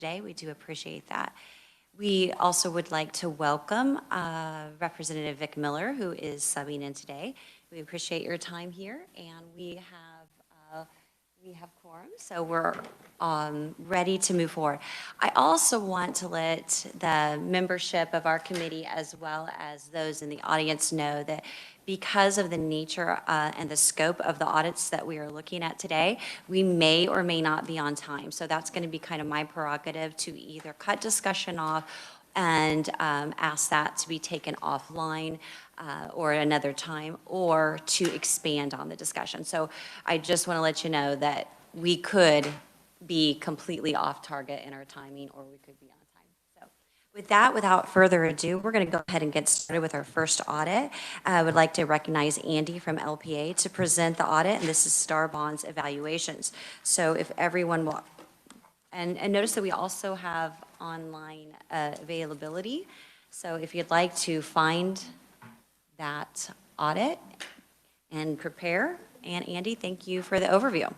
today. We do appreciate that. We also would like to welcome Representative Vic Miller, who is subbing in today. We appreciate your time here, and we have quorum, so we're ready to move forward. I also want to let the membership of our committee, as well as those in the audience, know that because of the nature and the scope of the audits that we are looking at today, we may or may not be on time. So that's going to be kind of my prerogative to either cut discussion off and ask that to be taken offline or another time, or to expand on the discussion. So I just want to let you know that we could be completely off target in our timing, or we could be on time. So with that, without further ado, we're going to go ahead and get started with our first audit. I would like to recognize Andy from LPA to present the audit, and this is Star Bonds Evaluations. So if everyone will, and notice that we also have online availability. So if you'd like to find that audit and prepare. And Andy, thank you for the overview.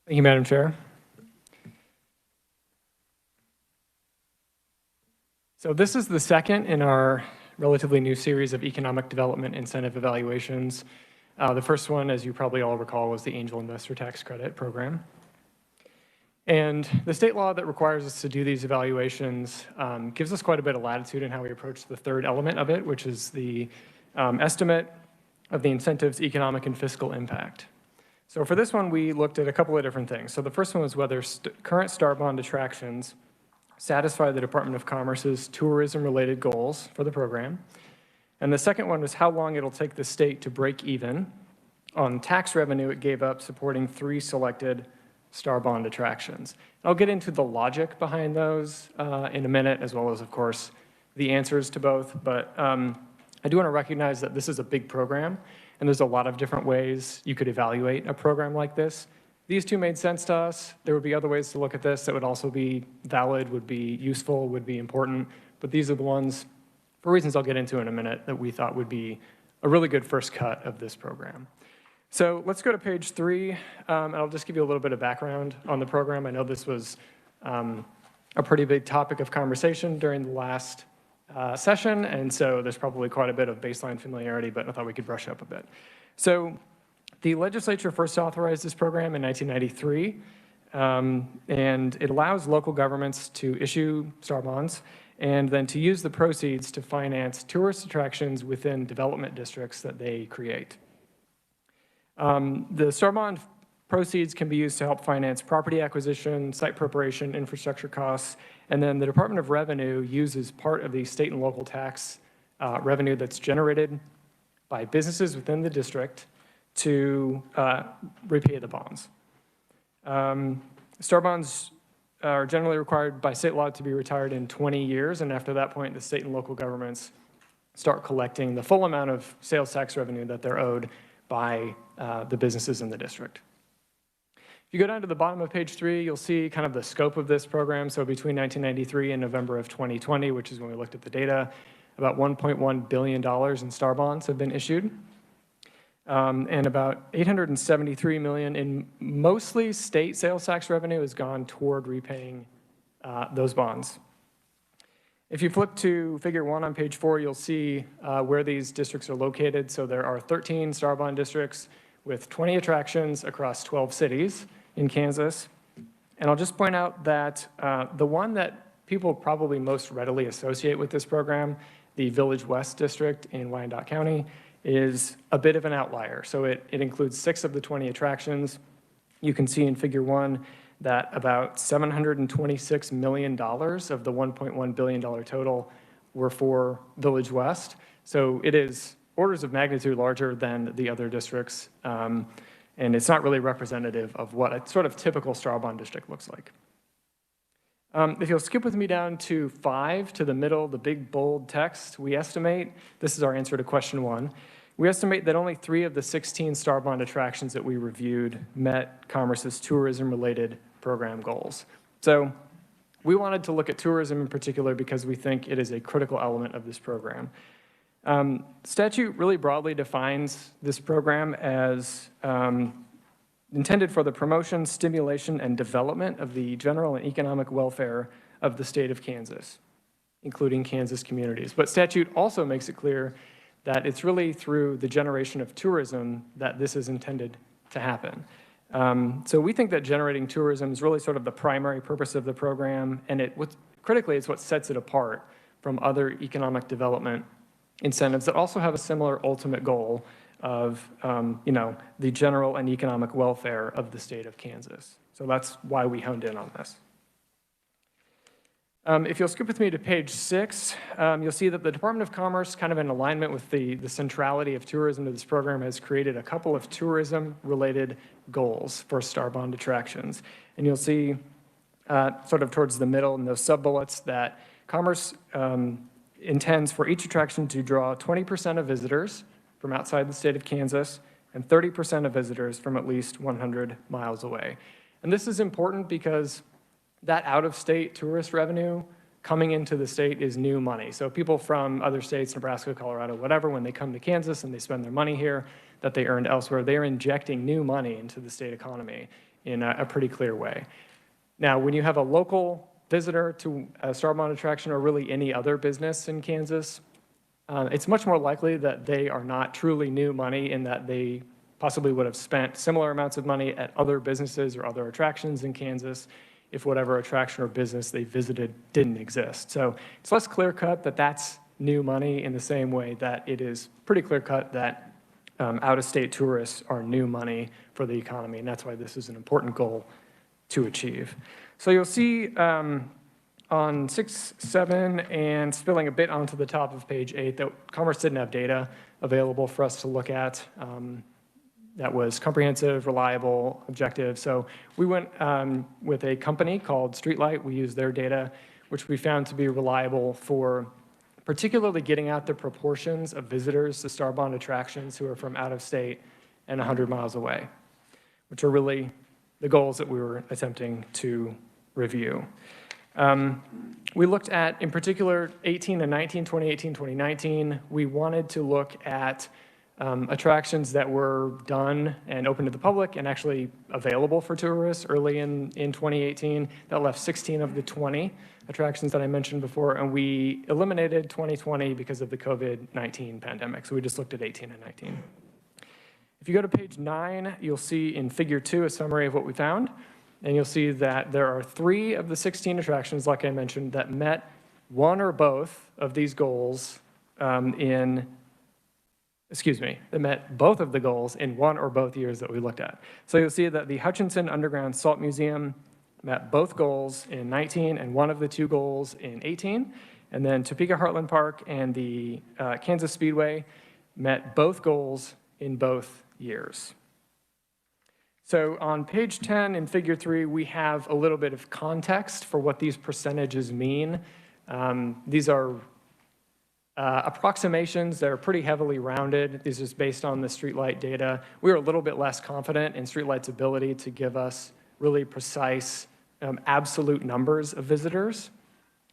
Thank you, Madam Chair. So this is the second in our relatively new series of economic development incentive evaluations. The first one, as you probably all recall, was the Angel Investor Tax Credit Program. And the state law that requires us to do these evaluations gives us quite a bit of latitude in how we approach the third element of it, which is the estimate of the incentive's economic and fiscal impact. So for this one, we looked at a couple of different things. So the first one was whether current Star Bond attractions satisfy the Department of Commerce's tourism-related goals for the program. And the second one was how long it'll take the state to break even on tax revenue it gave up supporting 3 selected Star Bond attractions. I'll get into the logic behind those in a minute, as well as, of course, the answers to both. But I do want to recognize that this is a big program, and there's a lot of different ways you could evaluate a program like this. These two made sense to us. There would be other ways to look at this that would also be valid, would be useful, would be important. But these are the ones, for reasons I'll get into in a minute, that we thought would be a really good first cut of this program. So let's go to page 3, and I'll just give you a little bit of background on the program. I know this was a pretty big topic of conversation during the last session, and so there's probably quite a bit of baseline familiarity, but I thought we could brush up a bit. So the legislature first authorized this program in 1993, and it allows local governments to issue Star Bonds and then to use the proceeds to finance tourist attractions within development districts that they create. The Star Bond proceeds can be used to help finance property acquisition, site preparation, infrastructure costs, and then the Department of Revenue uses part of the state and local tax revenue that's generated by businesses within the district to repay the bonds. Star Bonds are generally required by state law to be retired in 20 years, and after that point, the state and local governments start collecting the full amount of sales tax revenue that they're owed by the businesses in the district. If you go down to the bottom of page 3, you'll see kind of the scope of this program. So between 1993 and November of 2020, which is when we looked at the data, about $1.1 billion in Star Bonds have been issued. And about $873 million in mostly state sales tax revenue has gone toward repaying those bonds. If you flip to figure 1 on page 4, you'll see where these districts are located. So there are 13 Star Bond districts with 20 attractions across 12 cities in Kansas. And I'll just point out that the one that people probably most readily associate with this program, the Village West District in Wyandotte County, is a bit of an outlier. So it includes 6 of the 20 attractions. You can see in figure 1 that about $726 million of the $1.1 billion total were for Village West. So it is orders of magnitude larger than the other districts, and it's not really representative of what a sort of typical Star Bond district looks like. If you'll skip with me down to 5, to the middle, the big bold text, we estimate, this is our answer to question 1, we estimate that only 3 of the 16 Star Bond attractions that we reviewed met Commerce's tourism-related program goals. So we wanted to look at tourism in particular because we think it is a critical element of this program. Statute really broadly defines this program as intended for the promotion, stimulation, and development of the general and economic welfare of the state of Kansas, including Kansas communities. But statute also makes it clear that it's really through the generation of tourism that this is intended to happen. So we think that generating tourism is really sort of the primary purpose of the program, and critically, it's what sets it apart from other economic development incentives that also have a similar ultimate goal of the general and economic welfare of the state of Kansas. So that's why we honed in on this. If you'll skip with me to page 6, you'll see that the Department of Commerce, kind of in alignment with the centrality of tourism to this program, has created a couple of tourism-related goals for star bond attractions. And you'll see sort of towards the middle in those sub-bullets that Commerce intends for each attraction to draw 20% of visitors from outside the state of Kansas and 30% of visitors from at least 100 miles away. And this is important because that out-of-state tourist revenue coming into the state is new money. So people from other states, Nebraska, Colorado, whatever, when they come to Kansas and they spend their money here that they earned elsewhere, they're injecting new money into the state economy in a pretty clear way. Now, when you have a local visitor to a star bond attraction or really any other business in Kansas, it's much more likely that they are not truly new money in that they possibly would have spent similar amounts of money at other businesses or other attractions in Kansas if whatever attraction or business they visited didn't exist. So it's less clear-cut that that's new money in the same way that it is pretty clear-cut that out-of-state tourists are new money for the economy, and that's why this is an important goal to achieve. So you'll see on 6, 7, and spilling a bit onto the top of page 8 that Commerce didn't have data available for us to look at that was comprehensive, reliable, objective. So we went with a company called Streetlight. We used their data, which we found to be reliable for particularly getting out the proportions of visitors to star bond attractions who are from out of state and 100 miles away, which are really the goals that we were attempting to review. We looked at, in particular, 18 and 19, 2018, 2019. We wanted to look at attractions that were done and open to the public and actually available for tourists early in 2018. That left 16 of the 20 attractions that I mentioned before, and we eliminated 2020 because of the COVID-19 pandemic. So we just looked at 18 and 19. If you go to page 9, you'll see in figure 2 a summary of what we found. And you'll see that there are 3 of the 16 attractions, like I mentioned, that met one or both of these goals that met both of the goals in one or both years that we looked at. So you'll see that the Hutchinson Underground Salt Museum met both goals in 19 and one of the 2 goals in 18. And then Topeka Heartland Park and the Kansas Speedway met both goals in both years. So on page 10 in figure 3, we have a little bit of context for what these percentages mean. These are approximations that are pretty heavily rounded. This is based on the Streetlight data. We were a little bit less confident in Streetlight's ability to give us really precise absolute numbers of visitors.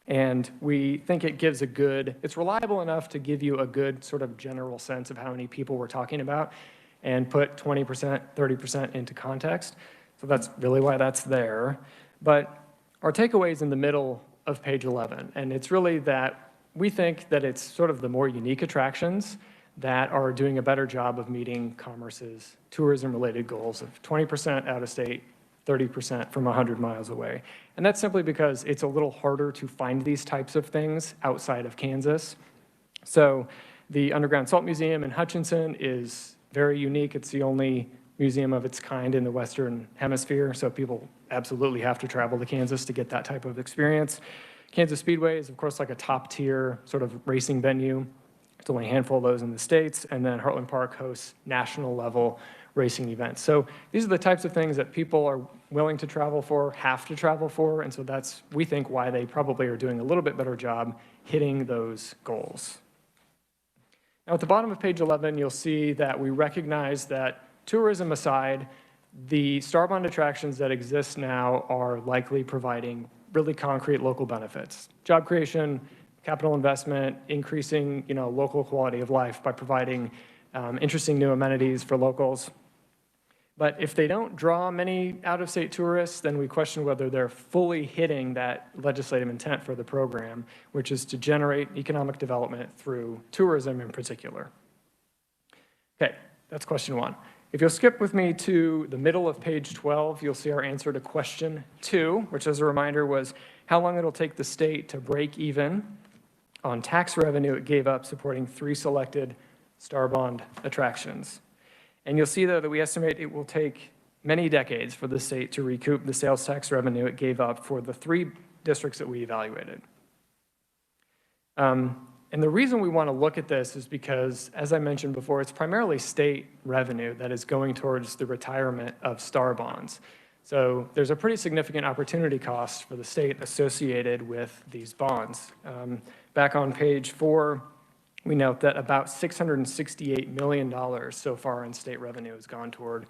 And we think it gives it's reliable enough to give you a good sort of general sense of how many people we're talking about and put 20%, 30% into context. So that's really why that's there. But our takeaway is in the middle of page 11. And it's really that we think that it's sort of the more unique attractions that are doing a better job of meeting Commerce's tourism-related goals of 20% out of state, 30% from 100 miles away. And that's simply because it's a little harder to find these types of things outside of Kansas. So the Underground Salt Museum in Hutchinson is very unique. It's the only museum of its kind in the Western Hemisphere, so people absolutely have to travel to Kansas to get that type of experience. Kansas Speedway is, of course, like a top-tier sort of racing venue. There's only a handful of those in the States, and then Heartland Park hosts national-level racing events. So these are the types of things that people are willing to travel for, have to travel for, and so that's, we think, why they probably are doing a little bit better job hitting those goals. Now, at the bottom of page 11, you'll see that we recognize that tourism aside, the star bond attractions that exist now are likely providing really concrete local benefits. Job creation, capital investment, increasing local quality of life by providing interesting new amenities for locals. But if they don't draw many out-of-state tourists, then we question whether they're fully hitting that legislative intent for the program, which is to generate economic development through tourism in particular. Okay, that's question one. If you'll skip with me to the middle of page 12, you'll see our answer to question 2, which as a reminder was how long it'll take the state to break even on tax revenue it gave up supporting 3 selected star bond attractions. And you'll see, though, that we estimate it will take many decades for the state to recoup the sales tax revenue it gave up for the 3 districts that we evaluated. And the reason we want to look at this is because, as I mentioned before, it's primarily state revenue that is going towards the retirement of star bonds. So there's a pretty significant opportunity cost for the state associated with these bonds. Back on page 4, we note that about $668 million so far in state revenue has gone toward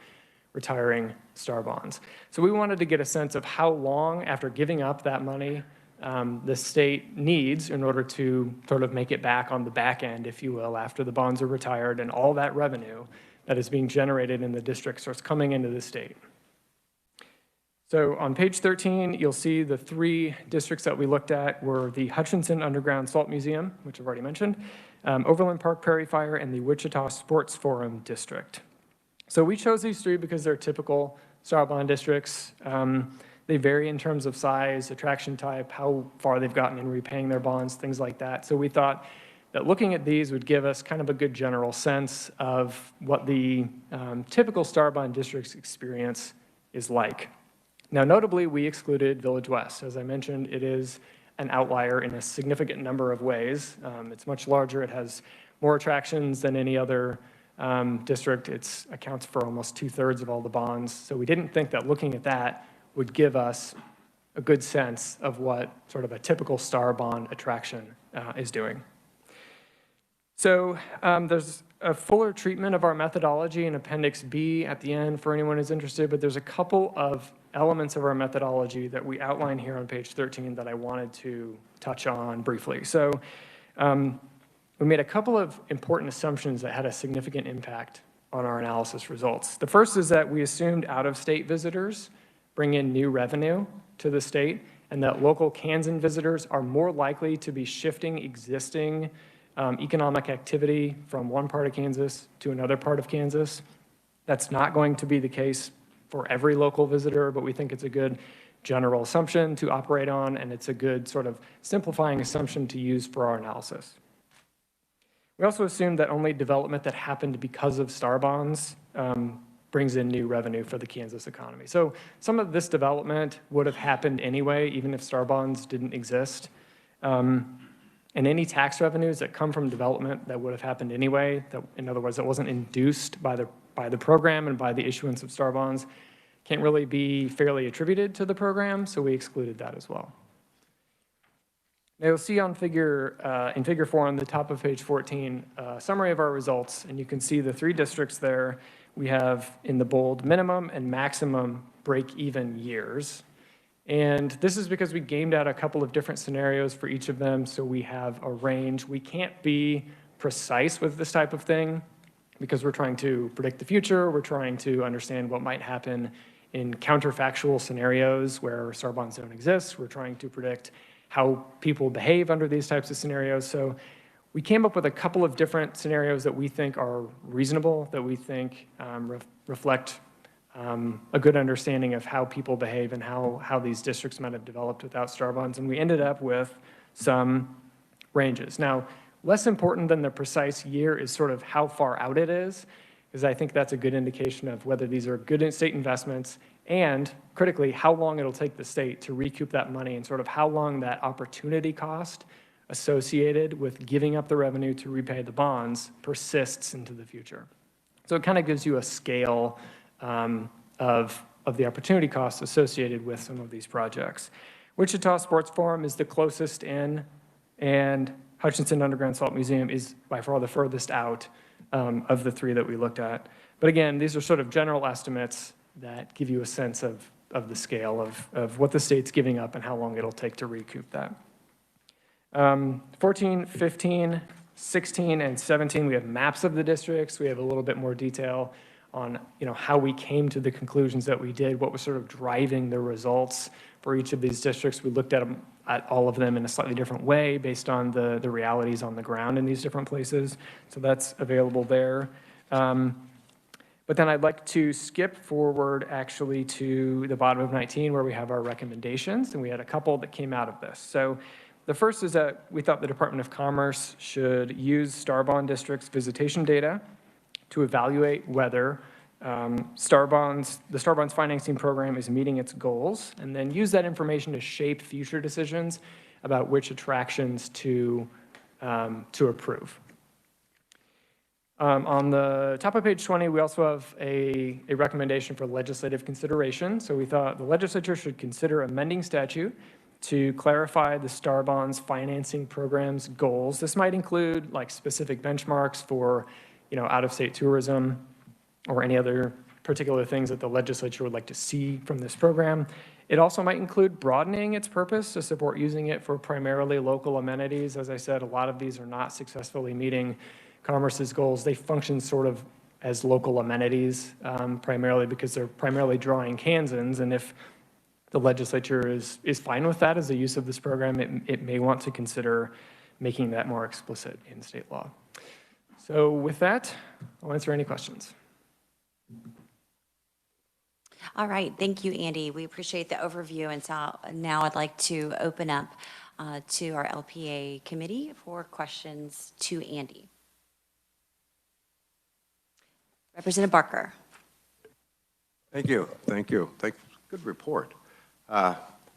retiring star bonds. So we wanted to get a sense of how long after giving up that money the state needs in order to sort of make it back on the back end, if you will, after the bonds are retired and all that revenue that is being generated in the district starts coming into the state. So on page 13, you'll see the 3 districts that we looked at were the Hutchinson Underground Salt Museum, which I've already mentioned, Overland Park Prairie Fire, and the Wichita Sports Forum District. So we chose these 3 because they're typical star bond districts. They vary in terms of size, attraction type, how far they've gotten in repaying their bonds, things like that. So we thought that looking at these would give us kind of a good general sense of what the typical star bond district's experience is like. Now, notably, we excluded Village West. As I mentioned, it is an outlier in a significant number of ways. It's much larger. It has more attractions than any other district. It accounts for almost 2/3 of all the bonds. So we didn't think that looking at that would give us a good sense of what sort of a typical star bond attraction is doing. So there's a fuller treatment of our methodology in Appendix B at the end for anyone who's interested, but there's a couple of elements of our methodology that we outline here on page 13 that I wanted to touch on briefly. So we made a couple of important assumptions that had a significant impact on our analysis results. The first is that we assumed out-of-state visitors bring in new revenue to the state, and that local Kansan visitors are more likely to be shifting existing economic activity from one part of Kansas to another part of Kansas. That's not going to be the case for every local visitor, but we think it's a good general assumption to operate on, and it's a good sort of simplifying assumption to use for our analysis. We also assumed that only development that happened because of star bonds brings in new revenue for the Kansas economy. So some of this development would have happened anyway, even if star bonds didn't exist. And any tax revenues that come from development that would have happened anyway, that, in other words, that wasn't induced by the program and by the issuance of star bonds, can't really be fairly attributed to the program, so we excluded that as well. Now you'll see on in figure 4 on the top of page 14, a summary of our results, and you can see the 3 districts there. We have in the bold minimum and maximum break-even years. And this is because we gamed out a couple of different scenarios for each of them, so we have a range. We can't be precise with this type of thing because we're trying to predict the future. We're trying to understand what might happen in counterfactual scenarios where star bonds don't exist. We're trying to predict how people behave under these types of scenarios. So we came up with a couple of different scenarios that we think are reasonable, that we think reflect a good understanding of how people behave and how these districts might have developed without star bonds. And we ended up with some ranges. Now, less important than the precise year is sort of how far out it is, because I think that's a good indication of whether these are good state investments and, critically, how long it'll take the state to recoup that money and sort of how long that opportunity cost associated with giving up the revenue to repay the bonds persists into the future. So it kind of gives you a scale of the opportunity costs associated with some of these projects. Wichita Sports Forum is the closest in, and Hutchinson Underground Salt Museum is by far the furthest out of the 3 that we looked at. But again, these are sort of general estimates that give you a sense of the scale of what the state's giving up and how long it'll take to recoup that. 14, 15, 16, and 17, we have maps of the districts. We have a little bit more detail on, how we came to the conclusions that we did, what was sort of driving the results for each of these districts. We looked at all of them in a slightly different way based on the realities on the ground in these different places. So that's available there. But then I'd like to skip forward actually to the bottom of 19 where we have our recommendations, and we had a couple that came out of this. So the first is that we thought the Department of Commerce should use Star Bond District's visitation data to evaluate whether the Star Bonds financing program is meeting its goals, and then use that information to shape future decisions about which attractions to approve. On the top of page 20, we also have a recommendation for legislative consideration. So we thought the legislature should consider amending statute to clarify the Star Bonds financing program's goals. This might include like specific benchmarks for, out-of-state tourism or any other particular things that the legislature would like to see from this program. It also might include broadening its purpose to support using it for primarily local amenities. As I said, a lot of these are not successfully meeting Commerce's goals. They function sort of as local amenities, primarily because they're primarily drawing Kansans, and if the legislature is fine with that as the use of this program, it may want to consider making that more explicit in state law. So with that, I'll answer any questions. All right, thank you, Andy. We appreciate the overview, and so now I'd like to open up to our LPA committee for questions to Andy. Representative Barker. Thank you. Good report.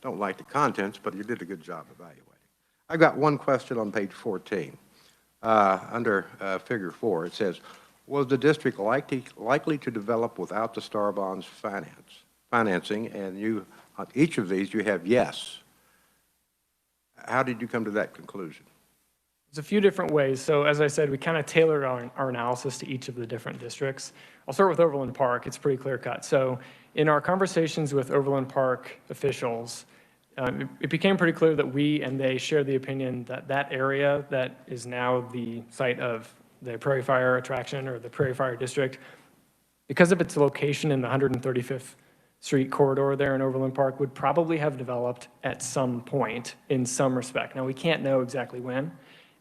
Don't like the contents, but you did a good job evaluating. I've got one question on page 14. Under figure 4, it says, was the district likely to develop without the Star Bonds financing? And on each of these, you have yes. How did you come to that conclusion? There's a few different ways. So as I said, we kind of tailored our analysis to each of the different districts. I'll start with Overland Park. It's pretty clear cut. So in our conversations with Overland Park officials, it became pretty clear that we and they share the opinion that that area that is now the site of the Prairie Fire attraction or the Prairie Fire District, because of its location in the 135th Street corridor there in Overland Park, would probably have developed at some point in some respect. Now, we can't know exactly when,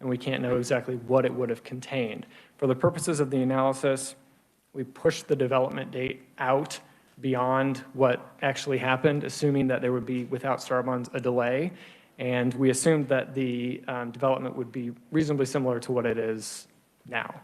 and we can't know exactly what it would have contained. For the purposes of the analysis, we pushed the development date out beyond what actually happened, assuming that there would be, without Star Bonds, a delay. And we assumed that the development would be reasonably similar to what it is now.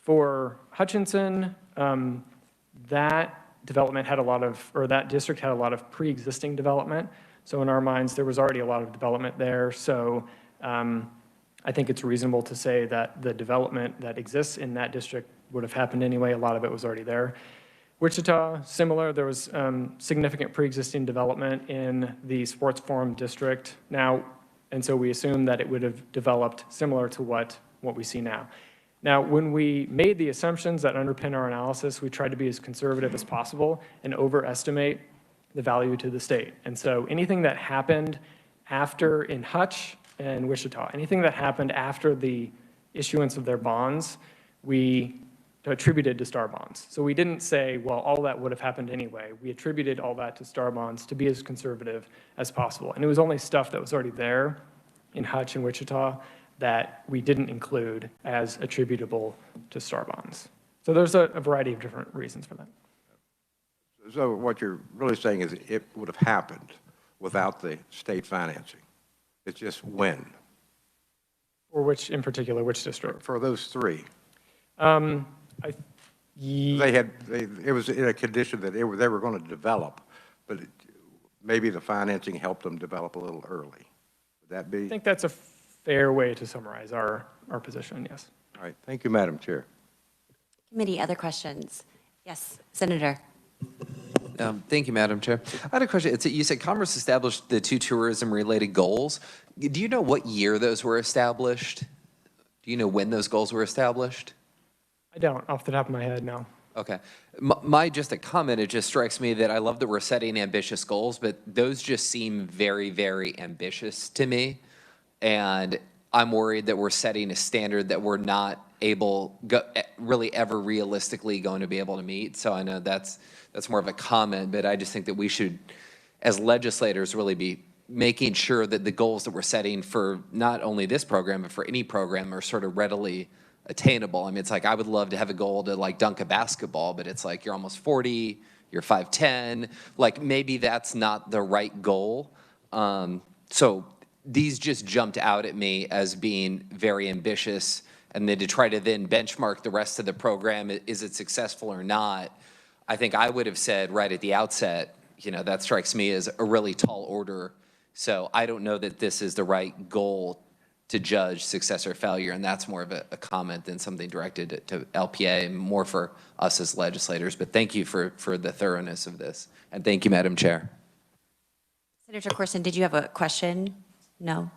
For Hutchinson, that development had that district had a lot of pre-existing development. So in our minds, there was already a lot of development there. So I think it's reasonable to say that the development that exists in that district would have happened anyway. A lot of it was already there. Wichita, similar. There was significant pre-existing development in the Sports Forum district now, and so we assumed that it would have developed similar to what we see now. Now, when we made the assumptions that underpin our analysis, we tried to be as conservative as possible and overestimate the value to the state. And so anything that happened after in Hutch and Wichita, anything that happened after the issuance of their bonds, we attributed to Star Bonds. So we didn't say, well, all that would have happened anyway. We attributed all that to Star Bonds to be as conservative as possible. And it was only stuff that was already there in Hutch and Wichita that we didn't include as attributable to Star Bonds. So there's a variety of different reasons for that. So what you're really saying is it would have happened without the state financing. It's just when. Or which, in particular, which district? For those three. It was in a condition that they were going to develop, but maybe the financing helped them develop a little early. Would that be? I think that's a fair way to summarize our position, yes. All right. Thank you, Madam Chair. Committee, other questions? Yes, Senator. Thank you, Madam Chair. I had a question. You said Commerce established the 2 tourism-related goals. Do you know what year those were established? Do you know when those goals were established? I don't, off the top of my head, no. Okay. Just a comment, it just strikes me that I love that we're setting ambitious goals, but those just seem very, very ambitious to me. And I'm worried that we're setting a standard that we're not really ever realistically going to be able to meet. So I know that's more of a comment, but I just think that we should, as legislators, really be making sure that the goals that we're setting for not only this program, but for any program are sort of readily attainable. I mean, it's like, I would love to have a goal to like dunk a basketball, but it's like, you're almost 40, you're 5'10", like maybe that's not the right goal. So these just jumped out at me as being very ambitious, and then to try to then benchmark the rest of the program, is it successful or not? I think I would have said right at the outset, you know, that strikes me as a really tall order. So I don't know that this is the right goal to judge success or failure, and that's more of a comment than something directed to LPA and more for us as legislators. But thank you for the thoroughness of this, and thank you, Madam Chair. Senator Corson, did you have a question? No?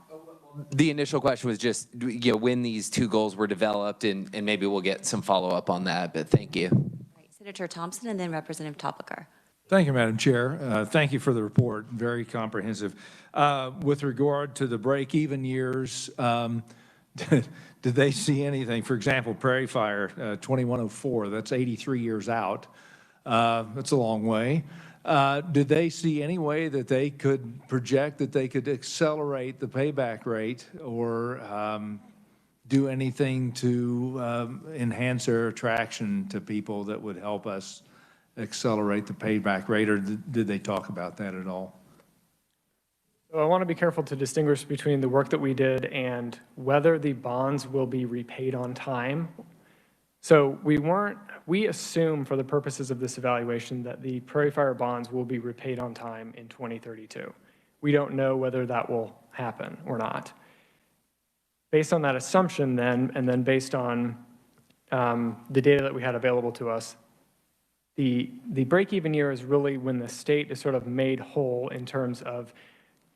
The initial question was just, you know, when these two goals were developed, and maybe we'll get some follow-up on that, but thank you. Right. Senator Thompson and then Representative Topolka. Thank you, Madam Chair. Thank you for the report, very comprehensive. With regard to the break-even years, did they see anything? For example, Prairie Fire, 2104, that's 83 years out. That's a long way. Did they see any way that they could project that they could accelerate the payback rate or do anything to enhance their attraction to people that would help us accelerate the payback rate, or did they talk about that at all? So I want to be careful to distinguish between the work that we did and whether the bonds will be repaid on time. So we assume for the purposes of this evaluation that the Prairie Fire bonds will be repaid on time in 2032. We don't know whether that will happen or not. Based on that assumption then, and then based on the data that we had available to us, the break-even year is really when the state is sort of made whole in terms of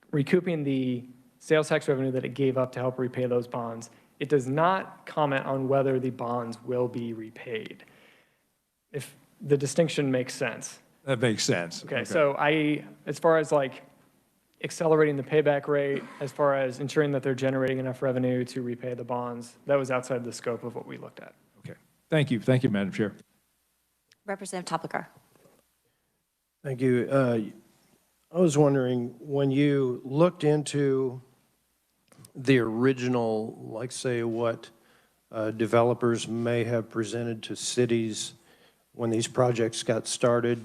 recouping the sales tax revenue that it gave up to help repay those bonds. It does not comment on whether the bonds will be repaid, if the distinction makes sense. That makes sense. Okay, so as far as like accelerating the payback rate, as far as ensuring that they're generating enough revenue to repay the bonds, that was outside the scope of what we looked at. Okay, thank you, Madam Chair. Representative Topolka. Thank you. I was wondering, when you looked into the original, like say what developers may have presented to cities when these projects got started,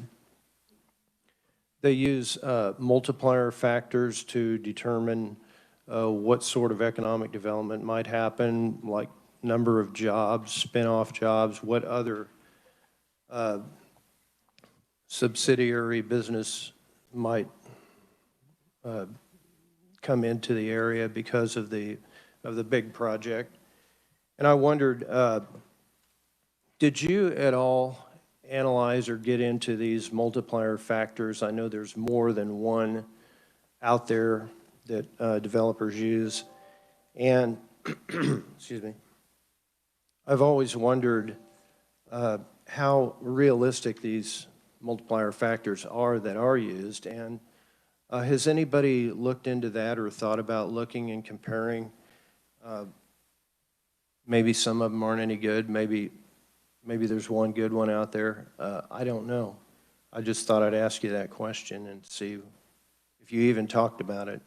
they use multiplier factors to determine what sort of economic development might happen, like number of jobs, spin-off jobs, what other subsidiary business might come into the area because of the big project. And I wondered, did you at all analyze or get into these multiplier factors? I know there's more than one out there that developers use. And, excuse me, I've always wondered how realistic these multiplier factors are that are used. And has anybody looked into that or thought about looking and comparing? Maybe some of them aren't any good. Maybe there's one good one out there. I don't know. I just thought I'd ask you that question and see if you even talked about it.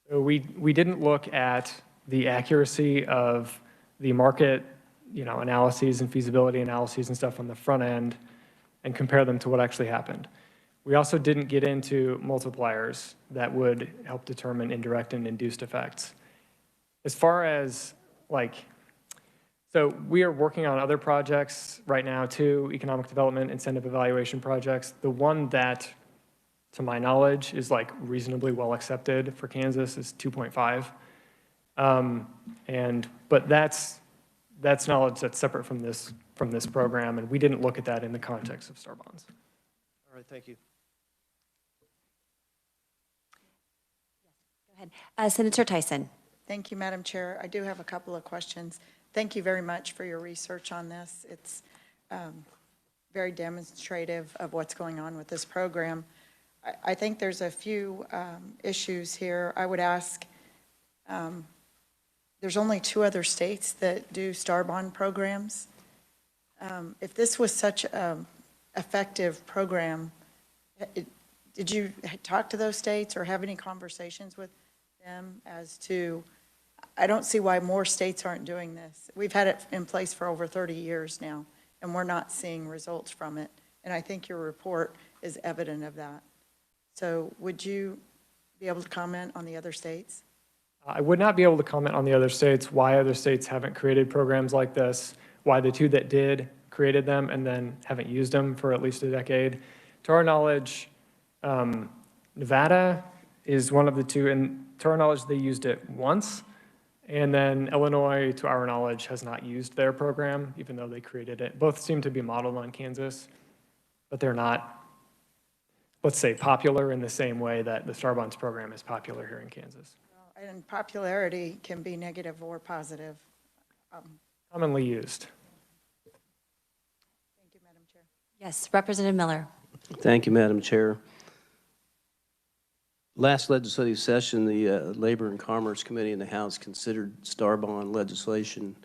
So we didn't look at the accuracy of the market, analyses and feasibility analyses and stuff on the front end and compare them to what actually happened. We also didn't get into multipliers that would help determine indirect and induced effects. As far as so we are working on other projects right now too, economic development, incentive evaluation projects. The one that, to my knowledge, is reasonably well accepted for Kansas is 2.5. But that's knowledge that's separate from this program, and we didn't look at that in the context of STAR bonds. All right, thank you. Go ahead. Senator Tyson. Thank you, Madam Chair. I do have a couple of questions. Thank you very much for your research on this. It's very demonstrative of what's going on with this program. I think there's a few issues here. I would ask there's only 2 other states that do star bond programs. If this was such an effective program, did you talk to those states or have any conversations with them as to, I don't see why more states aren't doing this. We've had it in place for over 30 years now, and we're not seeing results from it. And I think your report is evident of that. So would you be able to comment on the other states? I would not be able to comment on the other states, why other states haven't created programs like this, why the 2 that did created them and then haven't used them for at least a decade. To our knowledge, Nevada is one of the 2, and to our knowledge, they used it once. And then Illinois, to our knowledge, has not used their program, even though they created it. Both seem to be modeled on Kansas, but they're not, let's say, popular in the same way that the Star Bonds program is popular here in Kansas. And popularity can be negative or positive. Commonly used. Thank you, Madam Chair. Yes, Representative Miller. Thank you, Madam Chair. Last legislative session, the Labor and Commerce Committee in the House considered Star Bond legislation.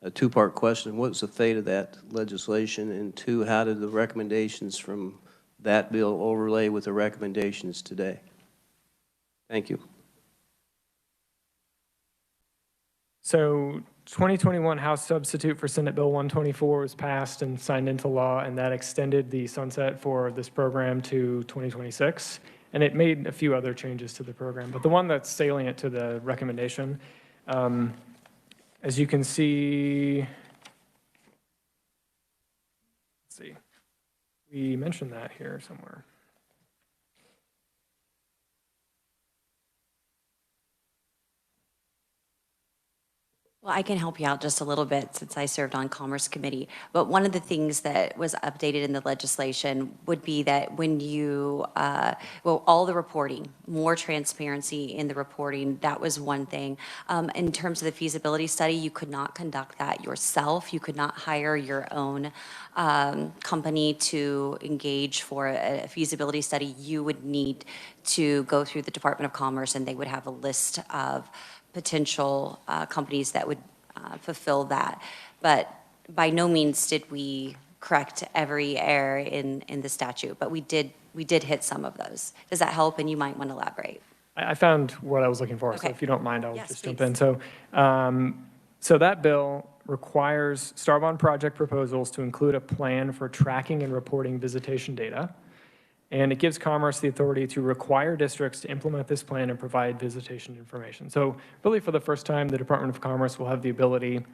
A 2-part question: what was the fate of that legislation? And 2, how did the recommendations from that bill overlay with the recommendations today? Thank you. So 2021 House substitute for Senate Bill 124 was passed and signed into law, and that extended the sunset for this program to 2026. And it made a few other changes to the program. But the one that's salient to the recommendation, as you can see, let's see, we mentioned that here somewhere. Well, I can help you out just a little bit since I served on Commerce Committee. But one of the things that was updated in the legislation would be that when you, all the reporting, more transparency in the reporting, that was one thing. In terms of the feasibility study, you could not conduct that yourself. You could not hire your own company to engage for a feasibility study. You would need to go through the Department of Commerce, and they would have a list of potential companies that would fulfill that. But by no means did we correct every error in the statute, but we did hit some of those. Does that help? And you might want to elaborate. I found what I was looking for, so Okay. if you don't mind, I'll Yes, just jump please. in. So that bill requires Star Bond project proposals to include a plan for tracking and reporting visitation data. And it gives Commerce the authority to require districts to implement this plan and provide visitation information. So really, for the first time, the Department of Commerce will have the ability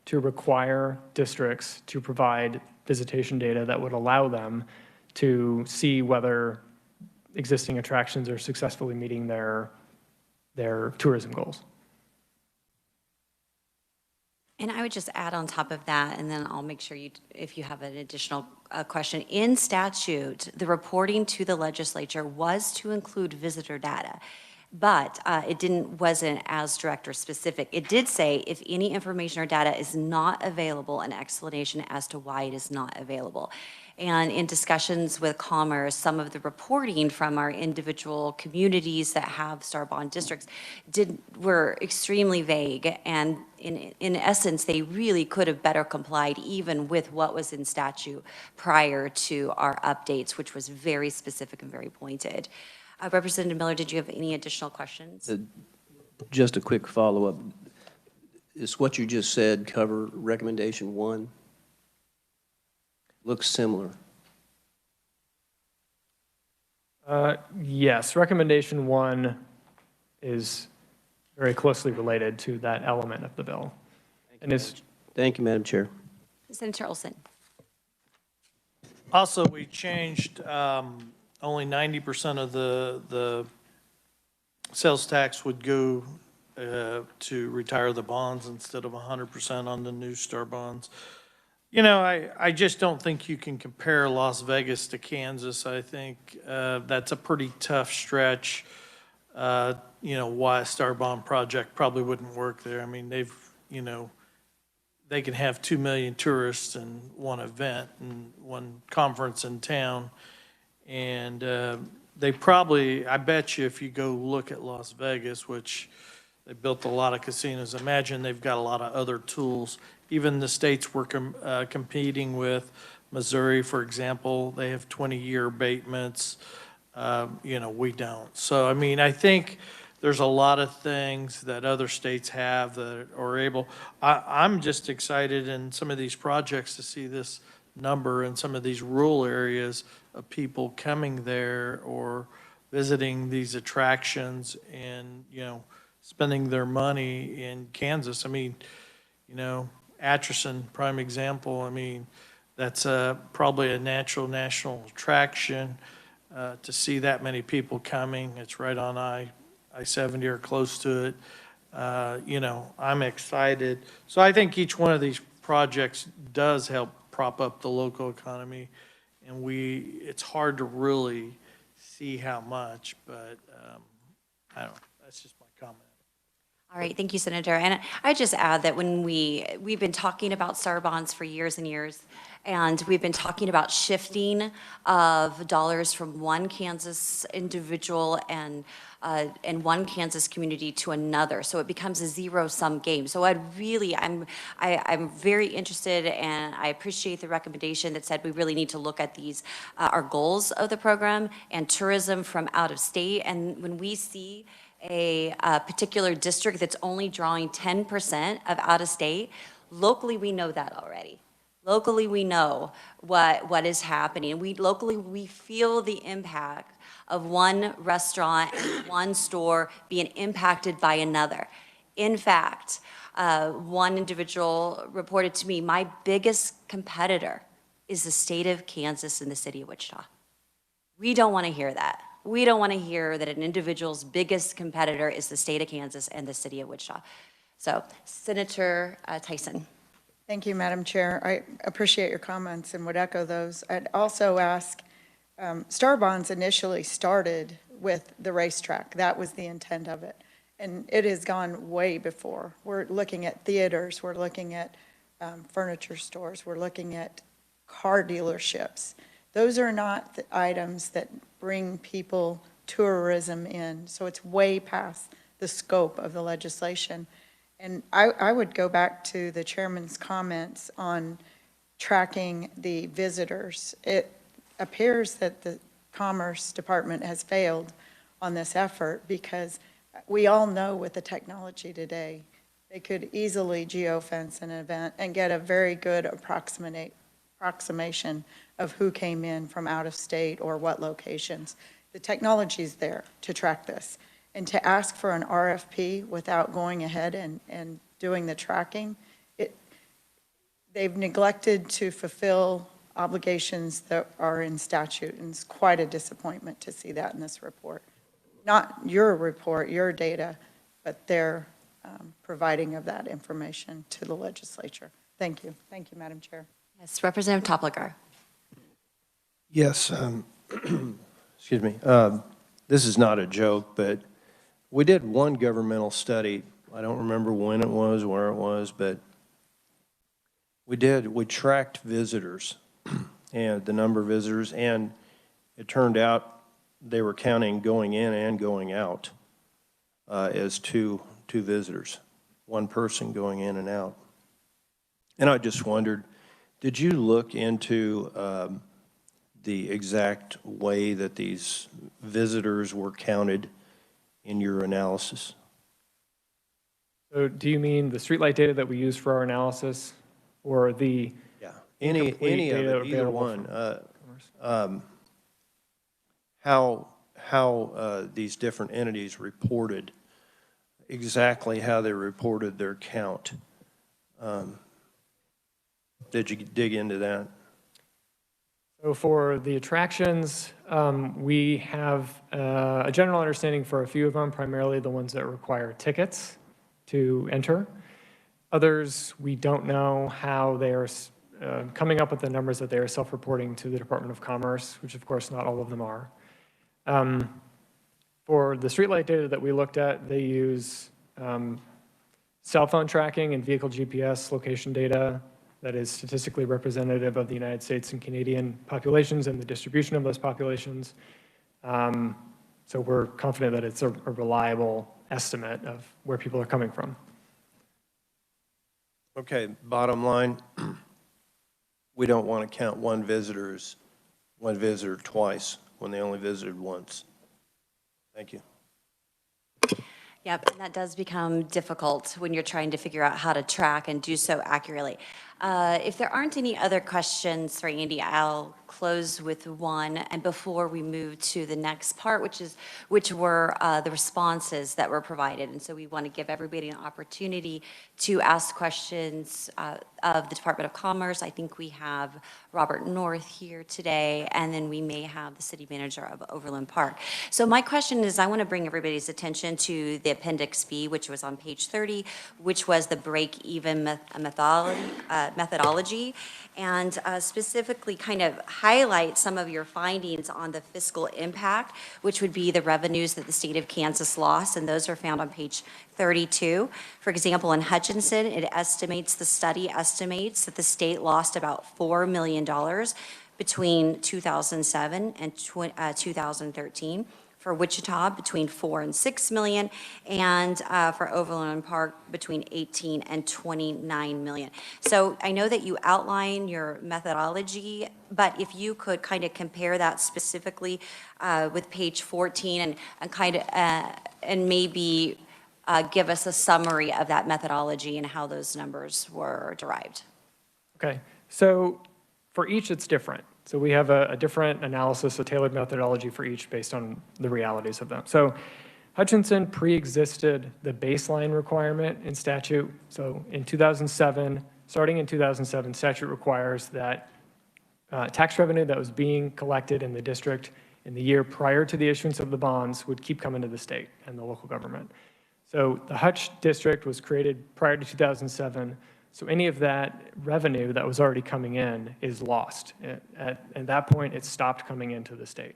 to require districts to provide visitation data that would allow them to see whether existing attractions are successfully meeting their tourism goals. And I would just add on top of that, and then I'll make sure if you have an additional question. In statute, the reporting to the legislature was to include visitor data, but it wasn't as direct or specific. It did say if any information or data is not available, an explanation as to why it is not available. And in discussions with Commerce, some of the reporting from our individual communities that have Star Bond districts were extremely vague. And in essence, they really could have better complied even with what was in statute prior to our updates, which was very specific and very pointed. Representative Miller, did you have any additional questions? Just a quick follow-up. Is what you just said cover recommendation 1? Looks similar. Yes, recommendation 1 is very closely related to that element of the bill. Thank you, Madam Chair. Senator Olson. Also, we changed only 90% of the sales tax would go to retire the bonds instead of 100% on the new Star Bonds. You know, I just don't think you can compare Las Vegas to Kansas. I think that's a pretty tough stretch. You know, why a Star Bond project probably wouldn't work there. I mean, they can have 2 million tourists in one event and one conference in town. And they probably, I bet you if you go look at Las Vegas, which They built a lot of casinos. Imagine they've got a lot of other tools. Even the states we're competing with, Missouri, for example, they have 20-year abatements. We don't. So, I mean, I think there's a lot of things that other states have that are able. I'm just excited in some of these projects to see this number in some of these rural areas of people coming there or visiting these attractions and, spending their money in Kansas. I mean, Atchison, prime example. I mean, that's probably a national attraction to see that many people coming. It's right on I-70 or close to it. I'm excited. So I think each one of these projects does help prop up the local economy. And it's hard to really see how much, but I don't know. That's just my comment. All right, thank you, Senator. And I just add that when we've been talking about STAR bonds for years and years, and we've been talking about shifting of dollars from one Kansas individual and one Kansas community to another, so it becomes a zero-sum game. So I'm very interested, and I appreciate the recommendation that said we really need to look at these our goals of the program and tourism from out of state. And when we see a particular district that's only drawing 10% of out of state, locally we know that already. Locally, we know what is happening. Locally, we feel the impact of one restaurant and one store being impacted by another. In fact, one individual reported to me, my biggest competitor is the state of Kansas and the city of Wichita. We don't want to hear that. We don't want to hear that an individual's biggest competitor is the state of Kansas and the city of Wichita. So, Senator Tyson. Thank you, Madam Chair. I appreciate your comments and would echo those. I'd also ask, STAR bonds initially started with the racetrack. That was the intent of it. And it has gone way before. We're looking at theaters. We're looking at furniture stores. We're looking at car dealerships. Those are not the items that bring people tourism in. So it's way past the scope of the legislation. And I would go back to the chairman's comments on tracking the visitors. It appears that the Commerce Department has failed on this effort because we all know with the technology today, they could easily geofence an event and get a very good approximation of who came in from out of state or what locations. The technology is there to track this. And to ask for an RFP without going ahead and doing the tracking, they've neglected to fulfill obligations that are in statute, and it's quite a disappointment to see that in this report. Not your report, your data, but their providing of that information to the legislature. Thank you. Thank you, Madam Chair. Yes, Representative Topliger. Yes, excuse me. This is not a joke, but we did one governmental study. I don't remember when it was, where it was, but we tracked visitors and the number of visitors, and it turned out they were counting going in and going out as two visitors, one person going in and out. And I just wondered, did you look into the exact way that these visitors were counted in your analysis? So do you mean the streetlight data that we use for our analysis, or the any of it, either one? How these different entities reported, exactly how they reported their count. Did you dig into that? So for the attractions, we have a general understanding for a few of them, primarily the ones that require tickets to enter. Others, we don't know how they are coming up with the numbers that they are self-reporting to the Department of Commerce, which of course not all of them are. For the streetlight data that we looked at, they use cell phone tracking and vehicle GPS location data that is statistically representative of the United States and Canadian populations and the distribution of those populations. So we're confident that it's a reliable estimate of where people are coming from. Okay, bottom line, we don't want to count one visitor twice when they only visited once. Thank you. Yep, and that does become difficult when you're trying to figure out how to track and do so accurately. If there aren't any other questions for Andy, I'll close with one, and before we move to the next part, which were the responses that were provided. And so we want to give everybody an opportunity to ask questions of the Department of Commerce. I think we have Robert North here today, and then we may have the city manager of Overland Park. So my question is, I want to bring everybody's attention to the Appendix B, which was on page 30, which was the break-even methodology, and specifically kind of highlight some of your findings on the fiscal impact, which would be the revenues that the state of Kansas lost, and those are found on page 32. For example, in Hutchinson, the study estimates that the state lost about $4 million between 2007 and 2013. For Wichita, between 4 and 6 million, and for Overland Park, between 18 and 29 million. So I know that you outline your methodology, but if you could kind of compare that specifically with page 14 and maybe give us a summary of that methodology and how those numbers were derived. Okay, so for each it's different. So we have a different analysis, a tailored methodology for each based on the realities of them. So Hutchinson pre-existed the baseline requirement in statute. So in 2007, starting in 2007, statute requires that tax revenue that was being collected in the district in the year prior to the issuance of the bonds would keep coming to the state and the local government. So the Hutch district was created prior to 2007. So any of that revenue that was already coming in is lost. At that point, it stopped coming into the state.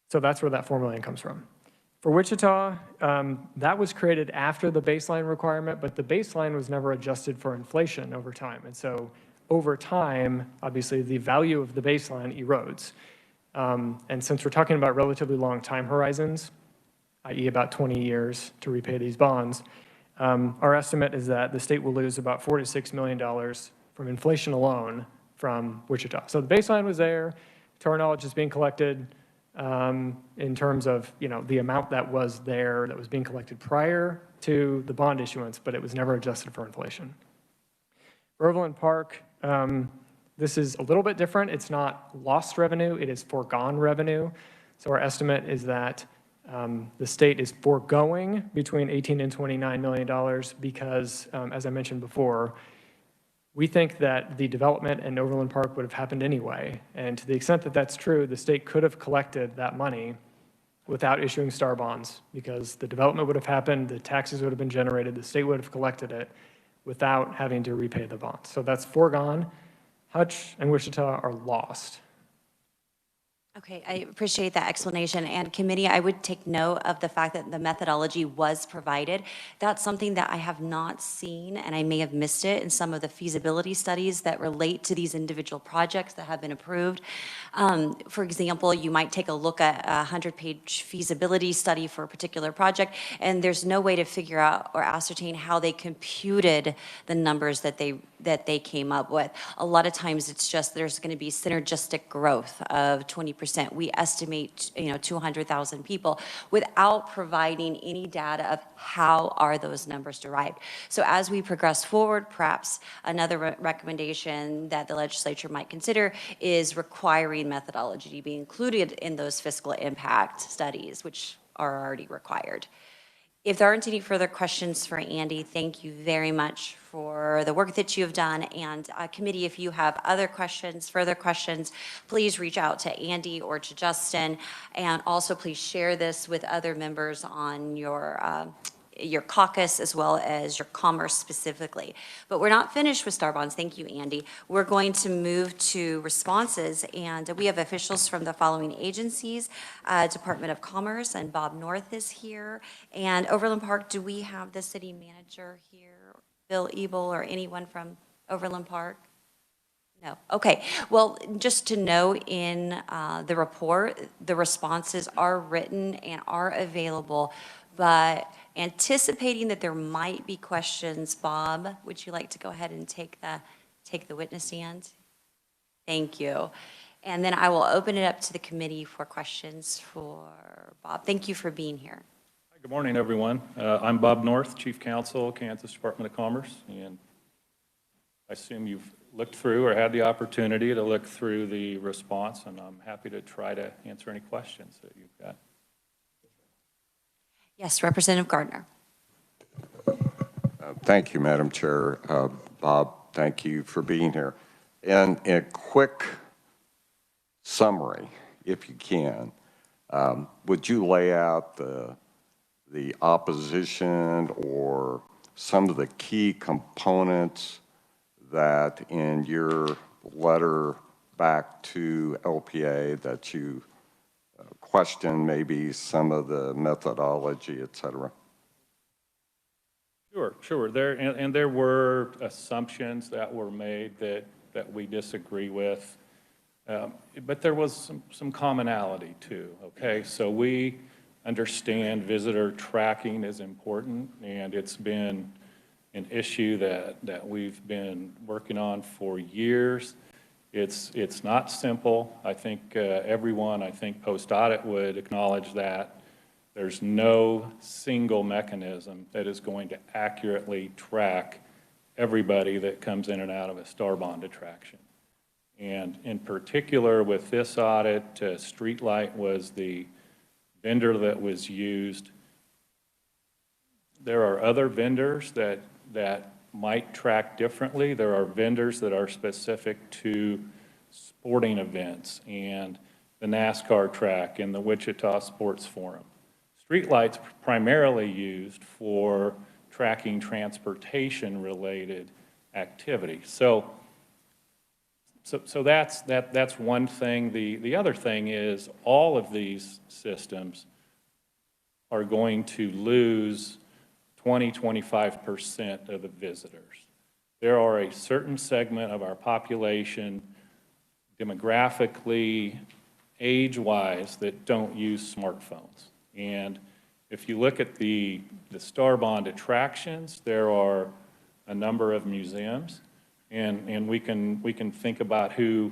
So that's where that $4 million comes from. For Wichita, that was created after the baseline requirement, but the baseline was never adjusted for inflation over time. And so over time, obviously, the value of the baseline erodes. And since we're talking about relatively long time horizons, i.e. about 20 years to repay these bonds, our estimate is that the state will lose about $4 to $6 million from inflation alone from Wichita. So the baseline was there. To our knowledge, it's being collected in terms of the amount that was there that was being collected prior to the bond issuance, but it was never adjusted for inflation. For Overland Park, this is a little bit different. It's not lost revenue, it is foregone revenue. So our estimate is that the state is foregoing between $18 and $29 million because, as I mentioned before, we think that the development in Overland Park would have happened anyway. And to the extent that that's true, the state could have collected that money without issuing star bonds because the development would have happened, the taxes would have been generated, the state would have collected it without having to repay the bonds. So that's foregone. Hutch and Wichita are lost. Okay, I appreciate that explanation. And committee, I would take note of the fact that the methodology was provided. That's something that I have not seen, and I may have missed it in some of the feasibility studies that relate to these individual projects that have been approved. For example, you might take a look at a 100-page feasibility study for a particular project, and there's no way to figure out or ascertain how they computed the numbers that they came up with. A lot of times it's just there's going to be synergistic growth of 20%. We estimate 200,000 people without providing any data of how are those numbers derived. So as we progress forward, perhaps another recommendation that the legislature might consider is requiring methodology to be included in those fiscal impact studies, which are already required. If there aren't any further questions for Andy, thank you very much for the work that you've done. And committee, if you have other questions, further questions, please reach out to Andy or to Justin. And also please share this with other members on your caucus as well as your commerce specifically. But we're not finished with star bonds. Thank you, Andy. We're going to move to responses, and we have officials from the following agencies. Department of Commerce, and Bob North is here. And Overland Park, do we have the city manager here, Bill Ebel, or anyone from Overland Park? No, okay. Well, just to know in the report, the responses are written and are available, but anticipating that there might be questions, Bob, would you like to go ahead and take the witness stand? Thank you. And then I will open it up to the committee for questions for Bob. Thank you for being here. Good morning, everyone. I'm Bob North, Chief Counsel, Kansas Department of Commerce, and I assume you've looked through or had the opportunity to look through the response, and I'm happy to try to answer any questions that you've got. Yes, Representative Gardner. Thank you, Madam Chair. Bob, thank you for being here. And a quick summary, if you can, would you lay out the opposition or some of the key components that in your letter back to LPA that you question maybe some of the methodology, et cetera? Sure. There were assumptions that were made that we disagree with, but there was some commonality too, okay? So we understand visitor tracking is important, and it's been an issue that we've been working on for years. It's not simple. I think everyone, post-audit would acknowledge that. There's no single mechanism that is going to accurately track everybody that comes in and out of a star bond attraction. And in particular with this audit, Streetlight was the vendor that was used. There are other vendors that might track differently. There are vendors that are specific to sporting events and the NASCAR track and the Wichita Sports Forum. Streetlight's primarily used for tracking transportation-related activity. So that's one thing. The other thing is all of these systems are going to lose 20–25% of the visitors. There are a certain segment of our population, demographically, age-wise, that don't use smartphones. And if you look at the star bond attractions, there are a number of museums, and we can think about who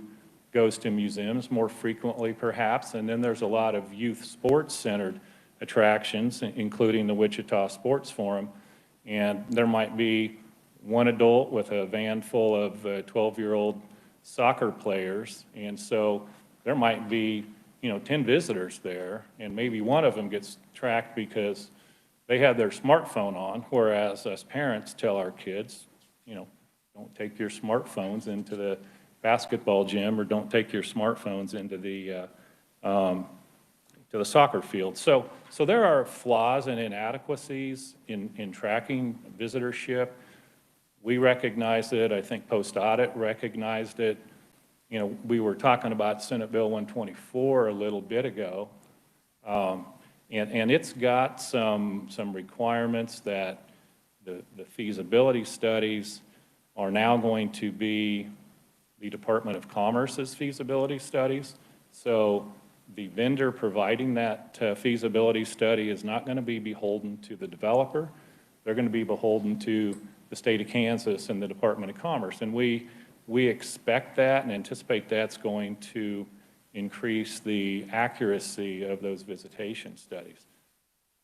goes to museums more frequently, perhaps. And then there's a lot of youth sports-centered attractions, including the Wichita Sports Forum, and there might be one adult with a van full of 12-year-old soccer players, and so there might be 10 visitors there, and maybe one of them gets tracked because they have their smartphone on, whereas us parents tell our kids, don't take your smartphones into the basketball gym, or don't take your smartphones into the soccer field. So there are flaws and inadequacies in tracking visitorship. We recognize it. I think post-audit recognized it. We were talking about Senate Bill 124 a little bit ago, and it's got some requirements that the feasibility studies are now going to be the Department of Commerce's feasibility studies. So the vendor providing that feasibility study is not going to be beholden to the developer. They're going to be beholden to the state of Kansas and the Department of Commerce. And we expect that and anticipate that's going to increase the accuracy of those visitation studies.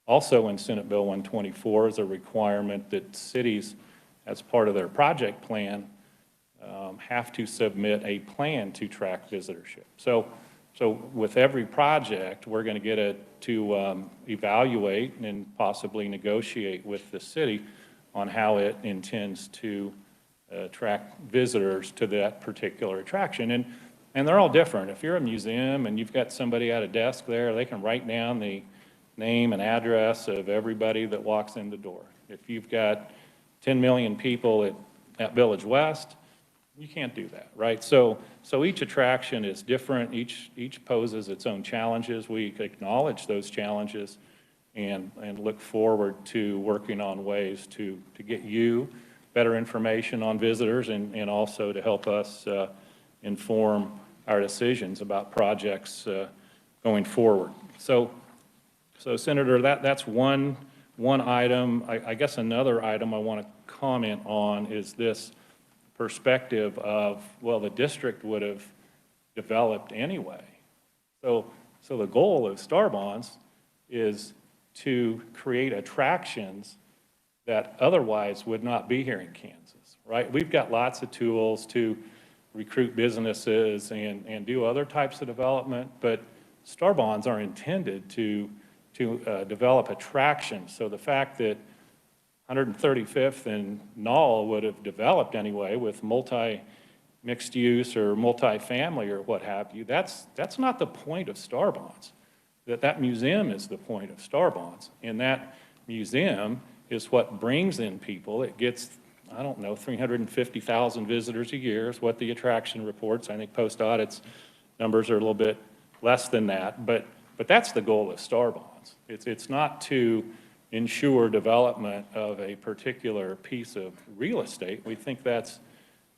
Also in Senate Bill 124 is a requirement that cities, as part of their project plan, have to submit a plan to track visitorship. So with every project, we're going to get to evaluate and possibly negotiate with the city on how it intends to track visitors to that particular attraction. And they're all different. If you're a museum and you've got somebody at a desk there, they can write down the name and address of everybody that walks in the door. If you've got 10 million people at Village West, you can't do that, right? So each attraction is different. Each poses its own challenges. We acknowledge those challenges and look forward to working on ways to get you better information on visitors and also to help us inform our decisions about projects going forward. So Senator, that's one item. I guess another item I want to comment on is this perspective of, well, the district would have developed anyway. So the goal of Star Bonds is to create attractions that otherwise would not be here in Kansas, right? We've got lots of tools to recruit businesses and do other types of development, but Star Bonds are intended to develop attractions. So the fact that 135th and Knoll would have developed anyway with mixed use or multifamily or what have you, that's not the point of Star Bonds. That museum is the point of Star Bonds. And that museum is what brings in people. It gets, I don't know, 350,000 visitors a year is what the attraction reports. I think post-audit's numbers are a little bit less than that, but that's the goal of Star Bonds. It's not to ensure development of a particular piece of real estate. We think that's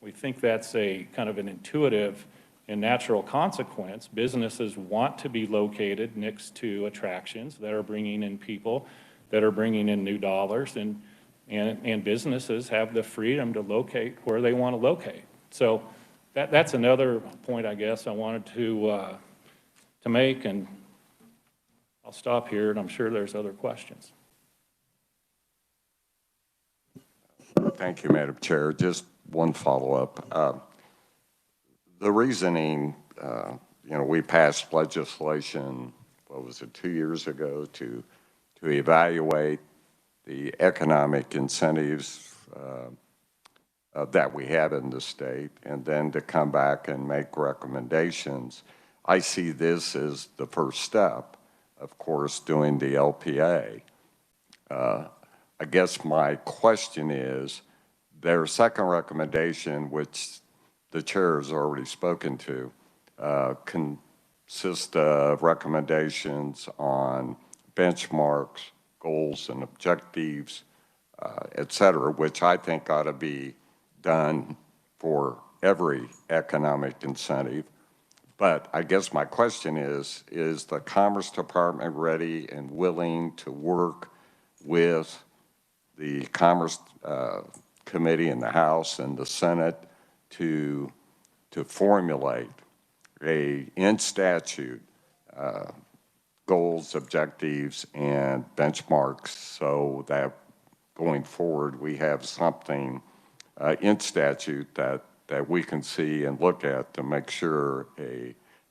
a kind of an intuitive and natural consequence. Businesses want to be located next to attractions that are bringing in people, that are bringing in new dollars, and businesses have the freedom to locate where they want to locate. So that's another point, I guess, I wanted to make, and I'll stop here, and I'm sure there's other questions. Thank you, Madam Chair. Just one follow-up. The reasoning, we passed legislation, what was it, 2 years ago to evaluate the economic incentives that we have in the state, and then to come back and make recommendations. I see this as the first step, of course, doing the LPA. I guess my question is, their second recommendation, which the chair has already spoken to, consists of recommendations on benchmarks, goals and objectives, et cetera, which I think ought to be done for every economic incentive. But I guess my question is the Commerce Department ready and willing to work with the Commerce Committee in the House and the Senate to formulate in statute goals, objectives, and benchmarks so that going forward we have something in statute that we can see and look at to make sure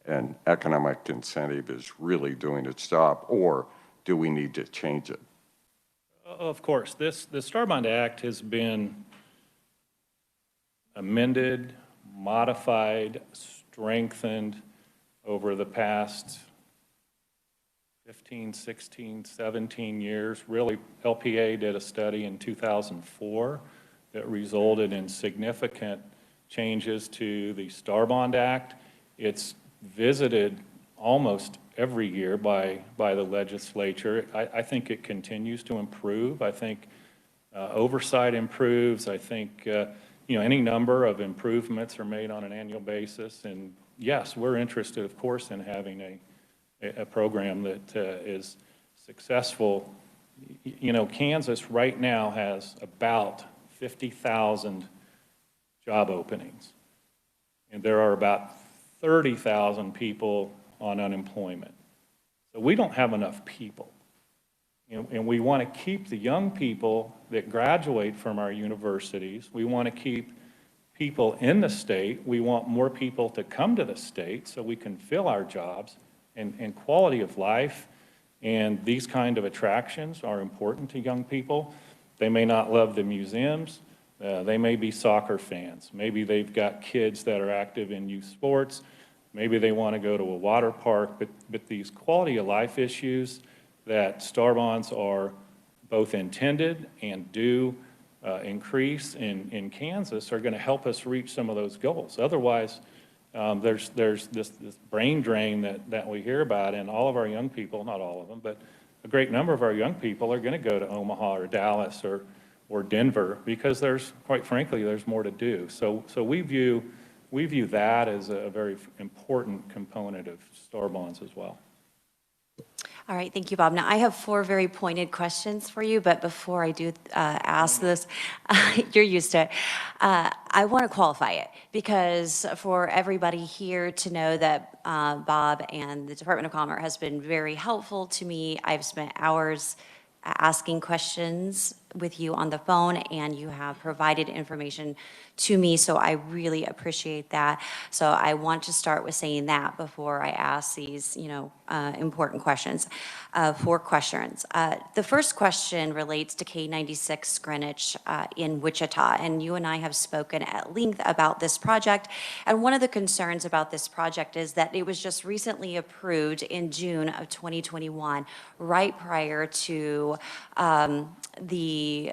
an economic incentive is really doing its job, or do we need to change it? Of course, the Star Bond Act has been amended, modified, strengthened over the past 15, 16, 17 years. Really, LPA did a study in 2004 that resulted in significant changes to the Star Bond Act. It's visited almost every year by the legislature. I think it continues to improve. I think oversight improves. I think any number of improvements are made on an annual basis. And yes, we're interested, of course, in having a program that is successful. Kansas right now has about 50,000 job openings, and there are about 30,000 people on unemployment. So we don't have enough people. And we want to keep the young people that graduate from our universities. We want to keep people in the state. We want more people to come to the state so we can fill our jobs. And quality of life and these kind of attractions are important to young people. They may not love the museums. They may be soccer fans. Maybe they've got kids that are active in youth sports. Maybe they want to go to a water park. But these quality of life issues that Star Bonds are both intended and do increase in Kansas are going to help us reach some of those goals. Otherwise, there's this brain drain that we hear about, and all of our young people, not all of them, but a great number of our young people are going to go to Omaha or Dallas or Denver because quite frankly, there's more to do. So we view we view that as a very important component of STAR bonds as well. All right, thank you, Bob. Now, I have 4 very pointed questions for you, but before I do ask this, you're used to it. I want to qualify it, because for everybody here to know that Bob and the Department of Commerce has been very helpful to me. I've spent hours asking questions with you on the phone, and you have provided information to me, so I really appreciate that. So I want to start with saying that before I ask these, important questions. 4 questions. The first question relates to K96 Greenwich in Wichita, and you and I have spoken at length about this project, and one of the concerns about this project is that it was just recently approved in June of 2021, right prior to the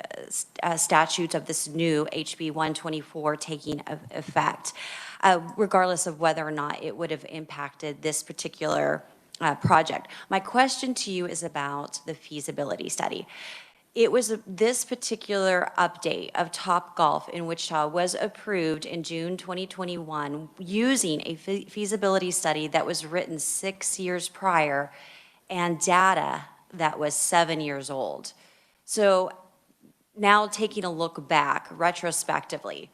statutes of this new HB 124 taking effect, regardless of whether or not it would have impacted this particular project. My question to you is about the feasibility study. It was this particular update of Topgolf in Wichita was approved in June 2021 using a feasibility study that was written 6 years prior and data that was 7 years old. So now taking a look back retrospectively,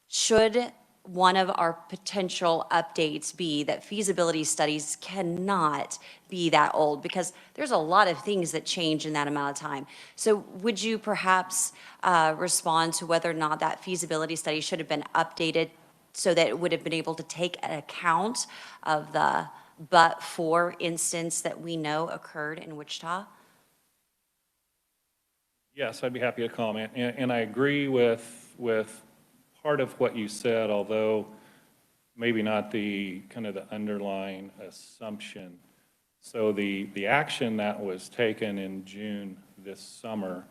should one of our potential updates be that feasibility studies cannot be that old, because there's a lot of things that change in that amount of time. So would you perhaps respond to whether or not that feasibility study should have been updated so that it would have been able to take an account of the but-for instance that we know occurred in Wichita? Yes, I'd be happy to comment, and I agree with part of what you said, although maybe not the kind of the underlying assumption. So the action that was taken in June this summer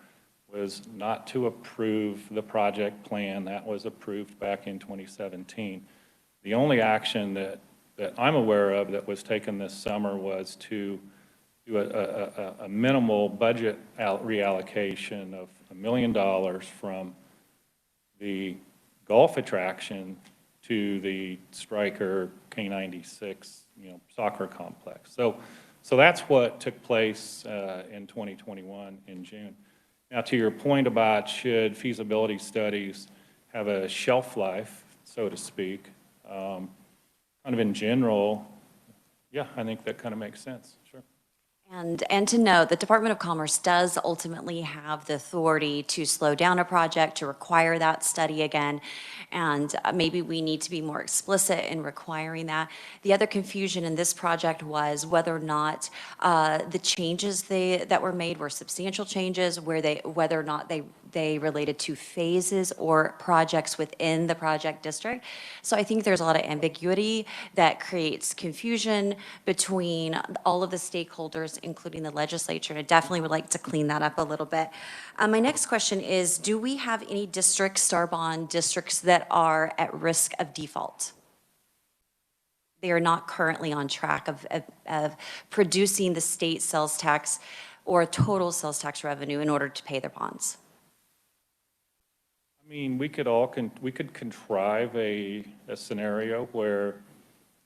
was not to approve the project plan that was approved back in 2017. The only action that I'm aware of that was taken this summer was to do a minimal budget reallocation of $1 million from the golf attraction to the Stryker K96, soccer complex. So that's what took place in 2021 in June. Now, to your point about should feasibility studies have a shelf life, so to speak, kind of in general, yeah, I think that kind of makes sense, sure. And to note, the Department of Commerce does ultimately have the authority to slow down a project, to require that study again, and maybe we need to be more explicit in requiring that. The other confusion in this project was whether or not the changes that were made were substantial changes, whether or not they related to phases or projects within the project district. So I think there's a lot of ambiguity that creates confusion between all of the stakeholders, including the legislature. And I definitely would like to clean that up a little bit. My next question is, do we have any districts, STAR bond districts, that are at risk of default? They are not currently on track of producing the state sales tax or total sales tax revenue in order to pay their bonds. I mean, we could contrive a scenario where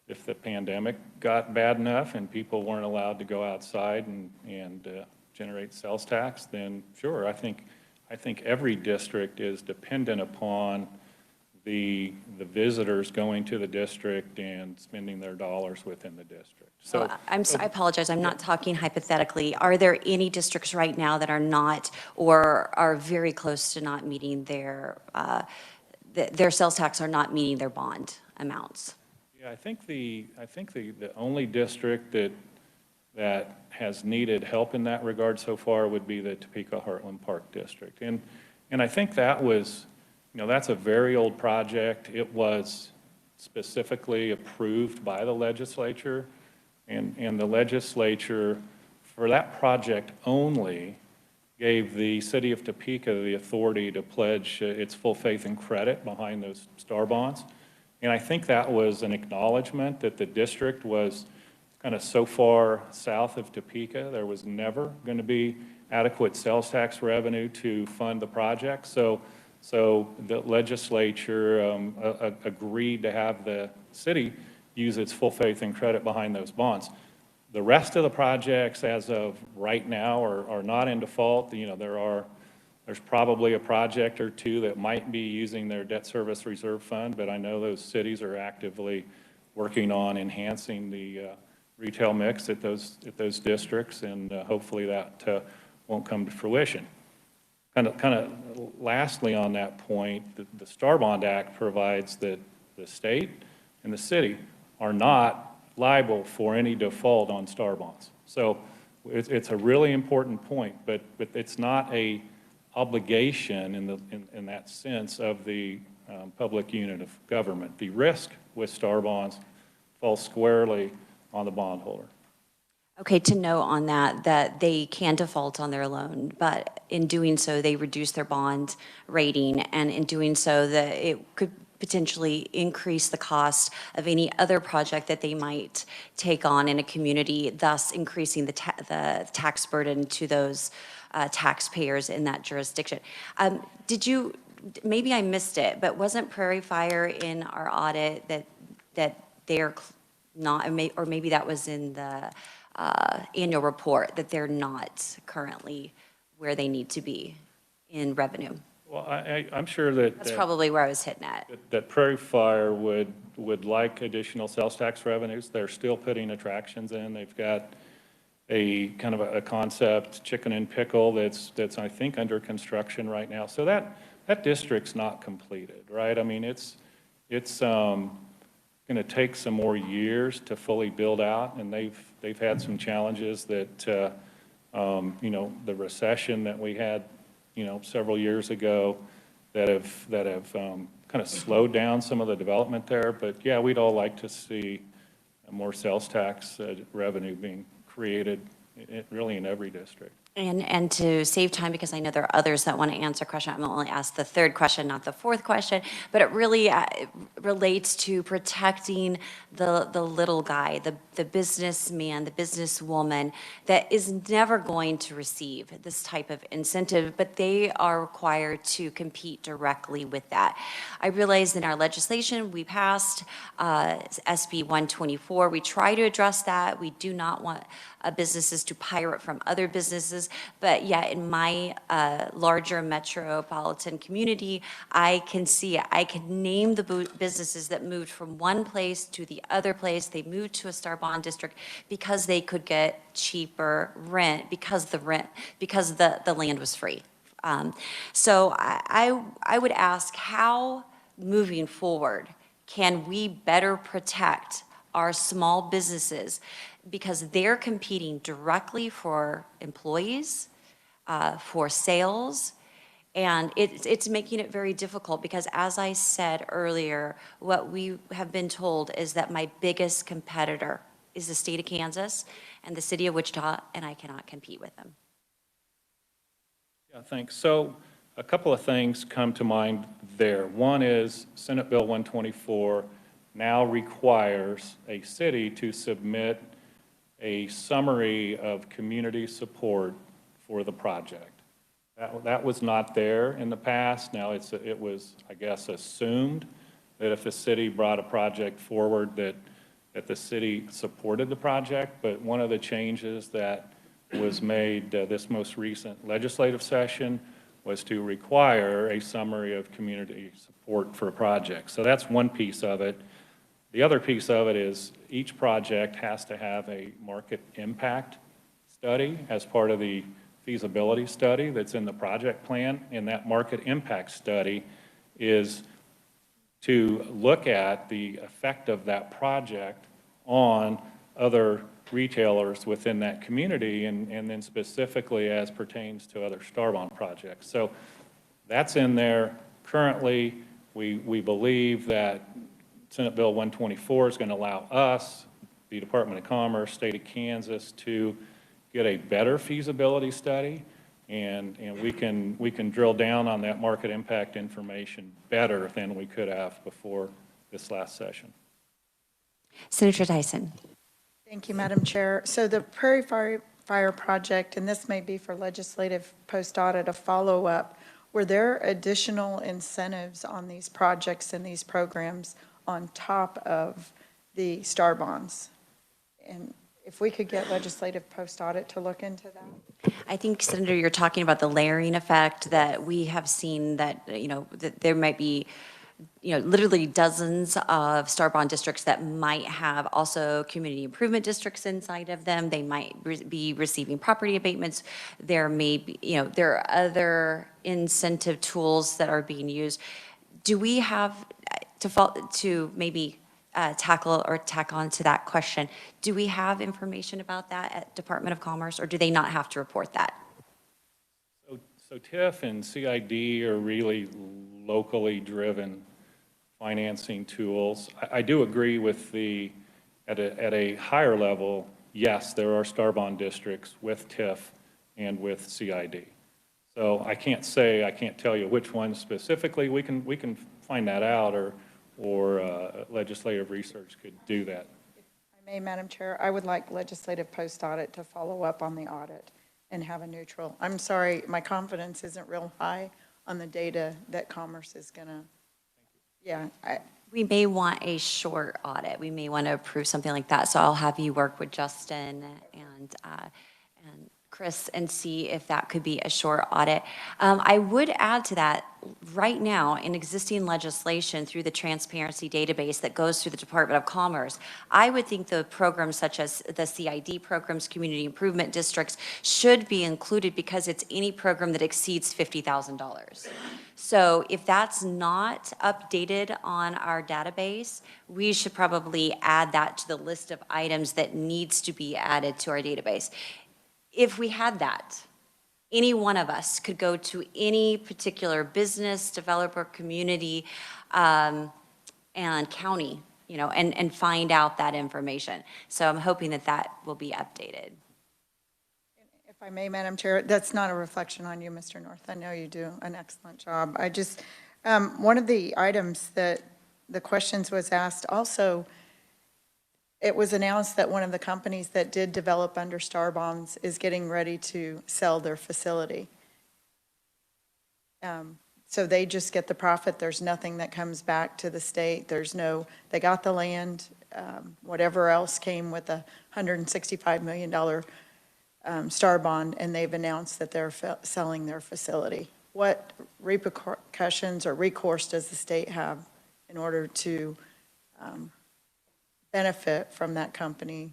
if the pandemic got bad enough and people weren't allowed to go outside and generate sales tax, then sure, I think every district is dependent upon the visitors going to the district and spending their dollars within the district. So I apologize, I'm not talking hypothetically. Are there any districts right now that are not or are very close to not meeting their sales tax or not meeting their bond amounts? Yeah, I think the only district that has needed help in that regard so far would be the Topeka Heartland Park District. And I think that was, that's a very old project. It was specifically approved by the legislature, and the legislature, for that project only, gave the city of Topeka the authority to pledge its full faith and credit behind those STAR bonds. And I think that was an acknowledgement that the district was kind of so far south of Topeka, there was never going to be adequate sales tax revenue to fund the project. So So the legislature agreed to have the city use its full faith and credit behind those bonds. The rest of the projects as of right now are not in default. You know, there's probably a project or two that might be using their debt service reserve fund, but I know those cities are actively working on enhancing the retail mix at those districts, and hopefully that won't come to fruition. Kind of lastly on that point, the Star Bond Act provides that the state and the city are not liable for any default on star bonds. So it's a really important point, but it's not a obligation in that sense of the public unit of government. The risk with star bonds falls squarely on the bondholder. Okay, to know on that they can default on their loan, but in doing so, they reduce their bond rating, and in doing so, that it could potentially increase the cost of any other project that they might take on in a community, thus increasing the tax burden to those taxpayers in that jurisdiction. Maybe I missed it, but wasn't Prairie Fire in our audit that they're not, or maybe that was in the annual report, that they're not currently where they need to be in revenue? Well, I'm sure that That's probably where I was hitting at. that Prairie Fire would like additional sales tax revenues. They're still putting attractions in. They've got a kind of a concept chicken and pickle that's I think under construction right now. So that district's not completed, right? I mean, it's going to take some more years to fully build out, and they've had some challenges that you know, the recession that we had, you know, several years ago that have kind of slowed down some of the development there. But yeah, we'd all like to see more sales tax revenue being created really in every district. And to save time, because I know there are others that want to answer a question, I'm only asked the third question, not the fourth question, but it really it relates to protecting the little guy, the businessman, the businesswoman that is never going to receive this type of incentive, but they are required to compete directly with that. I realize in our legislation, we passed SB 124. We try to address that. We do not want businesses to pirate from other businesses, but yeah, in my larger metropolitan community, I can see it. I can name the businesses that moved from one place to the other place. They moved to a Star Bond district because they could get cheaper rent, because the land was free. So I would ask, how moving forward can we better protect our small businesses, because they're competing directly for employees, for sales, and it's making it very difficult, because as I said earlier, what we have been told is that my biggest competitor is the state of Kansas and the city of Wichita, and I cannot compete with them. Yeah, thanks. So a couple of things come to mind there. One is Senate Bill 124 now requires a city to submit a summary of community support for the project. That was not there in the past. Now it was, I guess, assumed that if a city brought a project forward that the city supported the project, but one of the changes that was made this most recent legislative session was to require a summary of community support for a project. So that's one piece of it. The other piece of it is each project has to have a market impact study as part of the feasibility study that's in the project plan, and that market impact study is to look at the effect of that project on other retailers within that community, and then specifically as pertains to other Star Bond projects. So that's in there currently. We believe that Senate Bill 124 is going to allow us, the Department of Commerce, State of Kansas, to get a better feasibility study, and we can drill down on that market impact information better than we could have before this last session. Senator Tyson. Thank you, Madam Chair. So the Prairie Fire project, and this may be for legislative post-audit, a follow-up, were there additional incentives on these projects and these programs on top of the STAR bonds? And if we could get legislative post-audit to look into that? I think, Senator, you're talking about the layering effect that we have seen that, that there might be, literally dozens of STAR bond districts that might have also community improvement districts inside of them. They might be receiving property abatements. There may be, there are other incentive tools that are being used. Do we have, to maybe tackle or tack on to that question, do we have information about that at Department of Commerce, or do they not have to report that? So TIF and CID are really locally driven financing tools. I do agree with at a higher level, yes, there are STAR bond districts with TIF and with CID. So I can't tell you which one specifically. We can find that out, or legislative research could do that. If I may, Madam Chair, I would like legislative post-audit to follow up on the audit and have a neutral. I'm sorry, my confidence isn't real high on the data that Commerce is going to, we may want a short audit. We may want to approve something like that. So I'll have you work with Justin and Chris and see if that could be a short audit. I would add to that, right now in existing legislation through the transparency database that goes through the Department of Commerce, I would think the programs such as the CID programs, community improvement districts, should be included because it's any program that exceeds $50,000. So if that's not updated on our database, we should probably add that to the list of items that needs to be added to our database. If we had that, any one of us could go to any particular business, developer, community, and county, and find out that information. So I'm hoping that that will be updated. if I may, Madam Chair, that's not a reflection on you, Mr. North. I know you do an excellent job. I just, one of the items that the questions was asked also, it was announced that one of the companies that did develop under STAR bonds is getting ready to sell their facility. So they just get the profit. There's nothing that comes back to the state. They got the land, whatever else came with a $165 million STAR bond, and they've announced that they're selling their facility. What repercussions or recourse does the state have in order to benefit from that company?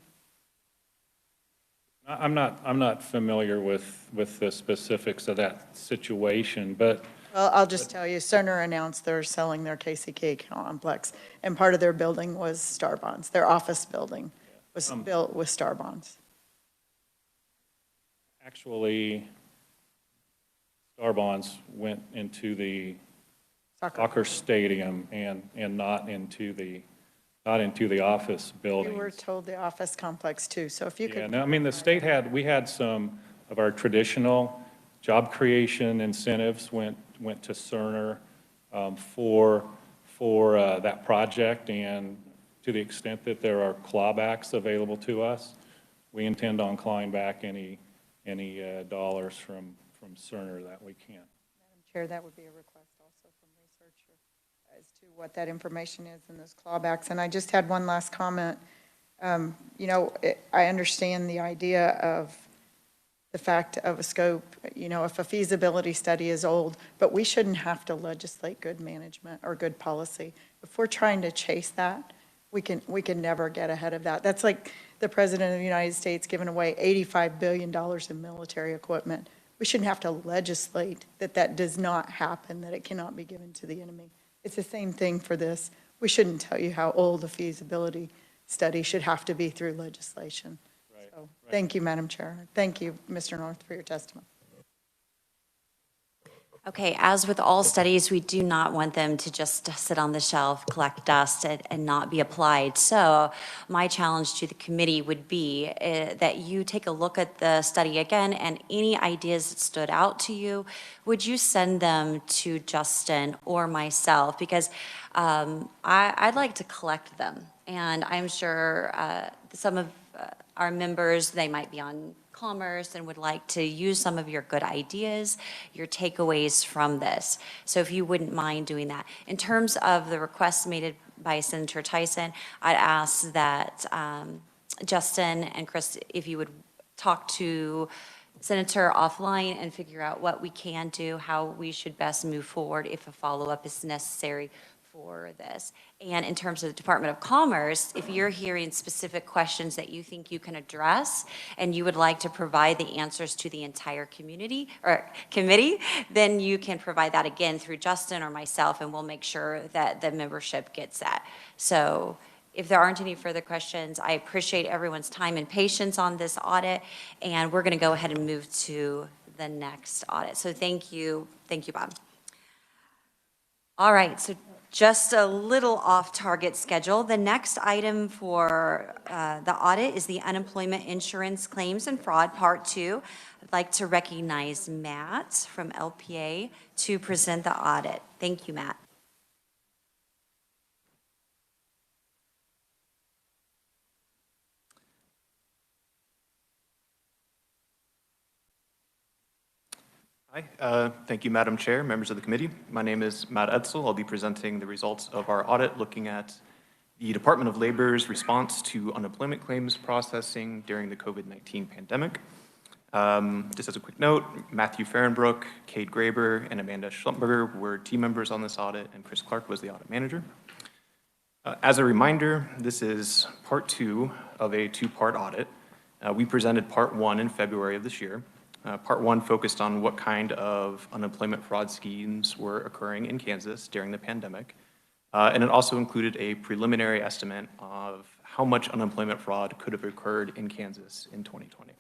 I'm not familiar with the specifics of that situation, but Well, I'll just tell you, Cerner announced they're selling their KCK complex, and part of their building was STAR bonds. Their office building was built with STAR bonds. actually, STAR bonds went into the soccer stadium and not into the office buildings. We were told the office complex too, so if you could. Yeah, no, I mean, the state we had some of our traditional job creation incentives went to Cerner for that project, and to the extent that there are clawbacks available to us, we intend on clawing back any dollars from Cerner that we can. Madam Chair, that would be a request also from researcher as to what that information is in those clawbacks. And I just had one last comment. I understand the idea of the fact of a scope, if a feasibility study is old, but we shouldn't have to legislate good management or good policy. If we're trying to chase that, we can never get ahead of that. That's like the President of the United States giving away $85 billion in military equipment. We shouldn't have to legislate that does not happen, that it cannot be given to the enemy. It's the same thing for this. We shouldn't tell you how old a feasibility study should have to be through legislation. Right, So, right. Thank you, Madam Chair. Thank you, Mr. North, for your testimony. Okay, as with all studies, we do not want them to just sit on the shelf, collect dust, and not be applied. So my challenge to the committee would be that you take a look at the study again, and any ideas that stood out to you, would you send them to Justin or myself? Because I'd like to collect them, and I'm sure some of our members, they might be on Commerce and would like to use some of your good ideas, your takeaways from this. So if you wouldn't mind doing that. In terms of the requests made by Senator Tyson, I'd ask that Justin and Chris, if you would talk to Senator offline and figure out what we can do, how we should best move forward if a follow-up is necessary for this. And in terms of the Department of Commerce, if you're hearing specific questions that you think you can address and you would like to provide the answers to the entire community or committee, then you can provide that again through Justin or myself, and we'll make sure that the membership gets that. So if there aren't any further questions, I appreciate everyone's time and patience on this audit, and we're going to go ahead and move to the next audit. So thank you, Bob. All right, so just a little off-target schedule. The next item for the audit is the Unemployment Insurance Claims and Fraud, Part 2. I'd like to recognize Matt from LPA to present the audit. Thank you, Matt. Hi, thank you, Madam Chair, members of the committee. My name is Matt Edsel. I'll be presenting the results of our audit looking at the Department of Labor's response to unemployment claims processing during the COVID-19 pandemic. Just as a quick note, Matthew Fahrenbrook, Kate Graber, and Amanda Schlumberger were team members on this audit, and Chris Clark was the audit manager. As a reminder, this is part 2 of a 2-part audit. We presented part 1 in February of this year. Part 1 focused on what kind of unemployment fraud schemes were occurring in Kansas during the pandemic. And it also included a preliminary estimate of how much unemployment fraud could have occurred in Kansas in 2020.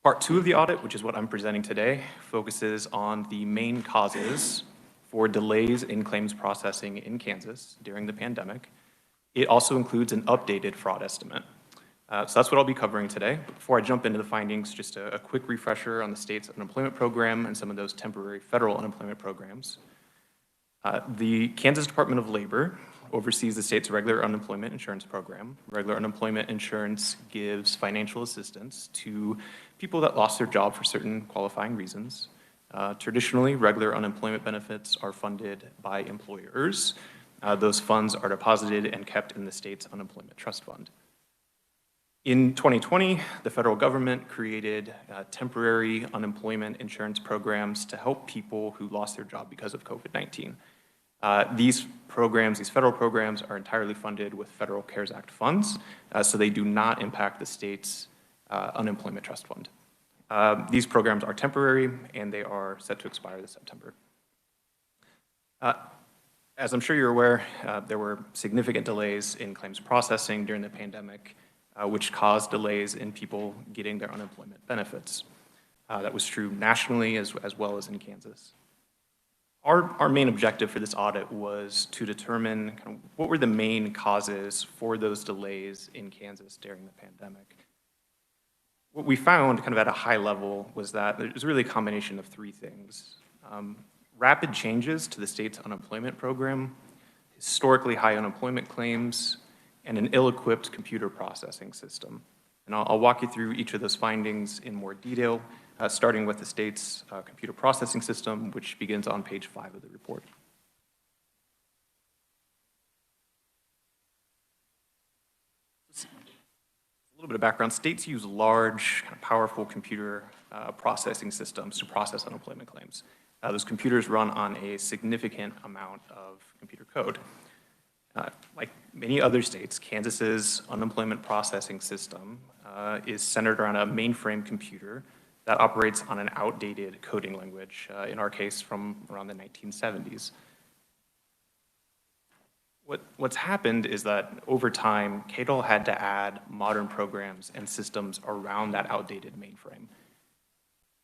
Part 2 of the audit, which is what I'm presenting today, focuses on the main causes for delays in claims processing in Kansas during the pandemic. It also includes an updated fraud estimate. So that's what I'll be covering today. But before I jump into the findings, just a quick refresher on the state's unemployment program and some of those temporary federal unemployment programs. The Kansas Department of Labor oversees the state's regular unemployment insurance program. Regular unemployment insurance gives financial assistance to people that lost their job for certain qualifying reasons. Traditionally, regular unemployment benefits are funded by employers. Those funds are deposited and kept in the state's unemployment trust fund. In 2020, the federal government created temporary unemployment insurance programs to help people who lost their job because of COVID-19. These federal programs, are entirely funded with federal CARES Act funds, so they do not impact the state's unemployment trust fund. These programs are temporary, and they are set to expire this September. As I'm sure you're aware, there were significant delays in claims processing during the pandemic, which caused delays in people getting their unemployment benefits. That was true nationally as well as in Kansas. Our main objective for this audit was to determine kind of what were the main causes for those delays in Kansas during the pandemic. What we found kind of at a high level was that it was really a combination of 3 things. Rapid changes to the state's unemployment program, historically high unemployment claims, and an ill-equipped computer processing system. And I'll walk you through each of those findings in more detail, starting with the state's computer processing system, which begins on page 5 of the report. A little bit of background. States use large, kind of powerful computer processing systems to process unemployment claims. Those computers run on a significant amount of computer code. Like many other states, Kansas's unemployment processing system is centered around a mainframe computer that operates on an outdated coding language, in our case from around the 1970s. What's happened is that over time, KDOL had to add modern programs and systems around that outdated mainframe.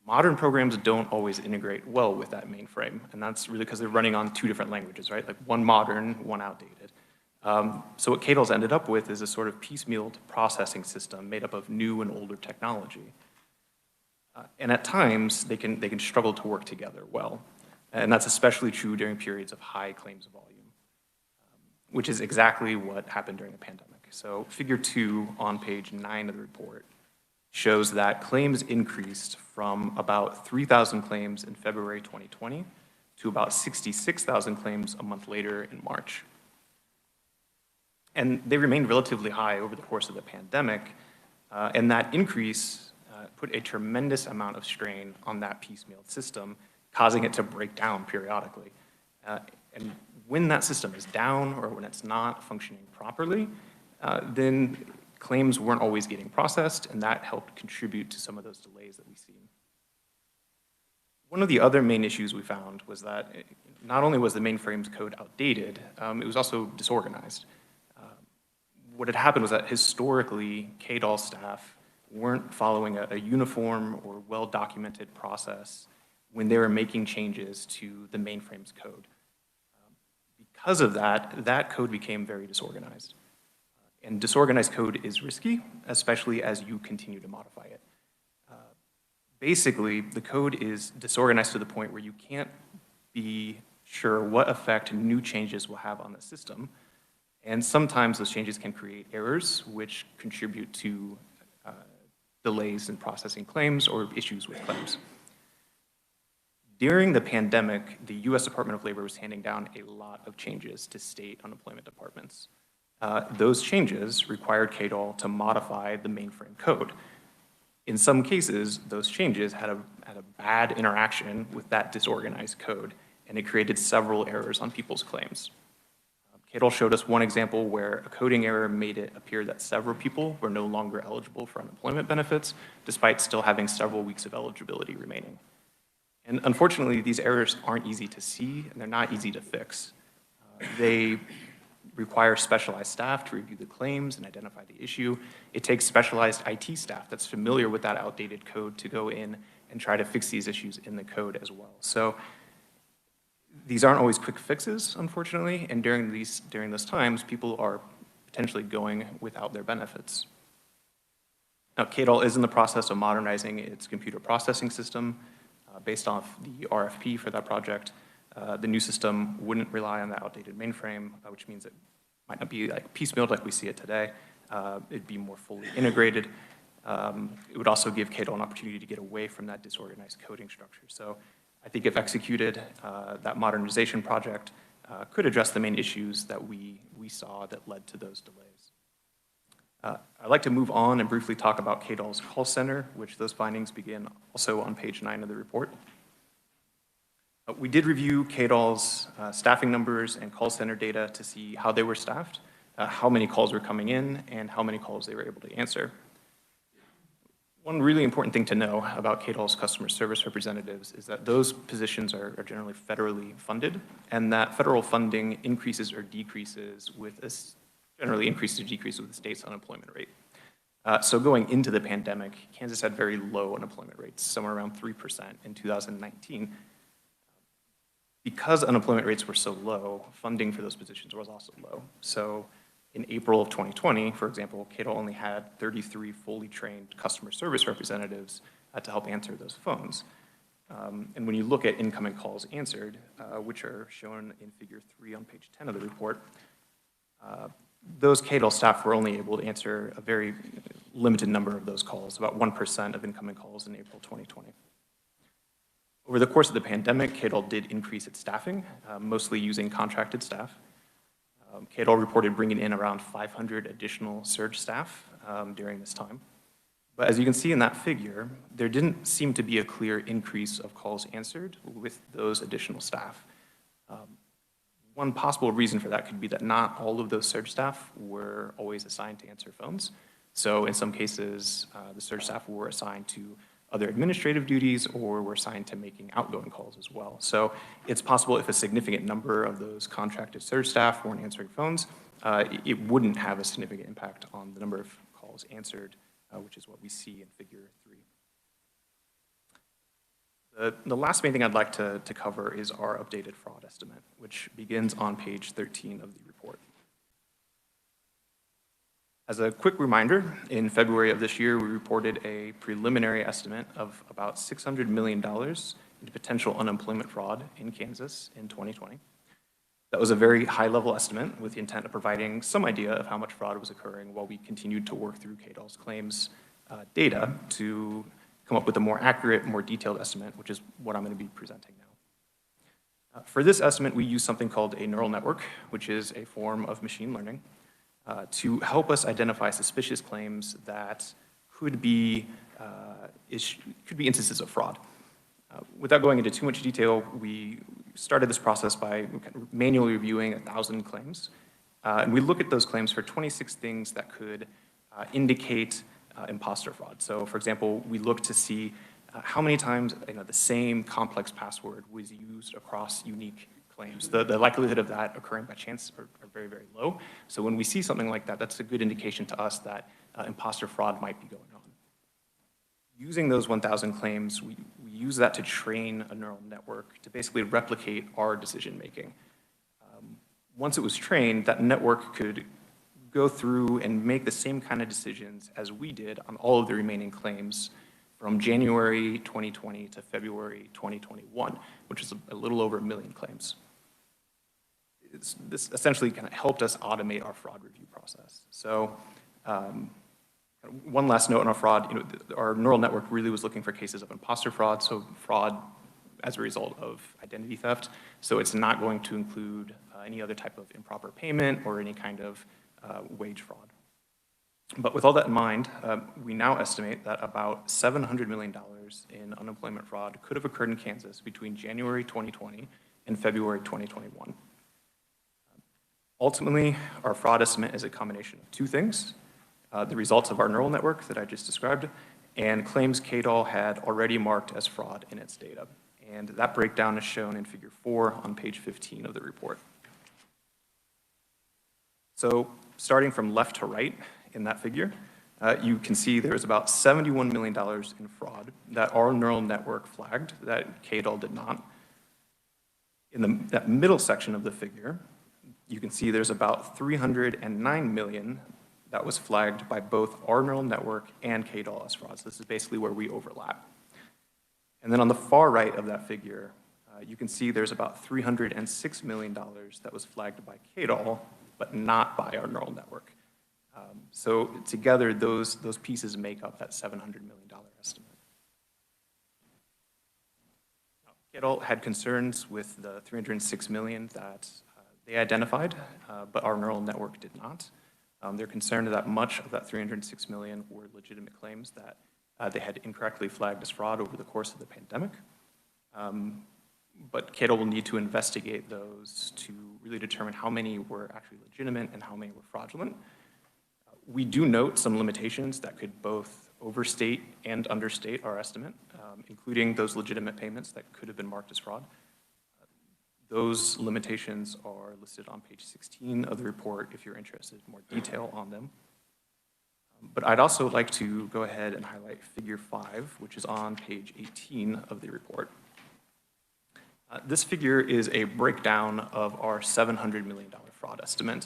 Modern programs don't always integrate well with that mainframe, and that's really because they're running on 2 different languages, right? Like one modern, one outdated. So what KDOL's ended up with is a sort of piecemealed processing system made up of new and older technology. And at times, they can struggle to work together well. And that's especially true during periods of high claims volume, which is exactly what happened during the pandemic. So figure 2 on page 9 of the report shows that claims increased from about 3,000 claims in February 2020 to about 66,000 claims a month later in March. And they remained relatively high over the course of the pandemic, and that increase put a tremendous amount of strain on that piecemeal system, causing it to break down periodically. And when that system is down or when it's not functioning properly, then claims weren't always getting processed, and that helped contribute to some of those delays that we've seen. One of the other main issues we found was that not only was the mainframe's code outdated, it was also disorganized. What had happened was that historically, KDOL staff weren't following a uniform or well-documented process when they were making changes to the mainframe's code. Because of that, that code became very disorganized. And disorganized code is risky, especially as you continue to modify it. Basically, the code is disorganized to the point where you can't be sure what effect new changes will have on the system. And sometimes those changes can create errors, which contribute to delays in processing claims or issues with claims. During the pandemic, the US Department of Labor was handing down a lot of changes to state unemployment departments. Those changes required KDOL to modify the mainframe code. In some cases, those changes had a bad interaction with that disorganized code, and it created several errors on people's claims. KDOL showed us one example where a coding error made it appear that several people were no longer eligible for unemployment benefits, despite still having several weeks of eligibility remaining. And unfortunately, these errors aren't easy to see, and they're not easy to fix. They require specialized staff to review the claims and identify the issue. It takes specialized IT staff that's familiar with that outdated code to go in and try to fix these issues in the code as well. So these aren't always quick fixes, unfortunately, and during those times, people are potentially going without their benefits. Now, KDOL is in the process of modernizing its computer processing system based off the RFP for that project. The new system wouldn't rely on the outdated mainframe, which means it might not be like piecemealed like we see it today. It'd be more fully integrated. It would also give KDOL an opportunity to get away from that disorganized coding structure. So I think if executed, that modernization project could address the main issues that we saw that led to those delays. I'd like to move on and briefly talk about KDOL's call center, which those findings begin also on page 9 of the report. We did review KDOL's staffing numbers and call center data to see how they were staffed, how many calls were coming in, and how many calls they were able to answer. One really important thing to know about KDOL's customer service representatives is that those positions are generally federally funded, and that federal funding increases or decreases with this, generally increases or decreases with the state's unemployment rate. So going into the pandemic, Kansas had very low unemployment rates, somewhere around 3% in 2019. Because unemployment rates were so low, funding for those positions was also low. So in April of 2020, for example, KDOL only had 33 fully trained customer service representatives to help answer those phones. And when you look at incoming calls answered, which are shown in figure 3 on page 10 of the report, those KDOL staff were only able to answer a very limited number of those calls, about 1% of incoming calls in April 2020. Over the course of the pandemic, KDOL did increase its staffing, mostly using contracted staff. KDOL reported bringing in around 500 additional surge staff during this time. But as you can see in that figure, there didn't seem to be a clear increase of calls answered with those additional staff. One possible reason for that could be that not all of those surge staff were always assigned to answer phones. So in some cases, the surge staff were assigned to other administrative duties or were assigned to making outgoing calls as well. So it's possible if a significant number of those contracted surge staff weren't answering phones, it wouldn't have a significant impact on the number of calls answered, which is what we see in figure 3. The last main thing I'd like to cover is our updated fraud estimate, which begins on page 13 of the report. As a quick reminder, in February of this year, we reported a preliminary estimate of about $600 million in potential unemployment fraud in Kansas in 2020. That was a very high-level estimate with the intent of providing some idea of how much fraud was occurring while we continued to work through KDOL's claims data to come up with a more accurate, more detailed estimate, which is what I'm going to be presenting now. For this estimate, we use something called a neural network, which is a form of machine learning, to help us identify suspicious claims that could be instances of fraud. Without going into too much detail, we started this process by manually reviewing 1,000 claims. And we look at those claims for 26 things that could indicate imposter fraud. So for example, we look to see how many times the same complex password was used across unique claims. The likelihood of that occurring by chance are very, very low. So when we see something like that, that's a good indication to us that imposter fraud might be going on. Using those 1,000 claims, we use that to train a neural network to basically replicate our decision making. Once it was trained, that network could go through and make the same kind of decisions as we did on all of the remaining claims from January 2020 to February 2021, which is a little over 1 million claims. This essentially kind of helped us automate our fraud review process. So one last note on our fraud, our neural network really was looking for cases of imposter fraud, so fraud as a result of identity theft. So it's not going to include any other type of improper payment or any kind of wage fraud. But with all that in mind, we now estimate that about $700 million in unemployment fraud could have occurred in Kansas between January 2020 and February 2021. Ultimately, our fraud estimate is a combination of two things: the results of our neural network that I just described, and claims KDOL had already marked as fraud in its data. And that breakdown is shown in Figure 4 on page 15 of the report. So starting from left to right in that figure, you can see there's about $71 million in fraud that our neural network flagged that KDOL did not. In that middle section of the figure, you can see there's about $309 million that was flagged by both our neural network and KDOL as fraud. So this is basically where we overlap. And then on the far right of that figure, you can see there's about $306 million that was flagged by KDOL, but not by our neural network. So together, those pieces make up that $700 million estimate. KDOL had concerns with the $306 million that they identified, but our neural network did not. They're concerned that much of that $306 million were legitimate claims that they had incorrectly flagged as fraud over the course of the pandemic. But KDOL will need to investigate those to really determine how many were actually legitimate and how many were fraudulent. We do note some limitations that could both overstate and understate our estimate, including those legitimate payments that could have been marked as fraud. Those limitations are listed on page 16 of the report if you're interested in more detail on them. But I'd also like to go ahead and highlight Figure 5, which is on page 18 of the report. This figure is a breakdown of our $700 million fraud estimate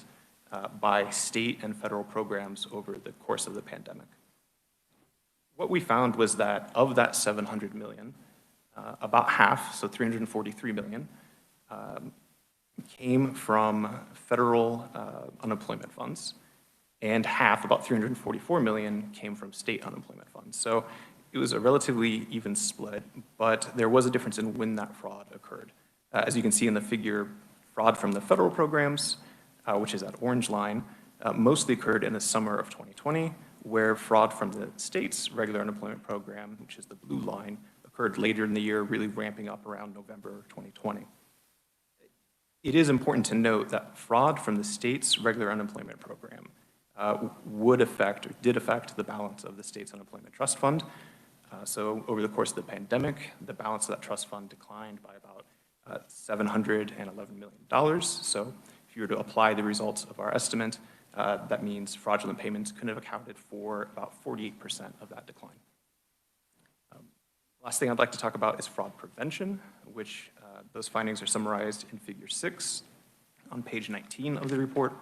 by state and federal programs over the course of the pandemic. What we found was that of that $700 million, about half, so $343 million, came from federal unemployment funds, and half, about $344 million, came from state unemployment funds. So it was a relatively even split, but there was a difference in when that fraud occurred. As you can see in the figure, fraud from the federal programs, which is that orange line, mostly occurred in the summer of 2020, where fraud from the state's regular unemployment program, which is the blue line, occurred later in the year, really ramping up around November 2020. It is important to note that fraud from the state's regular unemployment program would affect, or did affect, the balance of the state's unemployment trust fund. So over the course of the pandemic, the balance of that trust fund declined by about $711 million. So if you were to apply the results of our estimate, that means fraudulent payments could have accounted for about 48% of that decline. Last thing I'd like to talk about is fraud prevention, which those findings are summarized in Figure 6 on page 19 of the report.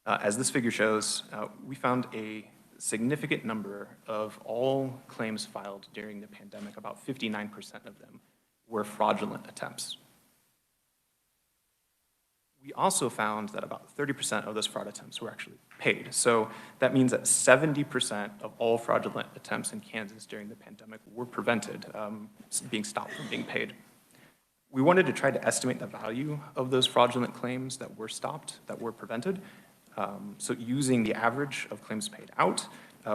As this figure shows, we found a significant number of all claims filed during the pandemic, about 59% of them, were fraudulent attempts. We also found that about 30% of those fraud attempts were actually paid. So that means that 70% of all fraudulent attempts in Kansas during the pandemic were prevented, being stopped from being paid. We wanted to try to estimate the value of those fraudulent claims that were stopped, that were prevented. So using the average of claims paid out,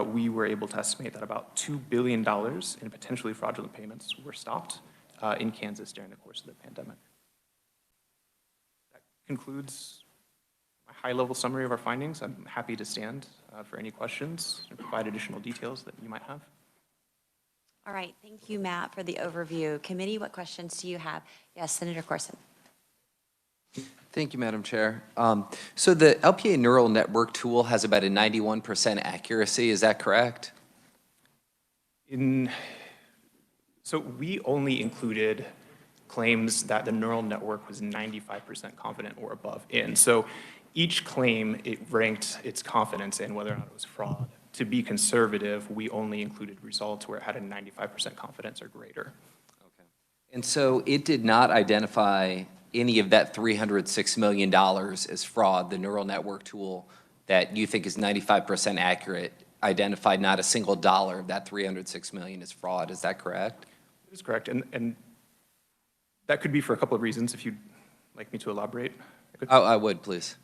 we were able to estimate that about $2 billion in potentially fraudulent payments were stopped in Kansas during the course of the pandemic. That concludes my high-level summary of our findings. I'm happy to stand for any questions and provide additional details that you might have. All right, thank you, Matt, for the overview. Committee, what questions do you have? Yes, Senator Corson. Thank you, Madam Chair. So the LPA neural network tool has about a 91% accuracy, is that correct? So we only included claims that the neural network was 95% confident or above in. So each claim, it ranked its confidence in whether or not it was fraud. To be conservative, we only included results where it had a 95% confidence or greater. Okay. And so it did not identify any of that $306 million as fraud. The neural network tool that you think is 95% accurate identified not a single dollar of that $306 million as fraud. Is that correct? That is correct. And that could be for a couple of reasons, if you'd like me to elaborate. I would, please.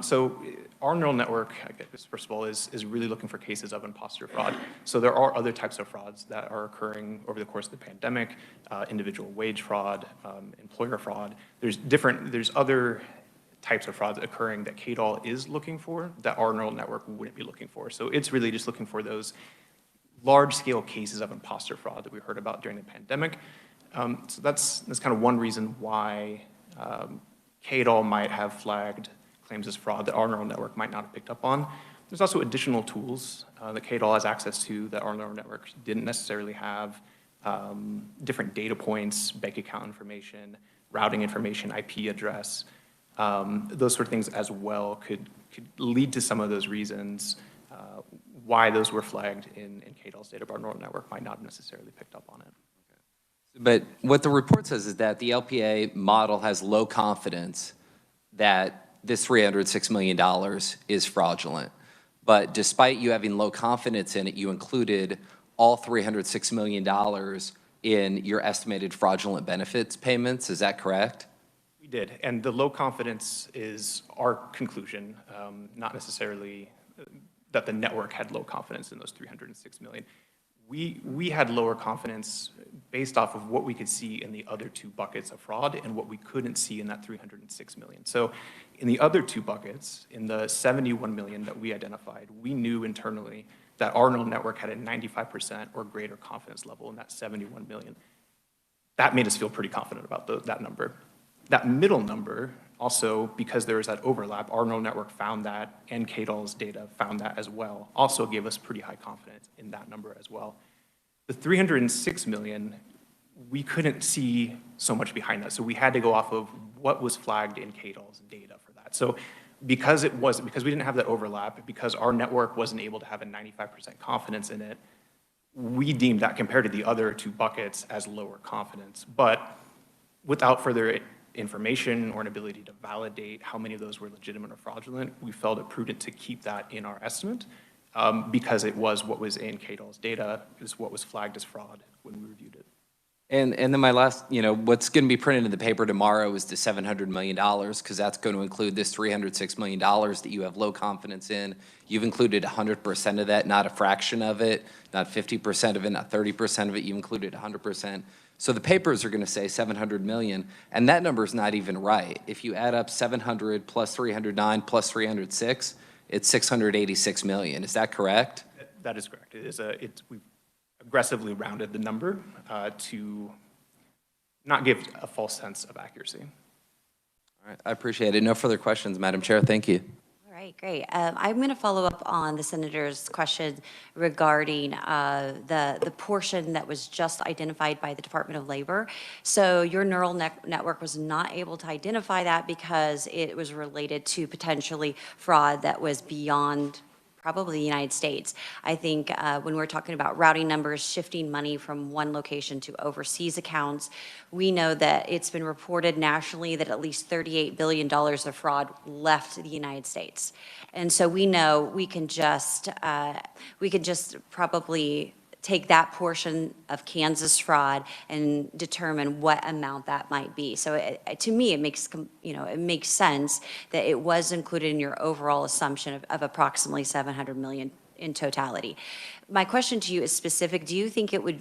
So our neural network, I guess, first of all, is really looking for cases of imposter fraud. So there are other types of frauds that are occurring over the course of the pandemic, individual wage fraud, employer fraud. There's other types of frauds occurring that KDOL is looking for that our neural network wouldn't be looking for. So it's really just looking for those large-scale cases of imposter fraud that we heard about during the pandemic. So that's kind of one reason why KDOL might have flagged claims as fraud that our neural network might not have picked up on. There's also additional tools that KDOL has access to that our neural network didn't necessarily have, different data points, bank account information, routing information, IP address. Those sort of things as well could lead to some of those reasons why those were flagged in KDOL's data, but our neural network might not have necessarily picked up on it. But what the report says is that the LPA model has low confidence that this $306 million is fraudulent. But despite you having low confidence in it, you included all $306 million in your estimated fraudulent benefits payments. Is that correct? We did. And the low confidence is our conclusion, not necessarily that the network had low confidence in those $306 million. We had lower confidence based off of what we could see in the other two buckets of fraud and what we couldn't see in that $306 million. So in the other two buckets, in the $71 million that we identified, we knew internally that our neural network had a 95% or greater confidence level in that $71 million. That made us feel pretty confident about that number. That middle number, also, because there was that overlap, our neural network found that, and KDOL's data found that as well, also gave us pretty high confidence in that number as well. The $306 million, we couldn't see so much behind that, so we had to go off of what was flagged in KDOL's data for that. So because we didn't have that overlap, because our network wasn't able to have a 95% confidence in it, we deemed that compared to the other two buckets as lower confidence. But without further information or an ability to validate how many of those were legitimate or fraudulent, we felt it prudent to keep that in our estimate because it was what was in KDOL's data, is what was flagged as fraud when we reviewed it. And then my last, what's going to be printed in the paper tomorrow is the $700 million, because that's going to include this $306 million that you have low confidence in. You've included 100% of that, not a fraction of it, not 50% of it, not 30% of it. You included 100%. So the papers are going to say $700 million, and that number is not even right. If you add up 700 plus 309 plus 306, it's $686 million. Is that correct? That is correct. We've aggressively rounded the number to not give a false sense of accuracy. All right, I appreciate it. No further questions, Madam Chair. Thank you. All right, great. I'm going to follow up on the senator's question regarding the portion that was just identified by the Department of Labor. So your neural network was not able to identify that because it was related to potentially fraud that was beyond probably the United States. I think when we're talking about routing numbers, shifting money from one location to overseas accounts, we know that it's been reported nationally that at least $38 billion of fraud left the United States. And so we know we can just probably take that portion of Kansas fraud and determine what amount that might be. So to me, it makes, it makes sense that it was included in your overall assumption of approximately 700 million in totality. My question to you is specific. Do you think it would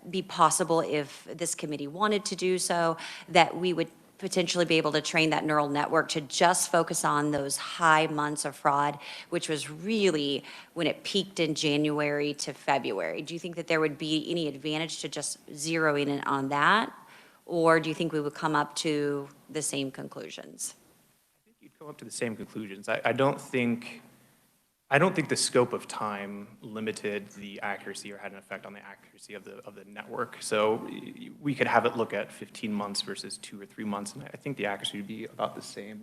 be possible, if this committee wanted to do so, that we would potentially be able to train that neural network to just focus on those high months of fraud, which was really when it peaked in January to February? Do you think that there would be any advantage to just zeroing in on that? Or do you think we would come up to the same conclusions? I think you'd come up to the same conclusions. I don't think the scope of time limited the accuracy or had an effect on the accuracy of the network. So we could have it look at 15 months versus 2 or 3 months, and I think the accuracy would be about the same.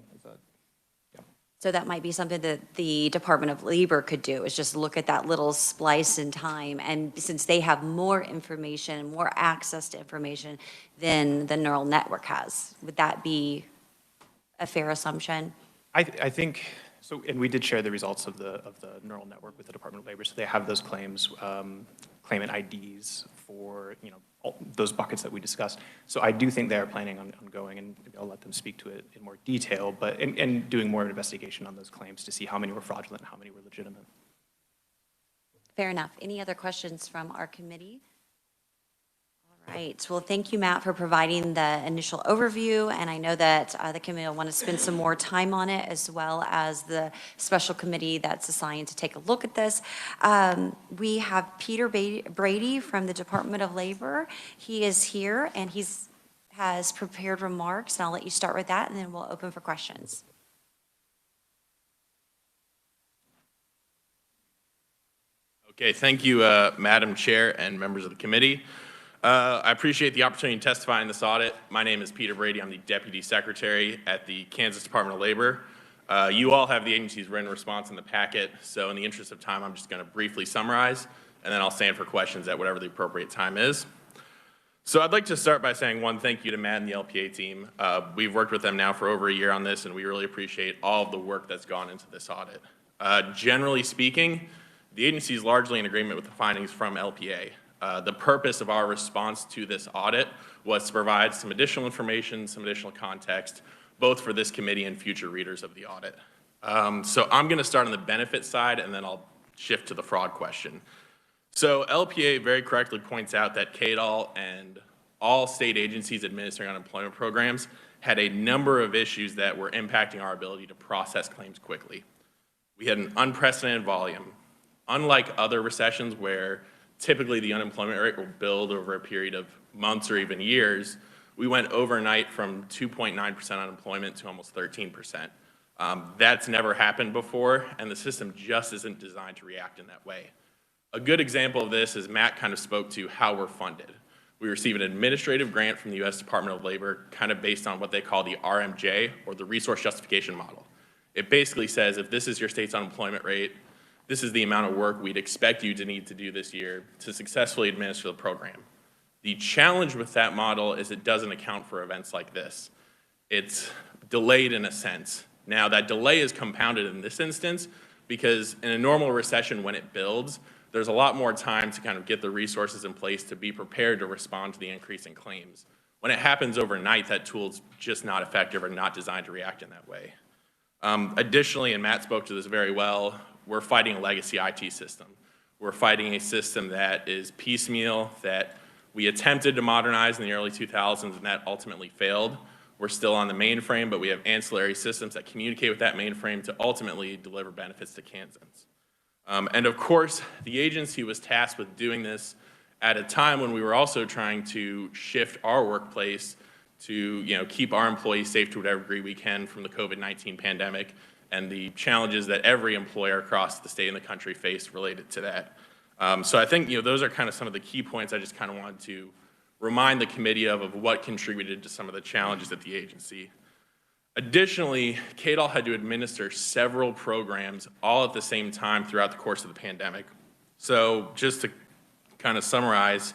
So that might be something that the Department of Labor could do, is just look at that little splice in time. And since they have more information, more access to information than the neural network has, would that be a fair assumption? I think so, and we did share the results of the neural network with the Department of Labor. So they have those claims, claimant IDs for all those buckets that we discussed. So I do think they are planning on going, and maybe I'll let them speak to it in more detail, but and doing more investigation on those claims to see how many were fraudulent and how many were legitimate. Fair enough. Any other questions from our committee? All right. Well, thank you, Matt, for providing the initial overview. And I know that the committee will want to spend some more time on it, as well as the special committee that's assigned to take a look at this. We have Peter Brady from the Department of Labor. He is here, and has prepared remarks. And I'll let you start with that, and then we'll open for questions. Okay, thank you, Madam Chair and members of the committee. I appreciate the opportunity to testify in this audit. My name is Peter Brady. I'm the Deputy Secretary at the Kansas Department of Labor. You all have the agency's written response in the packet, so in the interest of time, I'm just going to briefly summarize, and then I'll stand for questions at whatever the appropriate time is. So I'd like to start by saying one thank you to Matt and the LPA team. We've worked with them now for over a year on this, and we really appreciate all of the work that's gone into this audit. Generally speaking, the agency is largely in agreement with the findings from LPA. The purpose of our response to this audit was to provide some additional information, some additional context, both for this committee and future readers of the audit. So I'm going to start on the benefit side, and then I'll shift to the fraud question. So LPA very correctly points out that KDOL and all state agencies administering unemployment programs had a number of issues that were impacting our ability to process claims quickly. We had an unprecedented volume. Unlike other recessions where typically the unemployment rate will build over a period of months or even years, we went overnight from 2.9% unemployment to almost 13%. That's never happened before, and the system just isn't designed to react in that way. A good example of this is Matt kind of spoke to how we're funded. We receive an administrative grant from the U.S. Department of Labor, kind of based on what they call the RMJ, or the Resource Justification Model. It basically says if this is your state's unemployment rate, this is the amount of work we'd expect you to need to do this year to successfully administer the program. The challenge with that model is it doesn't account for events like this. It's delayed in a sense. Now, that delay is compounded in this instance because in a normal recession, when it builds, there's a lot more time to kind of get the resources in place to be prepared to respond to the increase in claims. When it happens overnight, that tool's just not effective or not designed to react in that way. Additionally, and Matt spoke to this very well, we're fighting a legacy IT system. We're fighting a system that is piecemeal, that we attempted to modernize in the early 2000s, and that ultimately failed. We're still on the mainframe, but we have ancillary systems that communicate with that mainframe to ultimately deliver benefits to Kansans. And of course, the agency was tasked with doing this at a time when we were also trying to shift our workplace to keep our employees safe to whatever degree we can from the COVID-19 pandemic and the challenges that every employer across the state and the country faced related to that. So I think those are kind of some of the key points I just kind of wanted to remind the committee of what contributed to some of the challenges at the agency. Additionally, KDOL had to administer several programs all at the same time throughout the course of the pandemic. So just to kind of summarize,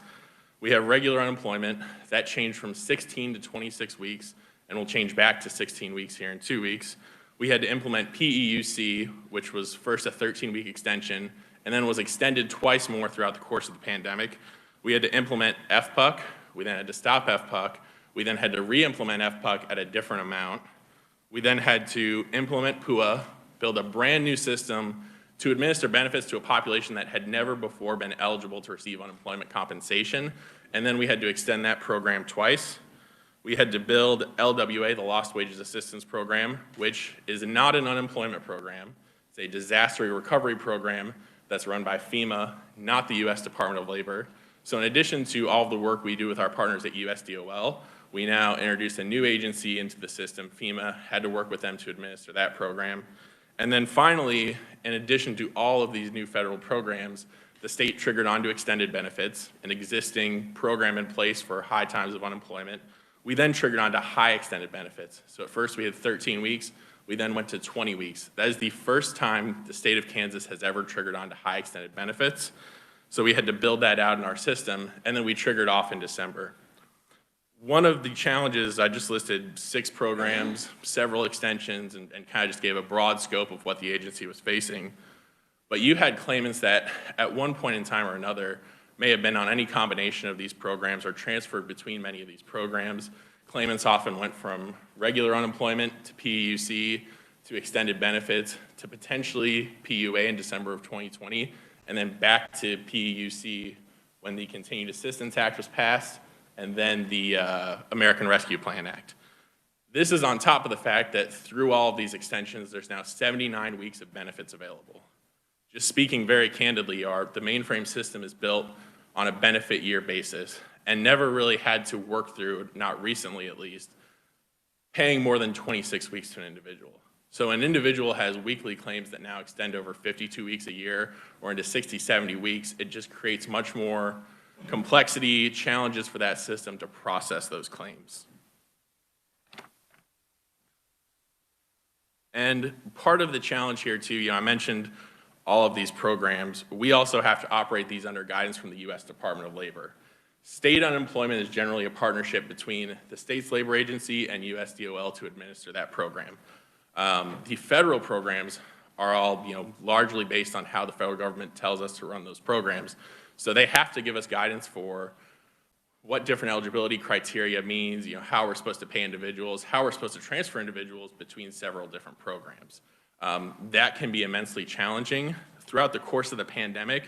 we have regular unemployment. That changed from 16 to 26 weeks, and will change back to 16 weeks here in 2 weeks. We had to implement PEUC, which was first a 13-week extension, and then was extended twice more throughout the course of the pandemic. We had to implement FPUC. We then had to stop FPUC. We then had to re-implement FPUC at a different amount. We then had to implement PUA, build a brand new system to administer benefits to a population that had never before been eligible to receive unemployment compensation. And then we had to extend that program twice. We had to build LWA, the Lost Wages Assistance Program, which is not an unemployment program. It's a disaster recovery program that's run by FEMA, not the U.S. Department of Labor. So in addition to all of the work we do with our partners at USDOL, we now introduced a new agency into the system. FEMA had to work with them to administer that program. And then finally, in addition to all of these new federal programs, the state triggered onto extended benefits, an existing program in place for high times of unemployment. We then triggered onto high extended benefits. So at first we had 13 weeks, we then went to 20 weeks. That is the first time the state of Kansas has ever triggered onto high extended benefits. So we had to build that out in our system, and then we triggered off in December. One of the challenges, I just listed 6 programs, several extensions, and kind of just gave a broad scope of what the agency was facing. But you had claimants that at one point in time or another may have been on any combination of these programs or transferred between many of these programs. Claimants often went from regular unemployment to PEUC to extended benefits to potentially PUA in December of 2020, and then back to PEUC when the Continued Assistance Act was passed, and then the American Rescue Plan Act. This is on top of the fact that through all of these extensions, there's now 79 weeks of benefits available. Just speaking very candidly, the mainframe system is built on a benefit year basis and never really had to work through, not recently at least, paying more than 26 weeks to an individual. So an individual has weekly claims that now extend over 52 weeks a year or into 60, 70 weeks. It just creates much more complexity, challenges for that system to process those claims. And part of the challenge here too, I mentioned all of these programs. We also have to operate these under guidance from the U.S. Department of Labor. State unemployment is generally a partnership between the state's labor agency and USDOL to administer that program. The federal programs are all largely based on how the federal government tells us to run those programs. So they have to give us guidance for what different eligibility criteria means, how we're supposed to pay individuals, how we're supposed to transfer individuals between several different programs. That can be immensely challenging. Throughout the course of the pandemic,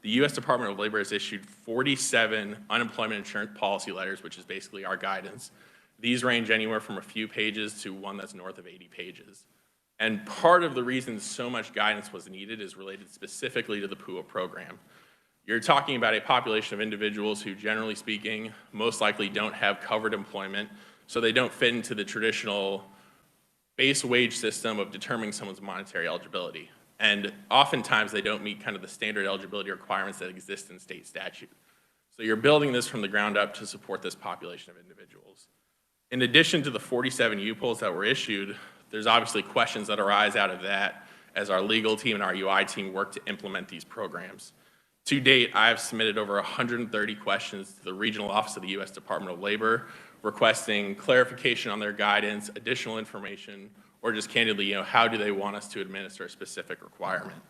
the U.S. Department of Labor has issued 47 unemployment insurance policy letters, which is basically our guidance. These range anywhere from a few pages to one that's north of 80 pages. And part of the reason so much guidance was needed is related specifically to the PUA program. You're talking about a population of individuals who, generally speaking, most likely don't have covered employment, so they don't fit into the traditional base wage system of determining someone's monetary eligibility. And oftentimes they don't meet kind of the standard eligibility requirements that exist in state statute. So you're building this from the ground up to support this population of individuals. In addition to the 47 U-polls that were issued, there's obviously questions that arise out of that as our legal team and our UI team work to implement these programs. To date, I have submitted over 130 questions to the Regional Office of the U.S. Department of Labor, requesting clarification on their guidance, additional information, or just candidly, how do they want us to administer a specific requirement.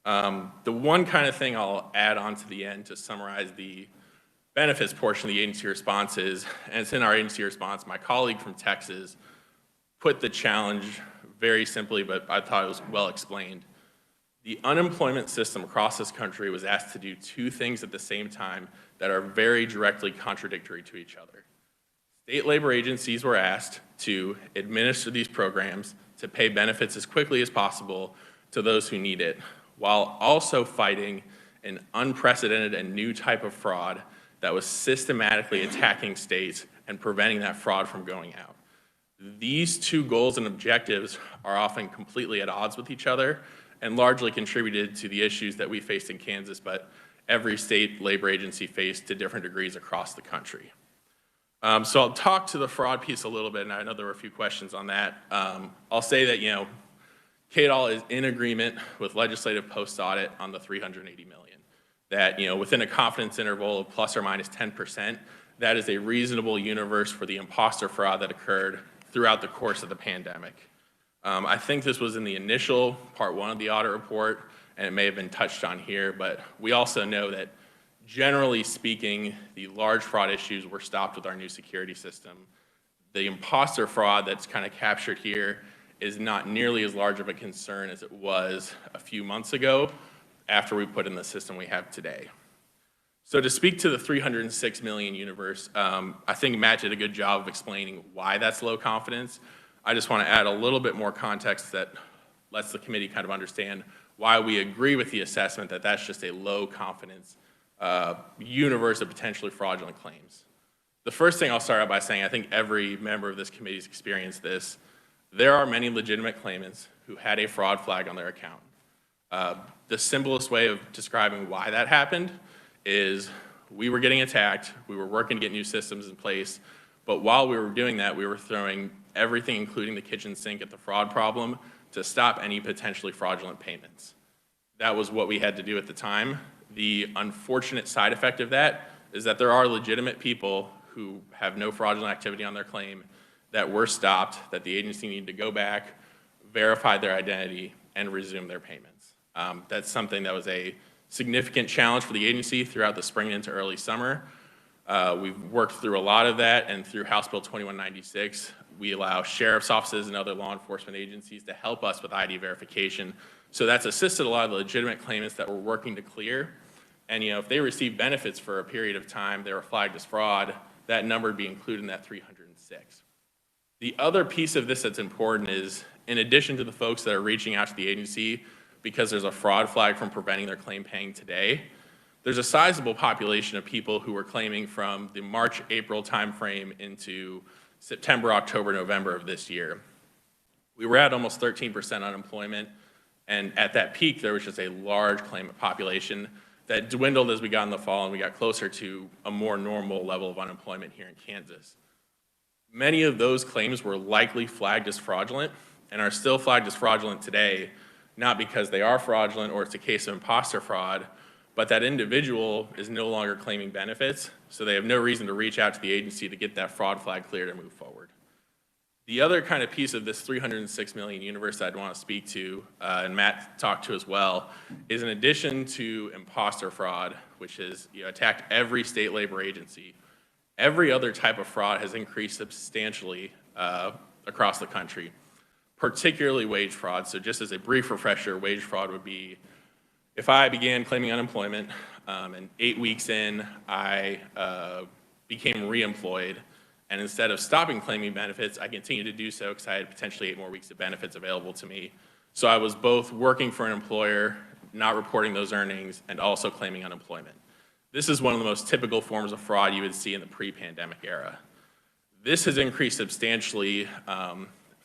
The one kind of thing I'll add on to the end to summarize the benefits portion of the agency response is, and it's in our agency response, my colleague from Texas put the challenge very simply, but I thought it was well explained. The unemployment system across this country was asked to do 2 things at the same time that are very directly contradictory to each other. State labor agencies were asked to administer these programs to pay benefits as quickly as possible to those who need it, while also fighting an unprecedented and new type of fraud that was systematically attacking states and preventing that fraud from going out. These 2 goals and objectives are often completely at odds with each other and largely contributed to the issues that we faced in Kansas, but every state labor agency faced to different degrees across the country. So I'll talk to the fraud piece a little bit, and I know there were a few questions on that. I'll say that, KDOL is in agreement with legislative post-audit on the $380 million. That, within a confidence interval of plus or minus 10%, that is a reasonable universe for the imposter fraud that occurred throughout the course of the pandemic. I think this was in the initial part 1 of the audit report, and it may have been touched on here, but we also know that generally speaking, the large fraud issues were stopped with our new security system. The imposter fraud that's kind of captured here is not nearly as large of a concern as it was a few months ago after we put in the system we have today. So to speak to the 306 million universe, I think Matt did a good job of explaining why that's low confidence. I just want to add a little bit more context that lets the committee kind of understand why we agree with the assessment that that's just a low confidence universe of potentially fraudulent claims. The first thing I'll start out by saying, I think every member of this committee has experienced this. There are many legitimate claimants who had a fraud flag on their account. The simplest way of describing why that happened is we were getting attacked, we were working to get new systems in place, but while we were doing that, we were throwing everything, including the kitchen sink, at the fraud problem to stop any potentially fraudulent payments. That was what we had to do at the time. The unfortunate side effect of that is that there are legitimate people who have no fraudulent activity on their claim that were stopped, that the agency needed to go back, verify their identity, and resume their payments. That's something that was a significant challenge for the agency throughout the spring into early summer. We've worked through a lot of that, and through House Bill 2196, we allow sheriff's offices and other law enforcement agencies to help us with ID verification. So that's assisted a lot of the legitimate claimants that we're working to clear. And if they receive benefits for a period of time, they were flagged as fraud, that number would be included in that 306. The other piece of this that's important is, in addition to the folks that are reaching out to the agency because there's a fraud flag from preventing their claim paying today, there's a sizable population of people who were claiming from the March, April timeframe into September, October, November of this year. We were at almost 13% unemployment, and at that peak, there was just a large claimant population that dwindled as we got in the fall and we got closer to a more normal level of unemployment here in Kansas. Many of those claims were likely flagged as fraudulent and are still flagged as fraudulent today, not because they are fraudulent or it's a case of imposter fraud, but that individual is no longer claiming benefits, so they have no reason to reach out to the agency to get that fraud flag cleared and move forward. The other kind of piece of this 306 million universe that I'd want to speak to, and Matt talked to as well, is in addition to imposter fraud, which has attacked every state labor agency, every other type of fraud has increased substantially across the country, particularly wage fraud. So just as a brief refresher, wage fraud would be if I began claiming unemployment and 8 weeks in, I became reemployed, and instead of stopping claiming benefits, I continued to do so because I had potentially 8 more weeks of benefits available to me. So I was both working for an employer, not reporting those earnings, and also claiming unemployment. This is one of the most typical forms of fraud you would see in the pre-pandemic era. This has increased substantially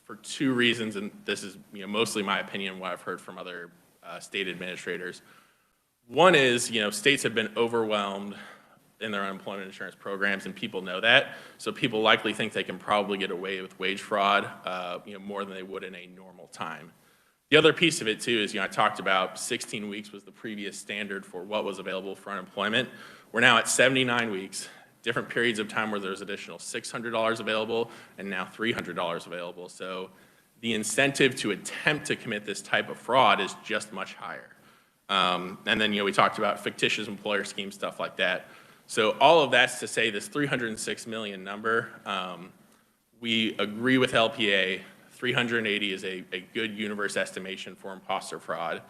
for 2 reasons, and this is mostly my opinion, what I've heard from other state administrators. One is, states have been overwhelmed in their unemployment insurance programs, and people know that. So people likely think they can probably get away with wage fraud, more than they would in a normal time. The other piece of it too is, I talked about 16 weeks was the previous standard for what was available for unemployment. We're now at 79 weeks, different periods of time where there's additional $600 available and now $300 available. So the incentive to attempt to commit this type of fraud is just much higher. And then, we talked about fictitious employer schemes, stuff like that. So all of that's to say this 306 million number, we agree with LPA. 380 is a good universe estimation for imposter fraud.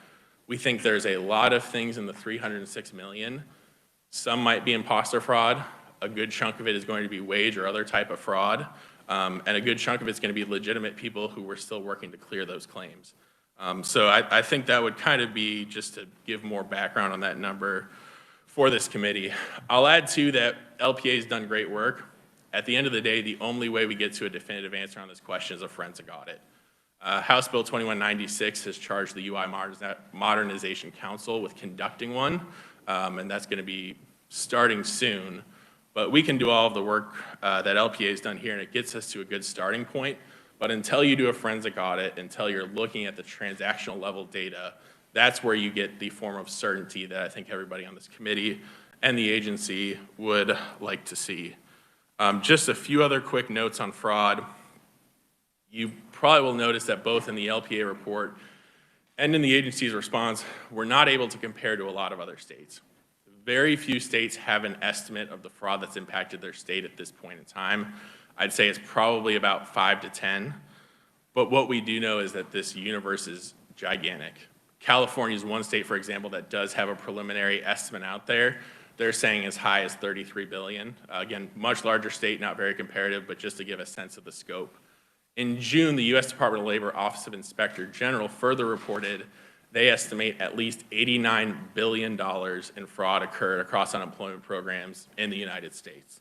We think there's a lot of things in the 306 million. Some might be imposter fraud. A good chunk of it is going to be wage or other type of fraud. And a good chunk of it's going to be legitimate people who were still working to clear those claims. So I think that would kind of be just to give more background on that number for this committee. I'll add too that LPA has done great work. At the end of the day, the only way we get to a definitive answer on this question is a forensic audit. House Bill 2196 has charged the UI Modernization Council with conducting one, and that's going to be starting soon. But we can do all of the work that LPA has done here, and it gets us to a good starting point. But until you do a forensic audit, until you're looking at the transactional level data, that's where you get the form of certainty that I think everybody on this committee and the agency would like to see. Just a few other quick notes on fraud. You probably will notice that both in the LPA report and in the agency's response, we're not able to compare to a lot of other states. Very few states have an estimate of the fraud that's impacted their state at this point in time. I'd say it's probably about 5 to 10. But what we do know is that this universe is gigantic. California is one state, for example, that does have a preliminary estimate out there. They're saying as high as 33 billion. Again, much larger state, not very comparative, but just to give a sense of the scope. In June, the U.S. Department of Labor Office of Inspector General further reported they estimate at least $89 billion in fraud occurred across unemployment programs in the United States.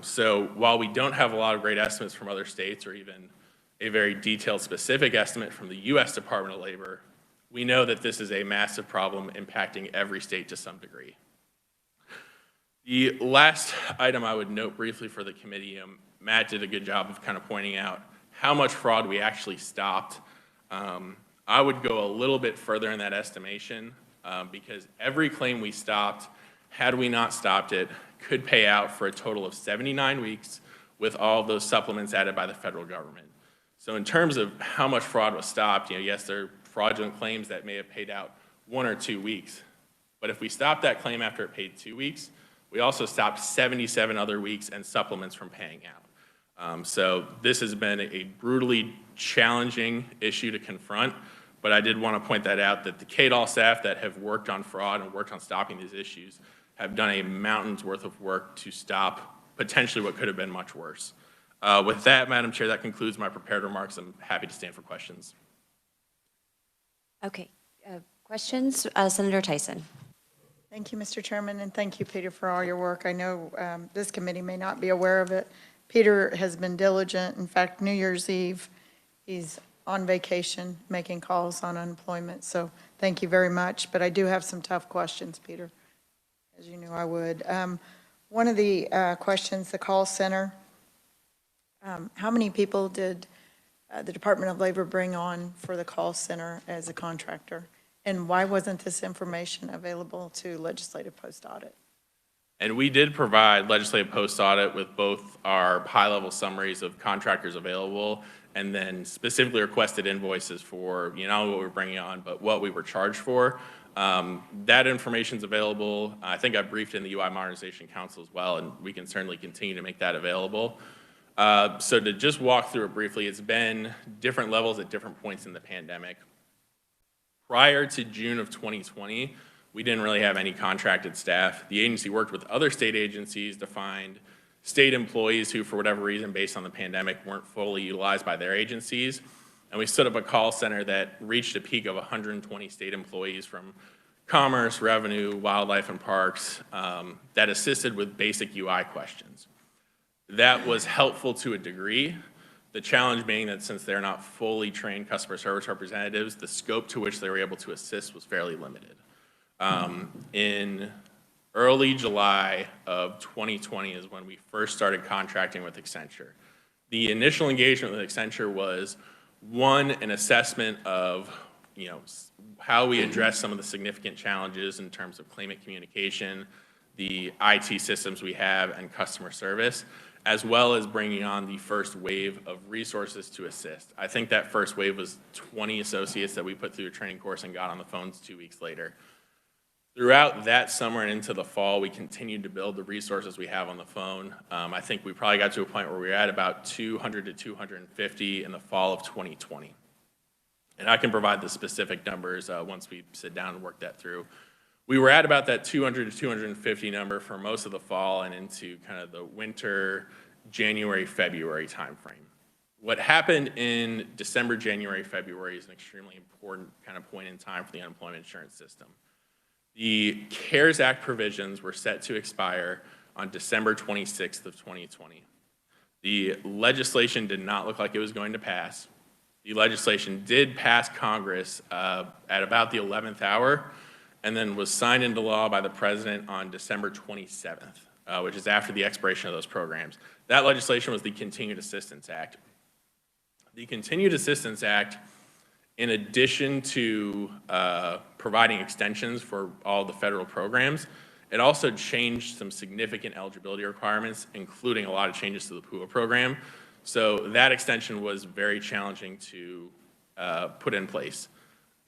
So while we don't have a lot of great estimates from other states or even a very detailed specific estimate from the U.S. Department of Labor, we know that this is a massive problem impacting every state to some degree. The last item I would note briefly for the committee, Matt did a good job of kind of pointing out how much fraud we actually stopped. I would go a little bit further in that estimation because every claim we stopped, had we not stopped it, could pay out for a total of 79 weeks with all of those supplements added by the federal government. So in terms of how much fraud was stopped, yes, there are fraudulent claims that may have paid out 1 or 2 weeks. But if we stopped that claim after it paid 2 weeks, we also stopped 77 other weeks and supplements from paying out. So this has been a brutally challenging issue to confront, but I did want to point that out that the ks.gov staff that have worked on fraud and worked on stopping these issues have done a mountain's worth of work to stop potentially what could have been much worse. With that, Madam Chair, that concludes my prepared remarks. I'm happy to stand for questions. Okay, questions? Senator Tyson. Thank you, Mr. Chairman, and thank you, Peter, for all your work. I know this committee may not be aware of it. Peter has been diligent. In fact, New Year's Eve, he's on vacation making calls on unemployment. So thank you very much. But I do have some tough questions, Peter, as you knew I would. One of the questions, the call center, how many people did the Department of Labor bring on for the call center as a contractor? And why wasn't this information available to legislative post-audit? And we did provide legislative post-audit with both our high-level summaries of contractors available and then specifically requested invoices for, not what we were bringing on, but what we were charged for. That information's available. I think I briefed in the UI Modernization Council as well, and we can certainly continue to make that available. So to just walk through it briefly, it's been different levels at different points in the pandemic. Prior to June of 2020, we didn't really have any contracted staff. The agency worked with other state agencies to find state employees who, for whatever reason, based on the pandemic, weren't fully utilized by their agencies. And we stood up a call center that reached a peak of 120 state employees from Commerce, Revenue, Wildlife, and Parks that assisted with basic UI questions. That was helpful to a degree. The challenge being that since they're not fully trained customer service representatives, the scope to which they were able to assist was fairly limited. In early July of 2020 is when we first started contracting with Accenture. The initial engagement with Accenture was, one, an assessment of how we address some of the significant challenges in terms of claimant communication, the IT systems we have, and customer service, as well as bringing on the first wave of resources to assist. I think that first wave was 20 associates that we put through a training course and got on the phones 2 weeks later. Throughout that summer and into the fall, we continued to build the resources we have on the phone. I think we probably got to a point where we were at about 200 to 250 in the fall of 2020. And I can provide the specific numbers once we sit down and work that through. We were at about that 200 to 250 number for most of the fall and into kind of the winter, January, February timeframe. What happened in December, January, February is an extremely important kind of point in time for the unemployment insurance system. The CARES Act provisions were set to expire on December 26th of 2020. The legislation did not look like it was going to pass. The legislation did pass Congress at about the 11th hour and then was signed into law by the president on December 27th. which is after the expiration of those programs. That legislation was the Continued Assistance Act. The Continued Assistance Act, in addition to providing extensions for all the federal programs, it also changed some significant eligibility requirements, including a lot of changes to the PUA program. So that extension was very challenging to put in place.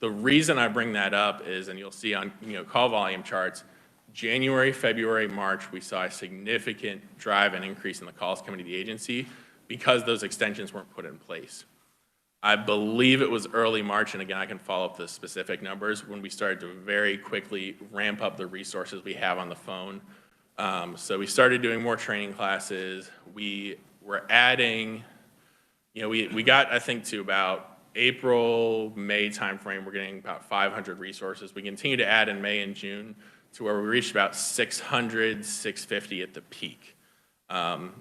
The reason I bring that up is, and you'll see on call volume charts, January, February, March, we saw a significant drive and increase in the calls coming to the agency because those extensions weren't put in place. I believe it was early March, and again, I can follow up the specific numbers, when we started to very quickly ramp up the resources we have on the phone. So we started doing more training classes. We were adding, we got, I think, to about April, May timeframe, we're getting about 500 resources. We continue to add in May and June to where we reached about 600, 650 at the peak.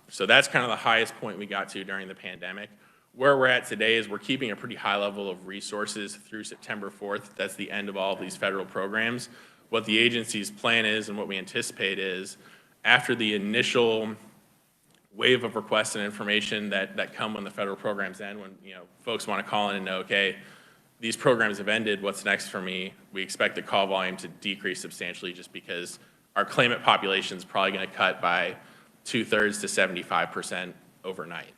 So that's kind of the highest point we got to during the pandemic. Where we're at today is we're keeping a pretty high level of resources through September 4th. That's the end of all of these federal programs. What the agency's plan is and what we anticipate is after the initial wave of requests and information that come when the federal programs end, when folks want to call in and know, okay, these programs have ended, what's next for me? We expect the call volume to decrease substantially just because our claimant population is probably going to cut by 2/3 to 75% overnight.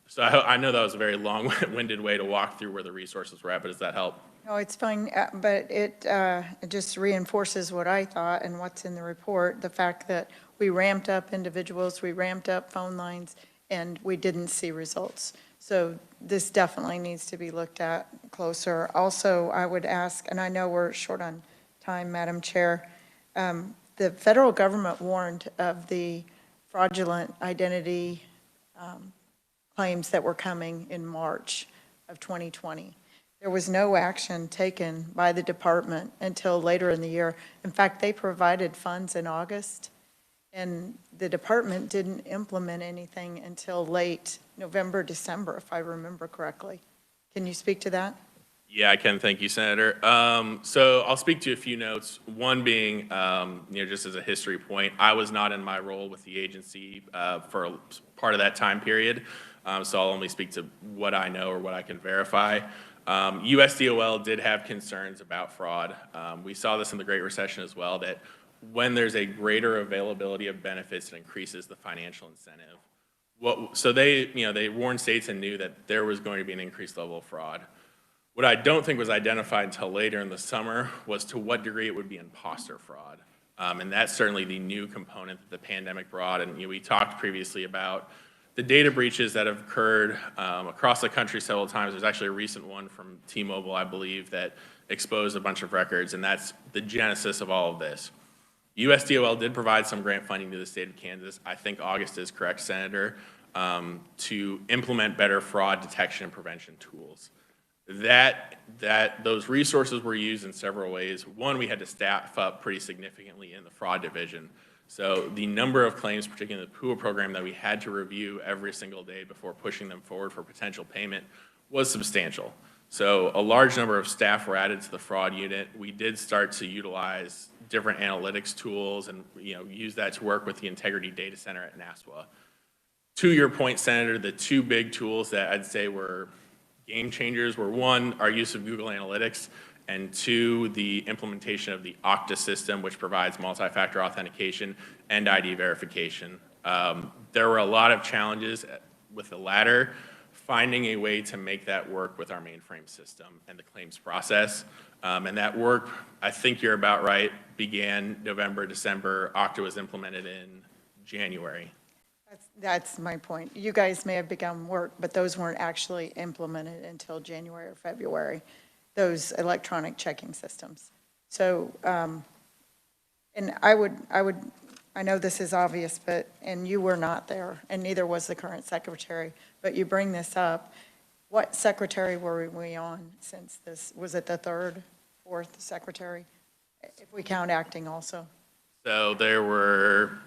So I know that was a very long-winded way to walk through where the resources were at, but does that help? No, it's fine, but it just reinforces what I thought and what's in the report, the fact that we ramped up individuals, we ramped up phone lines, and we didn't see results. So this definitely needs to be looked at closer. Also, I would ask, and I know we're short on time, Madam Chair, the federal government warned of the fraudulent identity claims that were coming in March of 2020. There was no action taken by the department until later in the year. In fact, they provided funds in August, and the department didn't implement anything until late November, December, if I remember correctly. Can you speak to that? Yeah, I can. Thank you, Senator. So I'll speak to a few notes. One being, just as a history point, I was not in my role with the agency for a part of that time period. So I'll only speak to what I know or what I can verify. USDOL did have concerns about fraud. We saw this in the Great Recession as well, that when there's a greater availability of benefits, it increases the financial incentive. So they warned states and knew that there was going to be an increased level of fraud. What I don't think was identified until later in the summer was to what degree it would be imposter fraud. And that's certainly the new component that the pandemic brought. And we talked previously about the data breaches that have occurred across the country several times. There's actually a recent one from T-Mobile, I believe, that exposed a bunch of records, and that's the genesis of all of this. USDOL did provide some grant funding to the state of Kansas. I think August is correct, Senator, to implement better fraud detection and prevention tools. Those resources were used in several ways. One, we had to staff up pretty significantly in the fraud division. So the number of claims, particularly in the PUA program, that we had to review every single day before pushing them forward for potential payment was substantial. So a large number of staff were added to the fraud unit. We did start to utilize different analytics tools and use that to work with the Integrity Data Center at NASWA. To your point, Senator, the two big tools that I'd say were game changers were, one, our use of Google Analytics, and two, the implementation of the Okta system, which provides multi-factor authentication and ID verification. There were a lot of challenges with the latter, finding a way to make that work with our mainframe system and the claims process. And that work, I think you're about right, began November, December. Okta was implemented in January. That's my point. You guys may have begun work, but those weren't actually implemented until January or February, those electronic checking systems. So, and I know this is obvious, and you were not there, and neither was the current secretary, but you bring this up. What secretary were we on since this? Was it the third, fourth secretary, if we count acting also? So there were,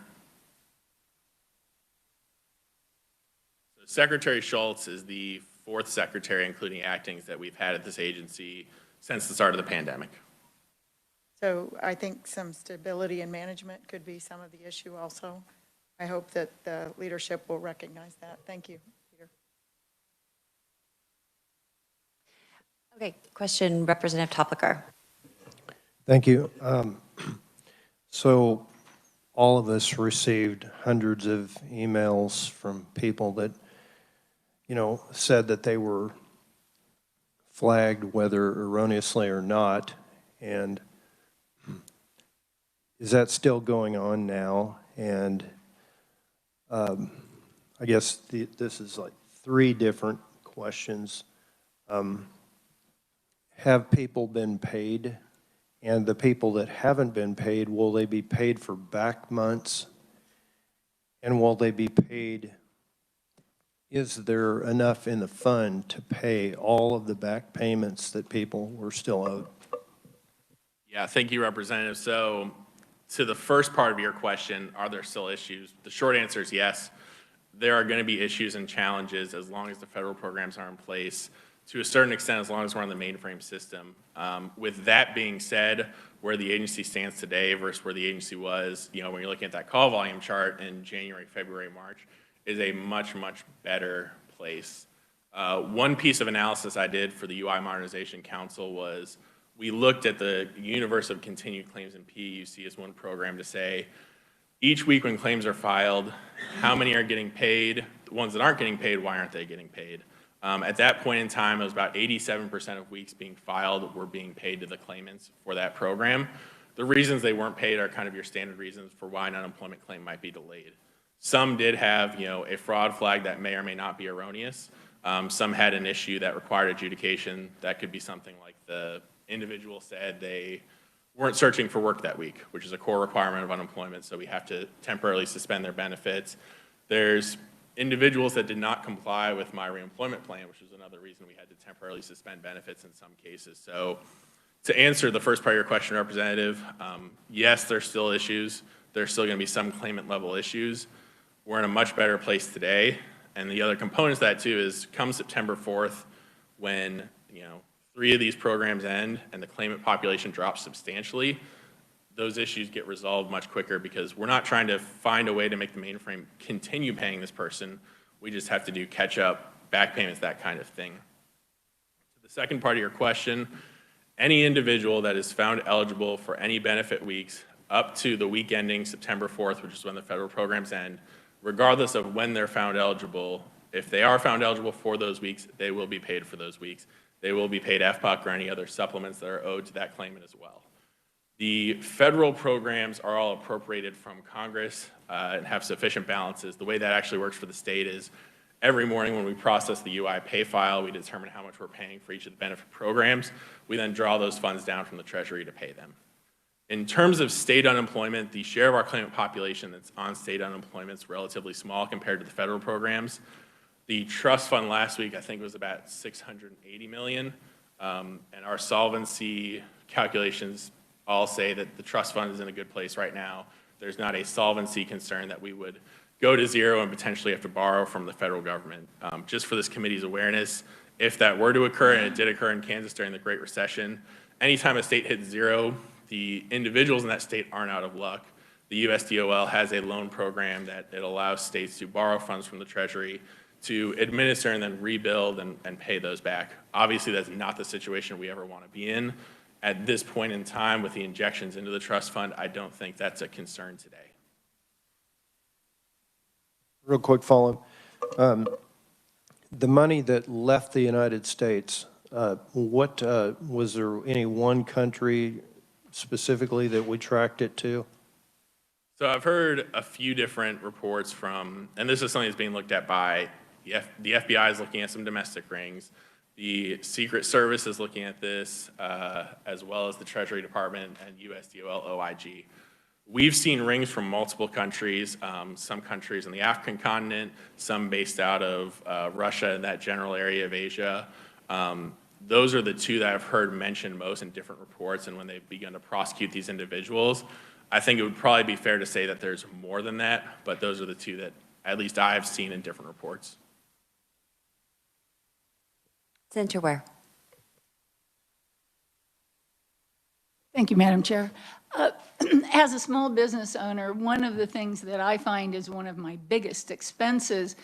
Secretary Schultz is the fourth secretary, including actings, that we've had at this agency since the start of the pandemic. So I think some stability in management could be some of the issue also. I hope that the leadership will recognize that. Thank you, Peter. Okay, question, Representative Topliker. Thank you. So all of us received hundreds of emails from people that, said that they were flagged, whether erroneously or not. And is that still going on now? And I guess this is like 3 different questions. Have people been paid? And the people that haven't been paid, will they be paid for back months? And will they be paid, is there enough in the fund to pay all of the back payments that people were still owed? Yeah, thank you, Representative. So to the first part of your question, are there still issues? The short answer is yes. There are going to be issues and challenges as long as the federal programs are in place, to a certain extent, as long as we're on the mainframe system. With that being said, where the agency stands today versus where the agency was, when you're looking at that call volume chart in January, February, March, is a much, much better place. One piece of analysis I did for the UI Modernization Council was we looked at the universe of continued claims in PUC as one program to say, each week when claims are filed, how many are getting paid? The ones that aren't getting paid, why aren't they getting paid? At that point in time, it was about 87% of weeks being filed were being paid to the claimants for that program. The reasons they weren't paid are kind of your standard reasons for why an unemployment claim might be delayed. Some did have, a fraud flag that may or may not be erroneous. Some had an issue that required adjudication. That could be something like the individual said they weren't searching for work that week, which is a core requirement of unemployment, so we have to temporarily suspend their benefits. There's individuals that did not comply with my reemployment plan, which is another reason we had to temporarily suspend benefits in some cases. So to answer the first part of your question, Representative, yes, there's still issues. There's still going to be some claimant level issues. We're in a much better place today. And the other components of that too is come September 4th, when 3 of these programs end and the claimant population drops substantially, those issues get resolved much quicker because we're not trying to find a way to make the mainframe continue paying this person. We just have to do catch up, back payments, that kind of thing. To the second part of your question, any individual that is found eligible for any benefit weeks up to the week ending September 4th, which is when the federal programs end, regardless of when they're found eligible, if they are found eligible for those weeks, they will be paid for those weeks. They will be paid FPUC or any other supplements that are owed to that claimant as well. The federal programs are all appropriated from Congress and have sufficient balances. The way that actually works for the state is every morning when we process the UI pay file, we determine how much we're paying for each of the benefit programs. We then draw those funds down from the Treasury to pay them. In terms of state unemployment, the share of our claimant population that's on state unemployment is relatively small compared to the federal programs. The trust fund last week, I think, was about $680 million, and our solvency calculations all say that the trust fund is in a good place right now. There's not a solvency concern that we would go to zero and potentially have to borrow from the federal government. Just for this committee's awareness, if that were to occur, and it did occur in Kansas during the Great Recession, anytime a state hits zero, the individuals in that state aren't out of luck. The USDOL has a loan program that it allows states to borrow funds from the Treasury to administer and then rebuild and pay those back. Obviously, that's not the situation we ever want to be in. At this point in time, with the injections into the trust fund, I don't think that's a concern today. Real quick follow-up. The money that left the United States, was there any one country specifically that we tracked it to? So I've heard a few different reports from, and this is something that's being looked at by the FBI is looking at some domestic rings. The Secret Service is looking at this, as well as the Treasury Department and USDOL OIG. We've seen rings from multiple countries, some countries on the African continent, some based out of Russia and that general area of Asia. Those are the 2 that I've heard mentioned most in different reports, and when they've begun to prosecute these individuals, I think it would probably be fair to say that there's more than that, but those are the 2 that at least I've seen in different reports. Senator Ware. Thank you, Madam Chair. As a small business owner, one of the things that I find is one of my biggest expenses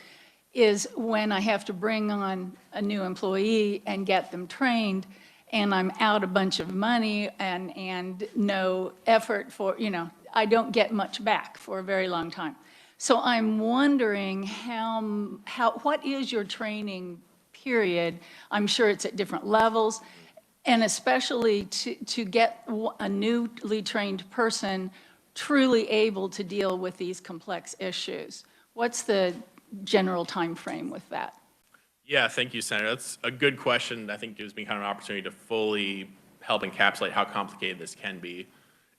is when I have to bring on a new employee and get them trained, and I'm out a bunch of money and no effort for, I don't get much back for a very long time. So I'm wondering what is your training period? I'm sure it's at different levels. And especially to get a newly trained person truly able to deal with these complex issues. What's the general time frame with that? Yeah, thank you, Senator. That's a good question. I think gives me kind of an opportunity to fully help encapsulate how complicated this can be.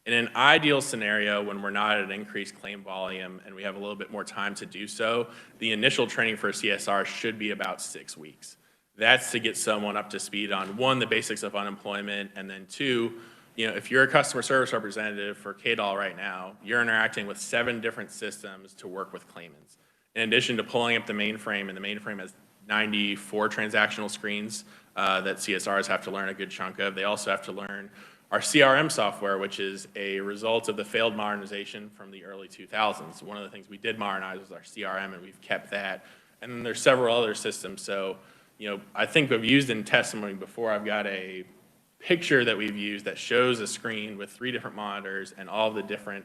In an ideal scenario, when we're not at an increased claim volume and we have a little bit more time to do so, the initial training for a CSR should be about 6 weeks. That's to get someone up to speed on, one, the basics of unemployment, and then two, if you're a customer service representative for KDOL right now, you're interacting with 7 different systems to work with claimants. In addition to pulling up the mainframe, and the mainframe has 94 transactional screens that CSRs have to learn a good chunk of. They also have to learn our CRM software, which is a result of the failed modernization from the early 2000s. One of the things we did modernize was our CRM, and we've kept that. And then there's several other systems. So, I think we've used in testimony before, I've got a picture that we've used that shows a screen with 3 different monitors and all the different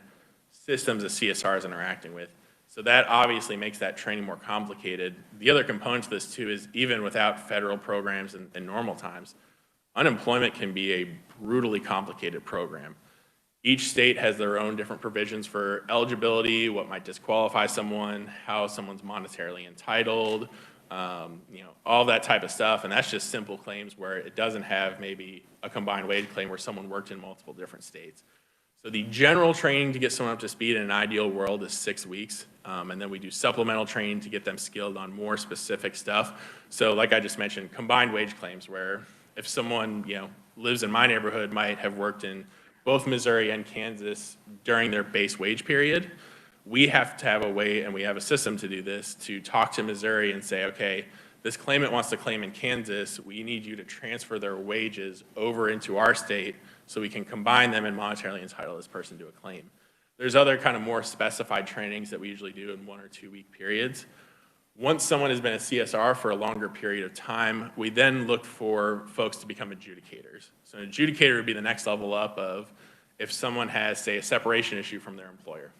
systems that CSR is interacting with. So that obviously makes that training more complicated. The other component to this too is even without federal programs in normal times, unemployment can be a brutally complicated program. Each state has their own different provisions for eligibility, what might disqualify someone, how someone's monetarily entitled, all that type of stuff. And that's just simple claims where it doesn't have maybe a combined wage claim where someone worked in multiple different states. So the general training to get someone up to speed in an ideal world is 6 weeks. And then we do supplemental training to get them skilled on more specific stuff. So like I just mentioned, combined wage claims where if someone, lives in my neighborhood, might have worked in both Missouri and Kansas during their base wage period, we have to have a way, and we have a system to do this, to talk to Missouri and say, okay, this claimant wants to claim in Kansas, we need you to transfer their wages over into our state so we can combine them and monetarily entitle this person to a claim. There's other kind of more specified trainings that we usually do in 1 or 2 week periods. Once someone has been a CSR for a longer period of time, we then look for folks to become adjudicators. So an adjudicator would be the next level up of if someone has, say, a separation issue from their employer.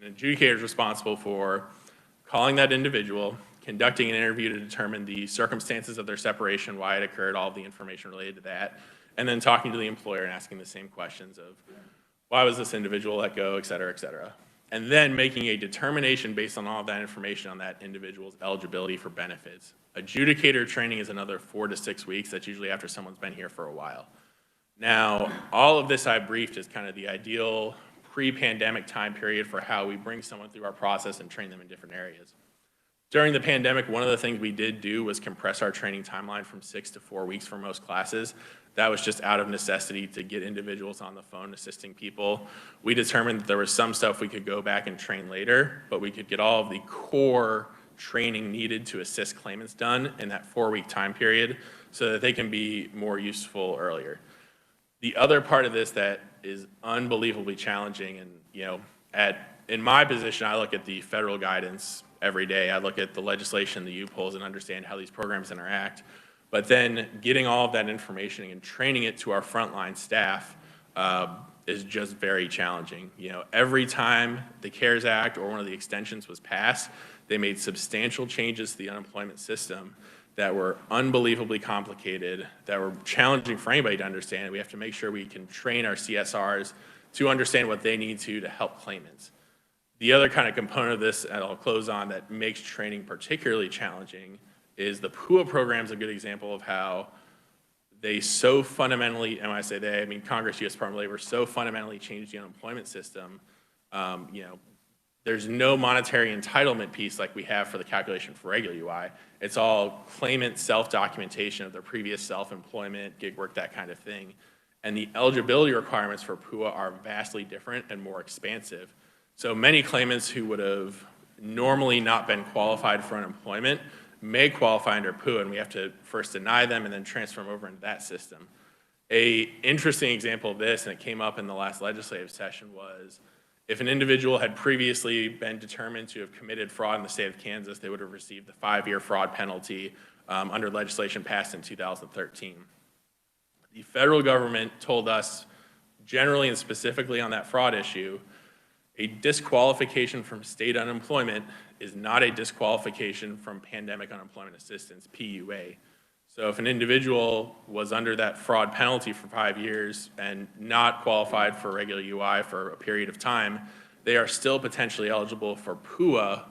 An adjudicator is responsible for calling that individual, conducting an interview to determine the circumstances of their separation, why it occurred, all of the information related to that, and then talking to the employer and asking the same questions of why was this individual let go, et cetera, and then making a determination based on all of that information on that individual's eligibility for benefits. Adjudicator training is another 4 to 6 weeks. That's usually after someone's been here for a while. Now, all of this I briefed is kind of the ideal pre-pandemic time period for how we bring someone through our process and train them in different areas. During the pandemic, one of the things we did do was compress our training timeline from 6 to 4 weeks for most classes. That was just out of necessity to get individuals on the phone assisting people. We determined that there was some stuff we could go back and train later, but we could get all of the core training needed to assist claimants done in that 4-week time period so that they can be more useful earlier. The other part of this that is unbelievably challenging, and in my position, I look at the federal guidance every day. I look at the legislation, the U-polls, and understand how these programs interact. But then getting all of that information and training it to our frontline staff is just very challenging. Every time the CARES Act or one of the extensions was passed, they made substantial changes to the unemployment system that were unbelievably complicated, that were challenging for anybody to understand. We have to make sure we can train our CSRs to understand what they need to help claimants. The other kind of component of this, and I'll close on, that makes training particularly challenging is the PUA program is a good example of how they so fundamentally, and when I say they, I mean Congress, U.S. Department of Labor, so fundamentally changed the unemployment system. There's no monetary entitlement piece like we have for the calculation for regular UI. It's all claimant self-documentation of their previous self-employment, gig work, that kind of thing. And the eligibility requirements for PUA are vastly different and more expansive. So many claimants who would have normally not been qualified for unemployment may qualify under PUA, and we have to first deny them and then transfer them over into that system. A interesting example of this, and it came up in the last legislative session, was if an individual had previously been determined to have committed fraud in the state of Kansas, they would have received the 5-year fraud penalty under legislation passed in 2013. The federal government told us, generally and specifically on that fraud issue, a disqualification from state unemployment is not a disqualification from pandemic unemployment assistance, PUA. So if an individual was under that fraud penalty for 5 years and not qualified for regular UI for a period of time, they are still potentially eligible for PUA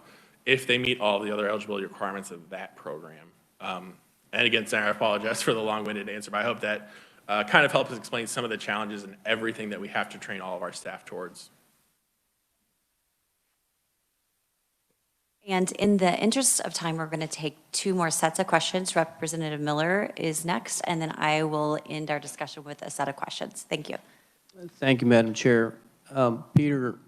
if they meet all the other eligibility requirements of that program. And again, Senator, I apologize for the long-winded answer, but I hope that kind of helps explain some of the challenges and everything that we have to train all of our staff towards. And in the interest of time, we're going to take 2 more sets of questions. Representative Miller is next, and then I will end our discussion with a set of questions. Thank you. Thank you, Madam Chair. Peter,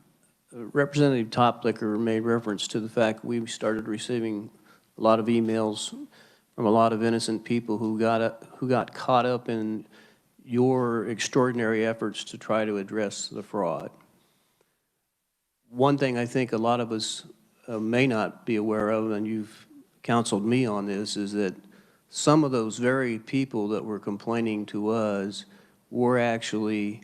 Representative Toplicker made reference to the fact we started receiving a lot of emails from a lot of innocent people who got caught up in your extraordinary efforts to try to address the fraud. One thing I think a lot of us may not be aware of, and you've counseled me on this, is that some of those very people that were complaining to us were actually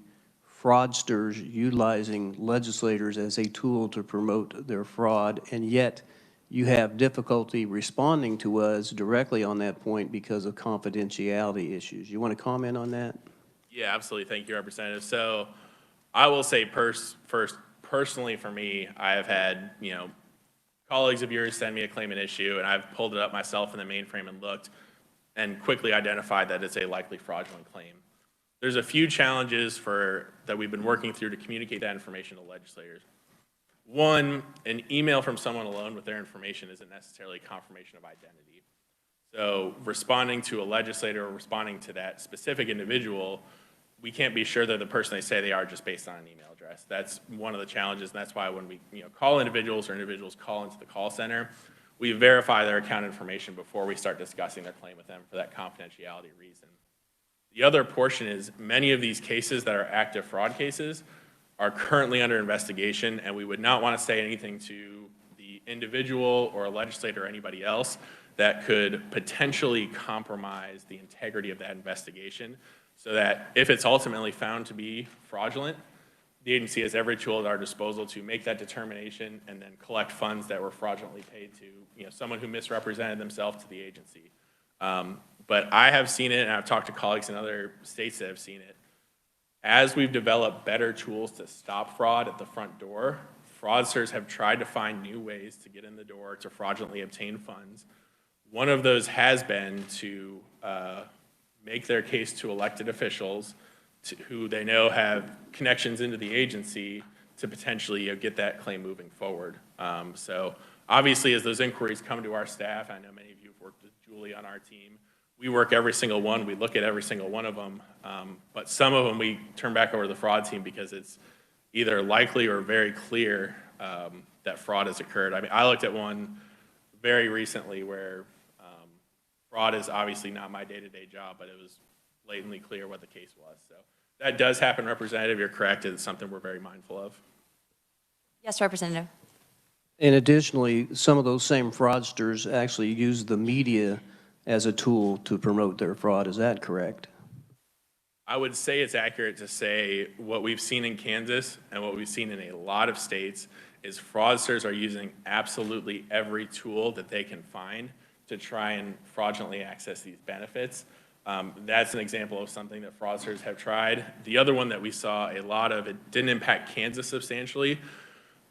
fraudsters utilizing legislators as a tool to promote their fraud, and yet you have difficulty responding to us directly on that point because of confidentiality issues. You want to comment on that? Yeah, absolutely. Thank you, Representative. So I will say first, personally for me, I have had, colleagues of yours send me a claim and issue, and I've pulled it up myself in the mainframe and looked and quickly identified that it's a likely fraudulent claim. There's a few challenges that we've been working through to communicate that information to legislators. One, an email from someone alone with their information isn't necessarily confirmation of identity. So responding to a legislator or responding to that specific individual, we can't be sure they're the person they say they are just based on an email address. That's one of the challenges, and that's why when we call individuals or individuals call into the call center, we verify their account information before we start discussing their claim with them for that confidentiality reason. The other portion is many of these cases that are active fraud cases are currently under investigation, and we would not want to say anything to the individual or a legislator or anybody else that could potentially compromise the integrity of that investigation, so that if it's ultimately found to be fraudulent, the agency has every tool at our disposal to make that determination and then collect funds that were fraudulently paid to someone who misrepresented themselves to the agency. But I have seen it, and I've talked to colleagues in other states that have seen it. As we've developed better tools to stop fraud at the front door, fraudsters have tried to find new ways to get in the door to fraudulently obtain funds. One of those has been to make their case to elected officials who they know have connections into the agency to potentially get that claim moving forward. So obviously, as those inquiries come to our staff, I know many of you have worked with Julie on our team, we work every single one, we look at every single one of them, but some of them we turn back over to the fraud team because it's either likely or very clear that fraud has occurred. I mean, I looked at one very recently where fraud is obviously not my day-to-day job, but it was blatantly clear what the case was. So that does happen, Representative. You're correct. It's something we're very mindful of. Yes, Representative. And additionally, some of those same fraudsters actually use the media as a tool to promote their fraud. Is that correct? I would say it's accurate to say what we've seen in Kansas and what we've seen in a lot of states is fraudsters are using absolutely every tool that they can find to try and fraudulently access these benefits. That's an example of something that fraudsters have tried. The other one that we saw a lot of, it didn't impact Kansas substantially,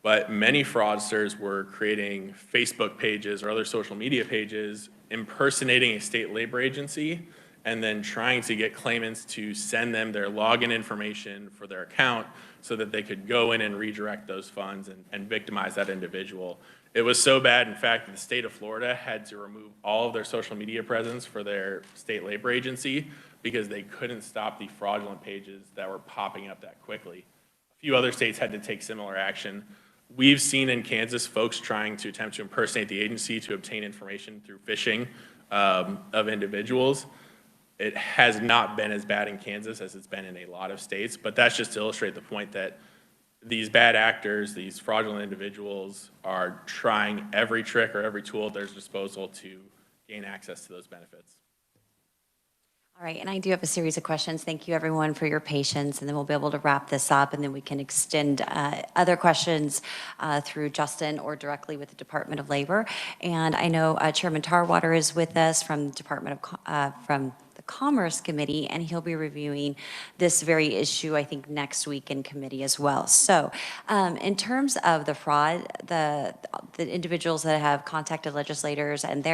but many fraudsters were creating Facebook pages or other social media pages impersonating a state labor agency and then trying to get claimants to send them their login information for their account so that they could go in and redirect those funds and victimize that individual. It was so bad, in fact, that the state of Florida had to remove all of their social media presence for their state labor agency because they couldn't stop the fraudulent pages that were popping up that quickly. A few other states had to take similar action. We've seen in Kansas folks trying to attempt to impersonate the agency to obtain information through phishing of individuals. It has not been as bad in Kansas as it's been in a lot of states, but that's just to illustrate the point that these bad actors, these fraudulent individuals, are trying every trick or every tool at their disposal to gain access to those benefits. All right, and I do have a series of questions. Thank you, everyone, for your patience, and then we'll be able to wrap this up, and then we can extend other questions through Justin or directly with the Department of Labor. And I know Chairman Tarwater is with us from the from the Commerce Committee, and he'll be reviewing this very issue, I think, next week in committee as well. So in terms of the fraud, the individuals that have contacted legislators, and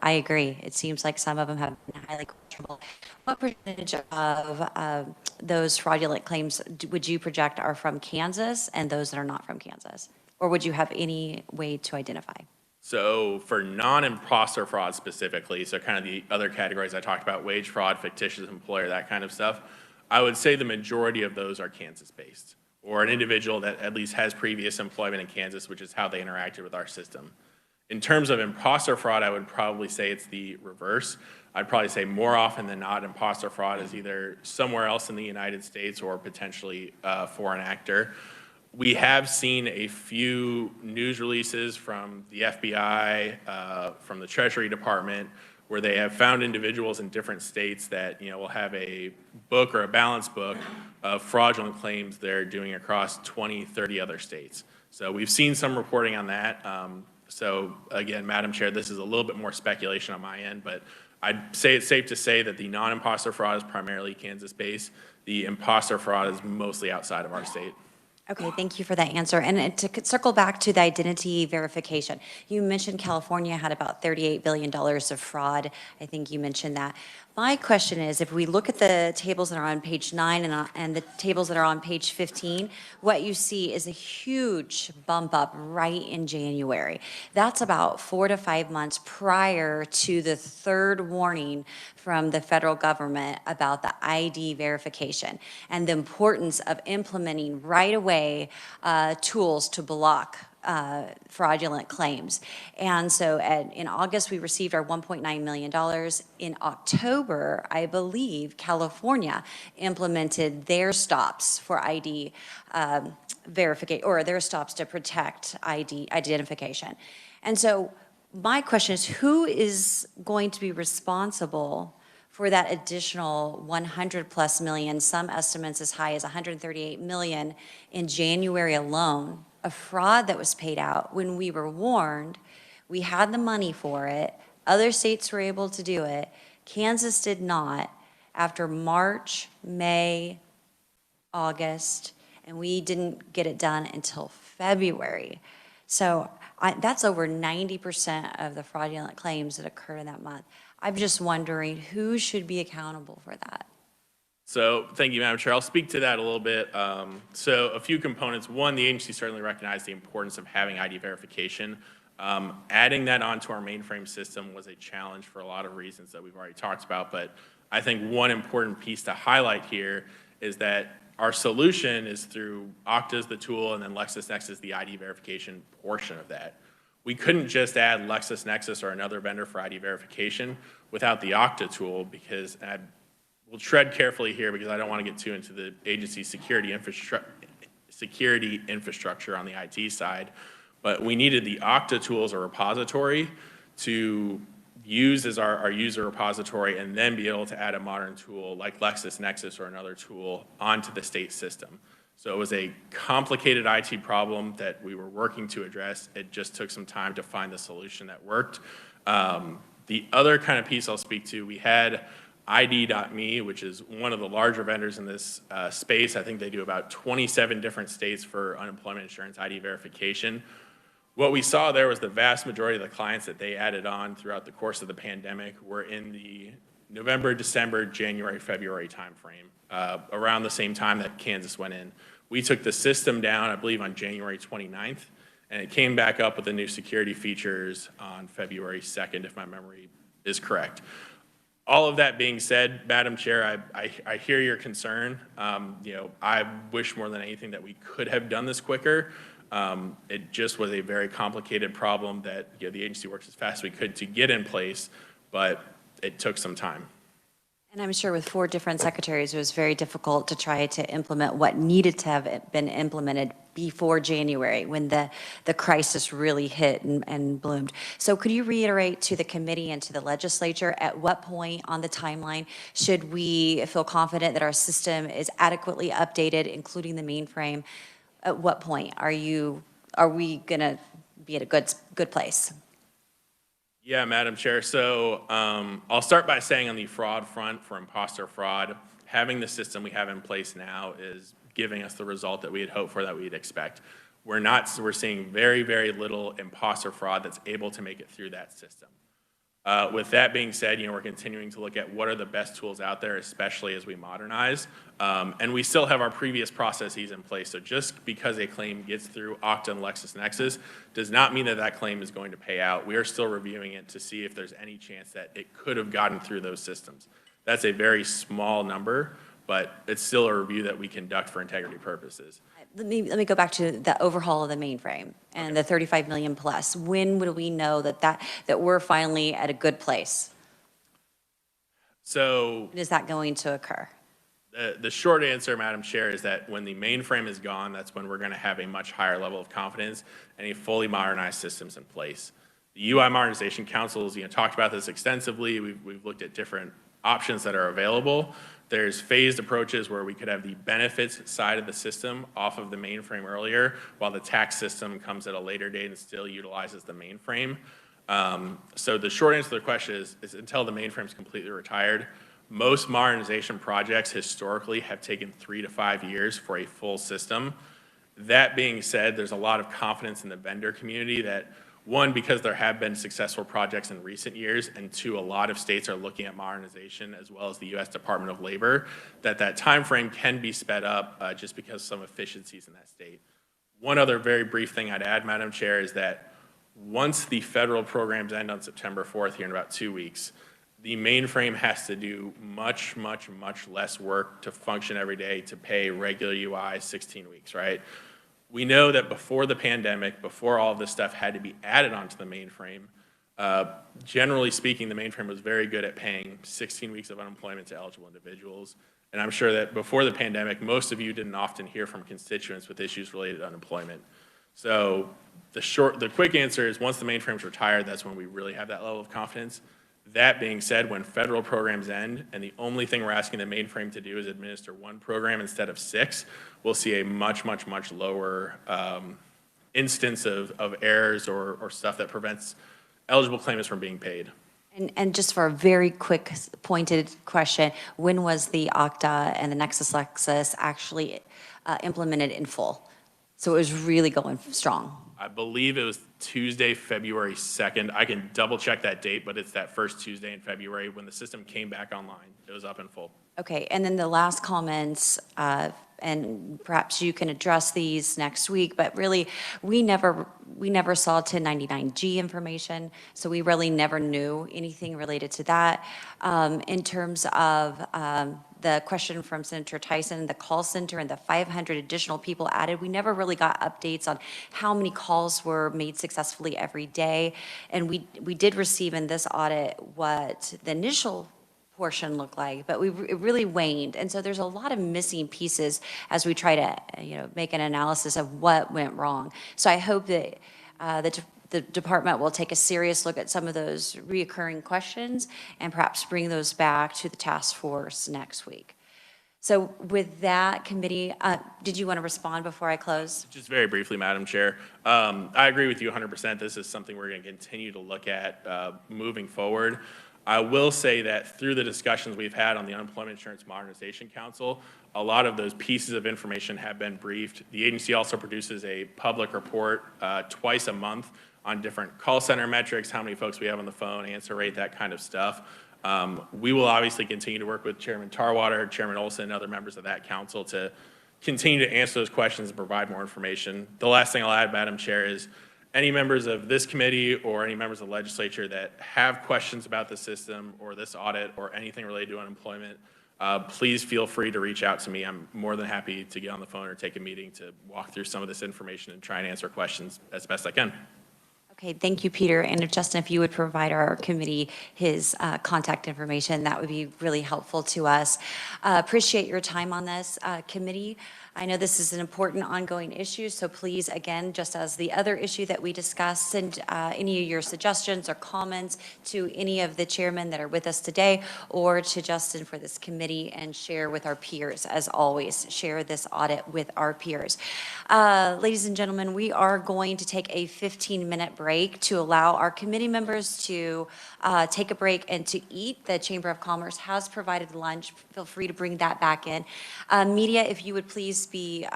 I agree, it seems like some of them have been highly questionable. What percentage of those fraudulent claims would you project are from Kansas and those that are not from Kansas? Or would you have any way to identify? So for non-imposter fraud specifically, so kind of the other categories I talked about, wage fraud, fictitious employer, that kind of stuff, I would say the majority of those are Kansas-based, or an individual that at least has previous employment in Kansas, which is how they interacted with our system. In terms of imposter fraud, I would probably say it's the reverse. I'd probably say more often than not, imposter fraud is either somewhere else in the United States or potentially a foreign actor. We have seen a few news releases from the FBI, from the Treasury Department, where they have found individuals in different states that will have a book or a balance book of fraudulent claims they're doing across 20, 30 other states. So we've seen some reporting on that. So again, Madam Chair, this is a little bit more speculation on my end, but I'd say it's safe to say that the non-imposter fraud is primarily Kansas-based. The imposter fraud is mostly outside of our state. Okay, thank you for that answer. And to circle back to the identity verification, you mentioned California had about $38 billion of fraud. I think you mentioned that. My question is, if we look at the tables that are on page 9 and the tables that are on page 15, what you see is a huge bump up right in January. That's about 4 to 5 months prior to the third warning from the federal government about the ID verification and the importance of implementing right away tools to block fraudulent claims. And so in August, we received our $1.9 million. In October, I believe California implemented their stops for ID verification, or their stops to protect ID identification. And so my question is, who is going to be responsible for that additional 100 plus million, some estimates as high as 138 million in January alone, of fraud that was paid out when we were warned, we had the money for it, other states were able to do it, Kansas did not, after March, May, August, and we didn't get it done until February. So that's over 90% of the fraudulent claims that occurred in that month. I'm just wondering who should be accountable for that? So thank you, Madam Chair. I'll speak to that a little bit. So a few components. One, the agency certainly recognized the importance of having ID verification. Adding that onto our mainframe system was a challenge for a lot of reasons that we've already talked about. But I think one important piece to highlight here is that our solution is through Okta's the tool, and then LexisNexis the ID verification portion of that. We couldn't just add LexisNexis or another vendor for ID verification without the Okta tool, because, and we'll tread carefully here because I don't want to get too into the agency's security infrastructure on the IT side, but we needed the Okta tool as a repository to use as our user repository, and then be able to add a modern tool like LexisNexis or another tool onto the state system. So it was a complicated IT problem that we were working to address. It just took some time to find the solution that worked. The other kind of piece I'll speak to, we had ID.me, which is one of the larger vendors in this space. I think they do about 27 different states for unemployment insurance ID verification. What we saw there was the vast majority of the clients that they added on throughout the course of the pandemic were in the November, December, January, February timeframe, around the same time that Kansas went in. We took the system down, I believe, on January 29th, and it came back up with the new security features on February 2nd, if my memory is correct. All of that being said, Madam Chair, I hear your concern. I wish more than anything that we could have done this quicker. It just was a very complicated problem that the agency worked as fast as we could to get in place, but it took some time. And I'm sure with 4 different secretaries, it was very difficult to try to implement what needed to have been implemented before January, when the crisis really hit and bloomed. So could you reiterate to the committee and to the legislature, at what point on the timeline should we feel confident that our system is adequately updated, including the mainframe? At what point are we gonna be at a good place? Yeah, Madam Chair. So I'll start by saying on the fraud front, for imposter fraud, having the system we have in place now is giving us the result that we had hoped for, that we'd expect. We're seeing very, very little imposter fraud that's able to make it through that system. With that being said, we're continuing to look at what are the best tools out there, especially as we modernize. And we still have our previous processes in place. So just because a claim gets through Okta and LexisNexis does not mean that that claim is going to pay out. We are still reviewing it to see if there's any chance that it could have gotten through those systems. That's a very small number, but it's still a review that we conduct for integrity purposes. Let me go back to the overhaul of the mainframe and the 35 million plus. When will we know that we're finally at a good place? So When is that going to occur? the short answer, Madam Chair, is that when the mainframe is gone, that's when we're going to have a much higher level of confidence and a fully modernized systems in place. The UI Modernization Council has talked about this extensively. We've looked at different options that are available. There's phased approaches where we could have the benefits side of the system off of the mainframe earlier, while the tax system comes at a later date and still utilizes the mainframe. So the short answer to the question is until the mainframe is completely retired. Most modernization projects historically have taken 3 to 5 years for a full system. That being said, there's a lot of confidence in the vendor community that, one, because there have been successful projects in recent years, and 2, a lot of states are looking at modernization, as well as the U.S. Department of Labor, that time frame can be sped up just because of some efficiencies in that state. One other very brief thing I'd add, Madam Chair, is that once the federal programs end on September 4th, here in about 2 weeks, the mainframe has to do much, much, much less work to function every day to pay regular UI 16 weeks, right? We know that before the pandemic, before all of this stuff had to be added onto the mainframe, generally speaking, the mainframe was very good at paying 16 weeks of unemployment to eligible individuals. And I'm sure that before the pandemic, most of you didn't often hear from constituents with issues related to unemployment. So the quick answer is once the mainframe's retired, that's when we really have that level of confidence. That being said, when federal programs end and the only thing we're asking the mainframe to do is administer 1 program instead of 6, we'll see a much, much, much lower instance of errors or stuff that prevents eligible claimants from being paid. And just for a very quick pointed question, when was the Okta and the LexisNexis actually implemented in full? So it was really going strong. I believe it was Tuesday, February 2nd. I can double check that date, but it's that first Tuesday in February when the system came back online. It was up in full. Okay, and then the last comments, and perhaps you can address these next week, but really, we never saw 1099-G information, so we really never knew anything related to that. In terms of the question from Senator Tyson, the call center and the 500 additional people added, we never really got updates on how many calls were made successfully every day. And we did receive in this audit what the initial portion looked like, but it really waned. And so there's a lot of missing pieces as we try to make an analysis of what went wrong. So I hope that the department will take a serious look at some of those reoccurring questions and perhaps bring those back to the task force next week. So with that, committee, did you want to respond before I close? Just very briefly, Madam Chair. I agree with you 100%. This is something we're going to continue to look at moving forward. I will say that through the discussions we've had on the Unemployment Insurance Modernization Council, a lot of those pieces of information have been briefed. The agency also produces a public report twice a month on different call center metrics, how many folks we have on the phone, answer rate, that kind of stuff. We will obviously continue to work with Chairman Tarwater, Chairman Olson, and other members of that council to continue to answer those questions and provide more information. The last thing I'll add, Madam Chair, is any members of this committee or any members of the legislature that have questions about the system or this audit or anything related to unemployment, please feel free to reach out to me. I'm more than happy to get on the phone or take a meeting to walk through some of this information and try and answer questions as best I can. Okay, thank you, Peter. And if Justin, if you would provide our committee his contact information, that would be really helpful to us. Appreciate your time on this committee. I know this is an important ongoing issue, so please, again, just as the other issue that we discussed, send any of your suggestions or comments to any of the chairmen that are with us today or to Justin for this committee, and share with our peers. As always, share this audit with our peers. Ladies and gentlemen, we are going to take a 15-minute break to allow our committee members to take a break and to eat. The Chamber of Commerce has provided lunch. Feel free to bring that back in. Media, if you would please be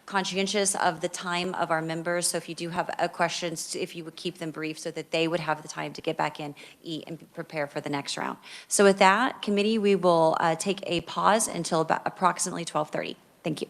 conscientious of the time of our members. So if you do have questions, if you would keep them brief so that they would have the time to get back in, eat, and prepare for the next round. So with that, committee, we will take a pause until about approximately 12:30. Thank you.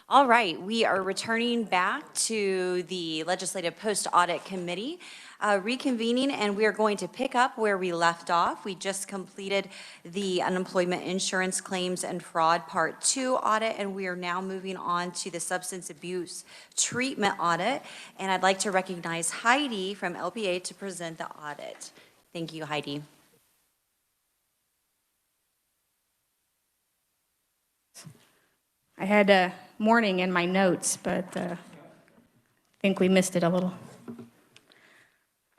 All right, we are returning back to the Legislative Post-Audit Committee, reconvening, and we are going to pick up where we left off. We just completed the Unemployment Insurance Claims and Fraud Part 2 audit, and we are now moving on to the Substance Abuse Treatment Audit. And I'd like to recognize Heidi from LPA to present the audit. Thank you, Heidi. I had a morning in my notes, but I think we missed it a little.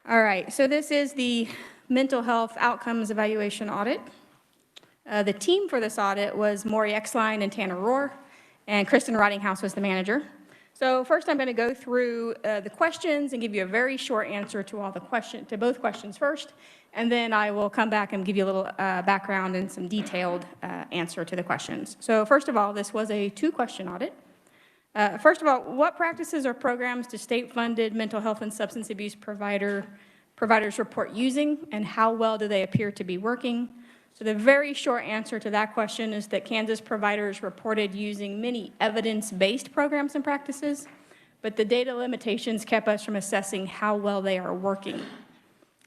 All right, so this is the Mental Health Outcomes Evaluation Audit. The team for this audit was Maury Exline and Tanner Rohr, and Kristen Ridinghouse was the manager. So first I'm going to go through the questions and give you a very short answer to both questions first, and then I will come back and give you a little background and some detailed answer to the questions. So first of all, this was a 2-question audit. First of all, what practices or programs do state-funded mental health and substance abuse providers report using, and how well do they appear to be working? So the very short answer to that question is that Kansas providers reported using many evidence-based programs and practices, but the data limitations kept us from assessing how well they are working.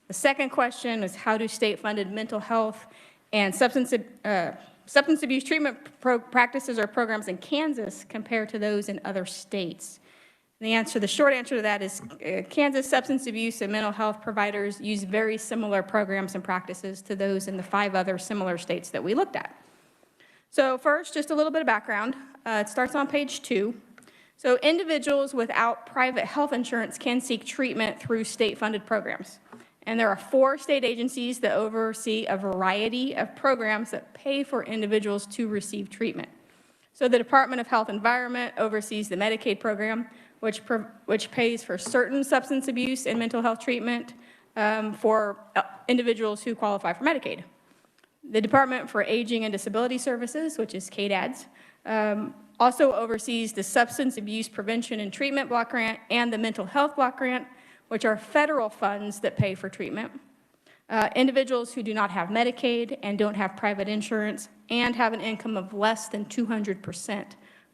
The second question is, how do state-funded mental health and substance abuse treatment practices or programs in Kansas compare to those in other states? And the short answer to that is Kansas substance abuse and mental health providers use very similar programs and practices to those in the 5 other similar states that we looked at. So first, just a little bit of background. It starts on page 2. So individuals without private health insurance can seek treatment through state-funded programs. And there are 4 state agencies that oversee a variety of programs that pay for individuals to receive treatment. So the Department of Health and Environment oversees the Medicaid program, which pays for certain substance abuse and mental health treatment for individuals who qualify for Medicaid. The Department for Aging and Disability Services, which is KDADS, also oversees the Substance Abuse Prevention and Treatment Block Grant and the Mental Health Block Grant, which are federal funds that pay for treatment. Individuals who do not have Medicaid and don't have private insurance and have an income of less than 200%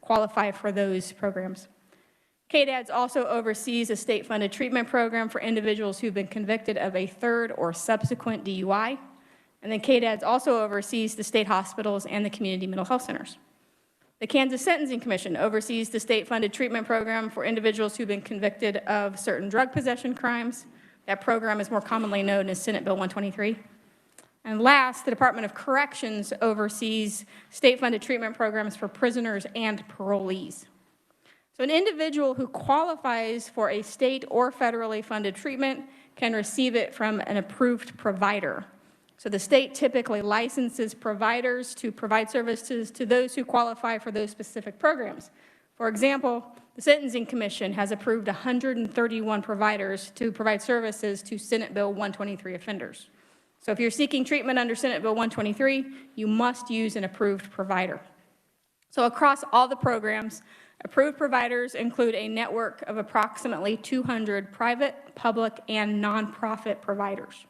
qualify for those programs. KDADS also oversees a state-funded treatment program for individuals who've been convicted of a 3rd or subsequent DUI. And then KDADS also oversees the state hospitals and the community mental health centers. The Kansas Sentencing Commission oversees the state-funded treatment program for individuals who've been convicted of certain drug possession crimes. That program is more commonly known as Senate Bill 123. And last, the Department of Corrections oversees state-funded treatment programs for prisoners and parolees. So an individual who qualifies for a state or federally funded treatment can receive it from an approved provider. So the state typically licenses providers to provide services to those who qualify for those specific programs. For example, the Sentencing Commission has approved 131 providers to provide services to Senate Bill 123 offenders. So if you're seeking treatment under Senate Bill 123, you must use an approved provider. So across all the programs, approved providers include a network of approximately 200 private, public, and nonprofit providers.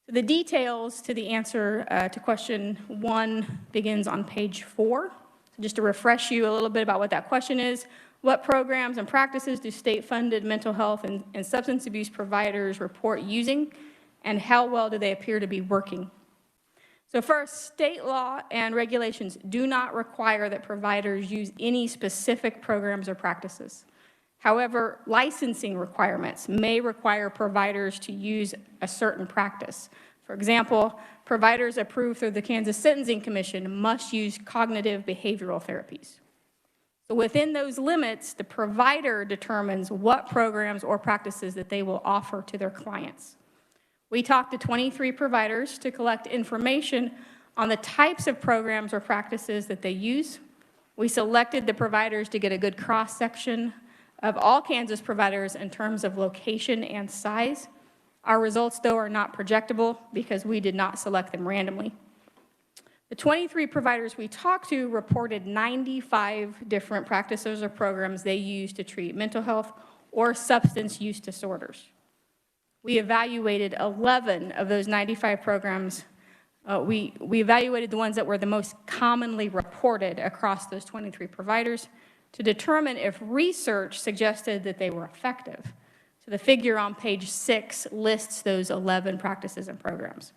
So the details to the answer to question 1 begins on page 4. So just to refresh you a little bit about what that question is, what programs and practices do state-funded mental health and substance abuse providers report using, and how well do they appear to be working? So first, state law and regulations do not require that providers use any specific programs or practices. However, licensing requirements may require providers to use a certain practice. For example, providers approved through the Kansas Sentencing Commission must use cognitive behavioral therapies. So within those limits, the provider determines what programs or practices that they will offer to their clients. We talked to 23 providers to collect information on the types of programs or practices that they use. We selected the providers to get a good cross-section of all Kansas providers in terms of location and size. Our results, though, are not projectable because we did not select them randomly. The 23 providers we talked to reported 95 different practices or programs they use to treat mental health or substance use disorders. We evaluated 11 of those 95 programs. We evaluated the ones that were the most commonly reported across those 23 providers. to determine if research suggested that they were effective. So the figure on page 6 lists those 11 practices and programs.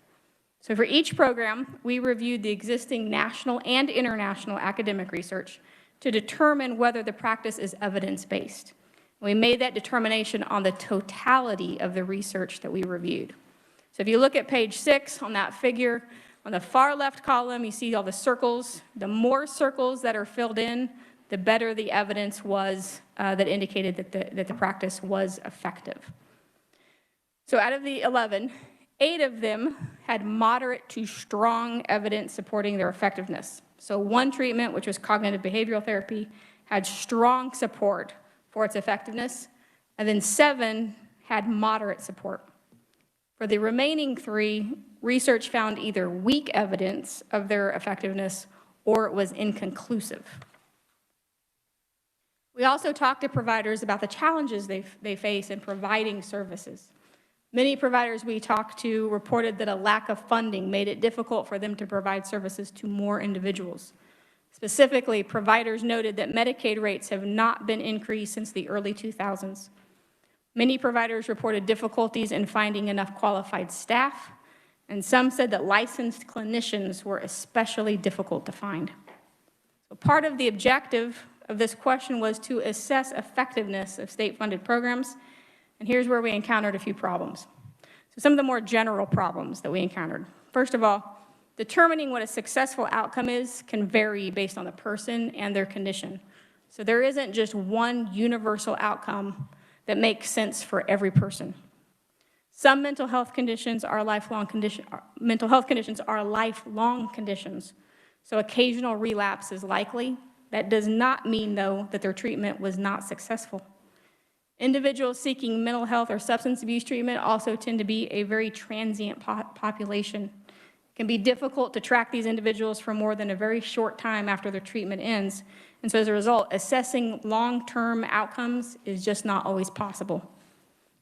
So for each program, we reviewed the existing national and international academic research to determine whether the practice is evidence-based. We made that determination on the totality of the research that we reviewed. So if you look at page 6 on that figure, on the far left column, you see all the circles. The more circles that are filled in, the better the evidence was that indicated that the practice was effective. So out of the 11, 8 of them had moderate to strong evidence supporting their effectiveness. So one treatment, which was cognitive behavioral therapy, had strong support for its effectiveness, and then 7 had moderate support. For the remaining 3, research found either weak evidence of their effectiveness or it was inconclusive. We also talked to providers about the challenges they face in providing services. Many providers we talked to reported that a lack of funding made it difficult for them to provide services to more individuals. Specifically, providers noted that Medicaid rates have not been increased since the early 2000s. Many providers reported difficulties in finding enough qualified staff, and some said that licensed clinicians were especially difficult to find. So part of the objective of this question was to assess effectiveness of state-funded programs, and here's where we encountered a few problems. So some of the more general problems that we encountered. First of all, determining what a successful outcome is can vary based on the person and their condition. So there isn't just one universal outcome that makes sense for every person. Some mental health conditions are lifelong conditions. So occasional relapse is likely. That does not mean, though, that their treatment was not successful. Individuals seeking mental health or substance abuse treatment also tend to be a very transient population. It can be difficult to track these individuals for more than a very short time after their treatment ends. And so as a result, assessing long-term outcomes is just not always possible.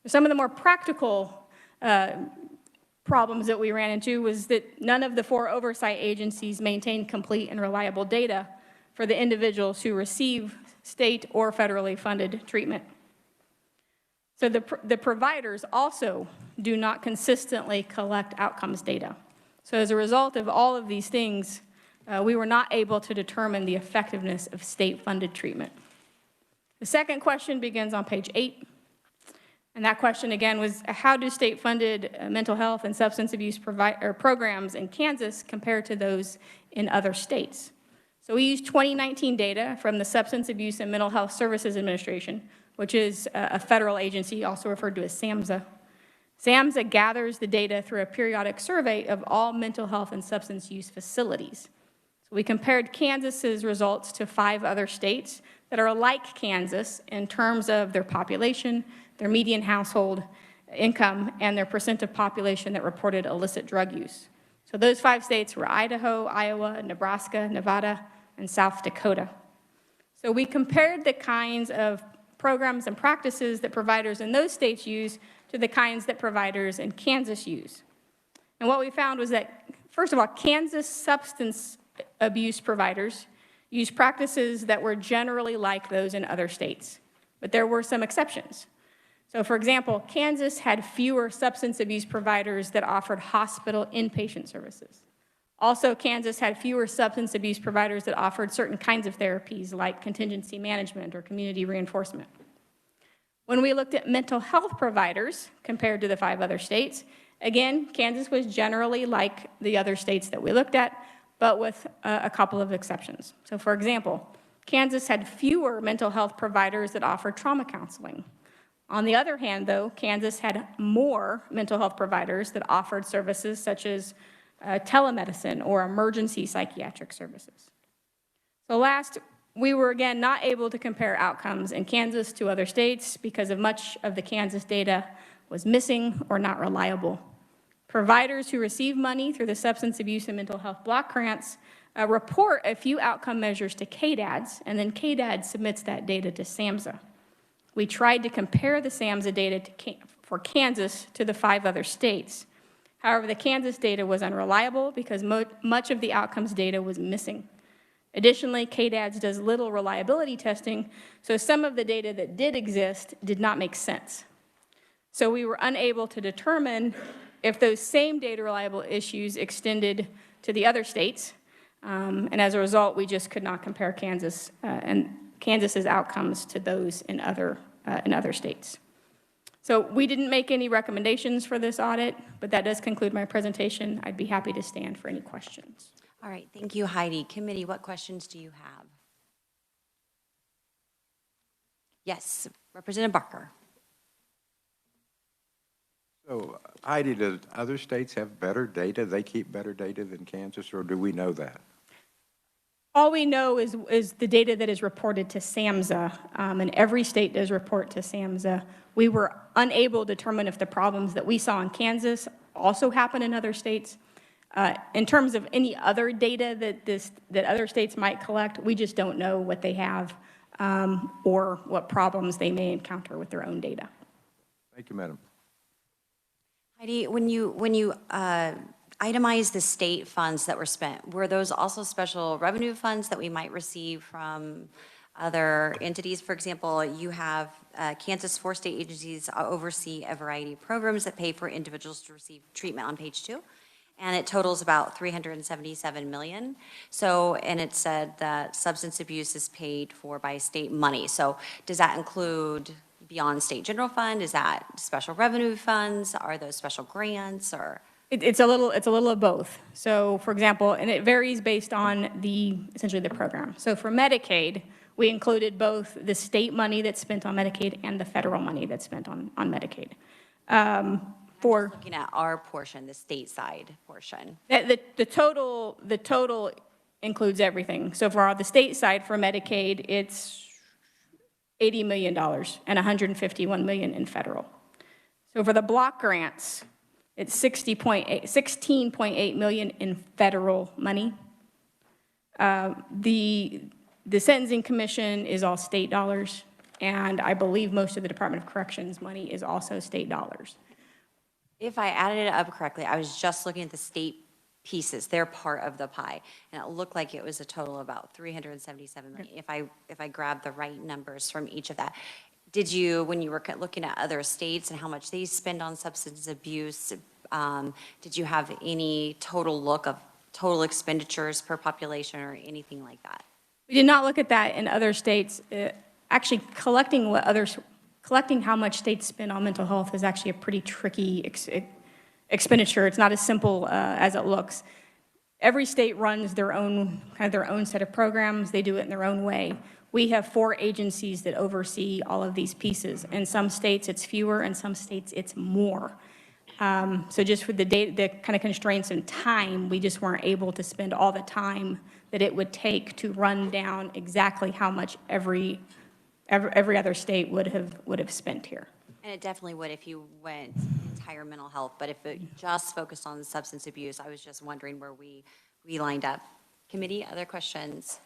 Some of the more practical problems that we ran into was that none of the 4 oversight agencies maintained complete and reliable data for the individuals who receive state or federally funded treatment. So the providers also do not consistently collect outcomes data. So as a result of all of these things, we were not able to determine the effectiveness of state-funded treatment. The second question begins on page 8. And that question, again, was how do state-funded mental health and substance abuse programs in Kansas compare to those in other states? So we used 2019 data from the Substance Abuse and Mental Health Services Administration, which is a federal agency, also referred to as SAMHSA. SAMHSA gathers the data through a periodic survey of all mental health and substance use facilities. So we compared Kansas's results to 5 other states that are like Kansas in terms of their population, their median household income, and their percent of population that reported illicit drug use. So those 5 states were Idaho, Iowa, Nebraska, Nevada, and South Dakota. So we compared the kinds of programs and practices that providers in those states use to the kinds that providers in Kansas use. And what we found was that, first of all, Kansas substance abuse providers use practices that were generally like those in other states, but there were some exceptions. So for example, Kansas had fewer substance abuse providers that offered hospital inpatient services. Also, Kansas had fewer substance abuse providers that offered certain kinds of therapies like contingency management or community reinforcement. When we looked at mental health providers compared to the 5 other states, again, Kansas was generally like the other states that we looked at, but with a couple of exceptions. So for example, Kansas had fewer mental health providers that offered trauma counseling. On the other hand, though, Kansas had more mental health providers that offered services such as telemedicine or emergency psychiatric services. So last, we were again not able to compare outcomes in Kansas to other states because of much of the Kansas data was missing or not reliable. Providers who receive money through the Substance Abuse and Mental Health Block Grants report a few outcome measures to KDADS, and then KDAD submits that data to SAMHSA. We tried to compare the SAMHSA data for Kansas to the 5 other states. However, the Kansas data was unreliable because much of the outcomes data was missing. Additionally, KDADS does little reliability testing, so some of the data that did exist did not make sense. So we were unable to determine if those same data reliable issues extended to the other states, and as a result, we just could not compare Kansas and Kansas's outcomes to those in other states. So we didn't make any recommendations for this audit, but that does conclude my presentation. I'd be happy to stand for any questions. All right, thank you, Heidi. Committee, what questions do you have? Yes, Representative Barker. So Heidi, do other states have better data? They keep better data than Kansas, or do we know that? All we know is the data that is reported to SAMHSA, and every state does report to SAMHSA. We were unable to determine if the problems that we saw in Kansas also happen in other states. In terms of any other data that other states might collect, we just don't know what they have or what problems they may encounter with their own data. Thank you, Madam. Heidi, when you itemize the state funds that were spent, were those also special revenue funds that we might receive from other entities? For example, you have Kansas 4 state agencies oversee a variety of programs that pay for individuals to receive treatment on page 2. And it totals about $377 million. So, and it said that substance abuse is paid for by state money. So does that include beyond state general fund? Is that special revenue funds? Are those special grants or? It's a little of both. So for example, and it varies based on essentially the program. So for Medicaid, we included both the state money that's spent on Medicaid and the federal money that's spent on Medicaid. For looking at our portion, the state side portion. The total includes everything. So for the state side for Medicaid, it's $80 million and $151 million in federal. So for the block grants, it's $16.8 million in federal money. The Sentencing Commission is all state dollars, and I believe most of the Department of Corrections money is also state dollars. If I added it up correctly, I was just looking at the state pieces. They're part of the pie, and it looked like it was a total of about $377 million. If I grabbed the right numbers from each of that, did you, when you were looking at other states and how much they spend on substance abuse, did you have any total look of total expenditures per population or anything like that? We did not look at that in other states. Actually, collecting how much states spend on mental health is actually a pretty tricky expenditure. It's not as simple as it looks. Every state runs their own set of programs. They do it in their own way. We have 4 agencies that oversee all of these pieces. In some states, it's fewer. In some states, it's more. So just with the kind of constraints in time, we just weren't able to spend all the time that it would take to run down exactly how much every other state would have spent here. And it definitely would if you went entire mental health, but if it just focused on substance abuse, I was just wondering where we lined up. Committee, other questions?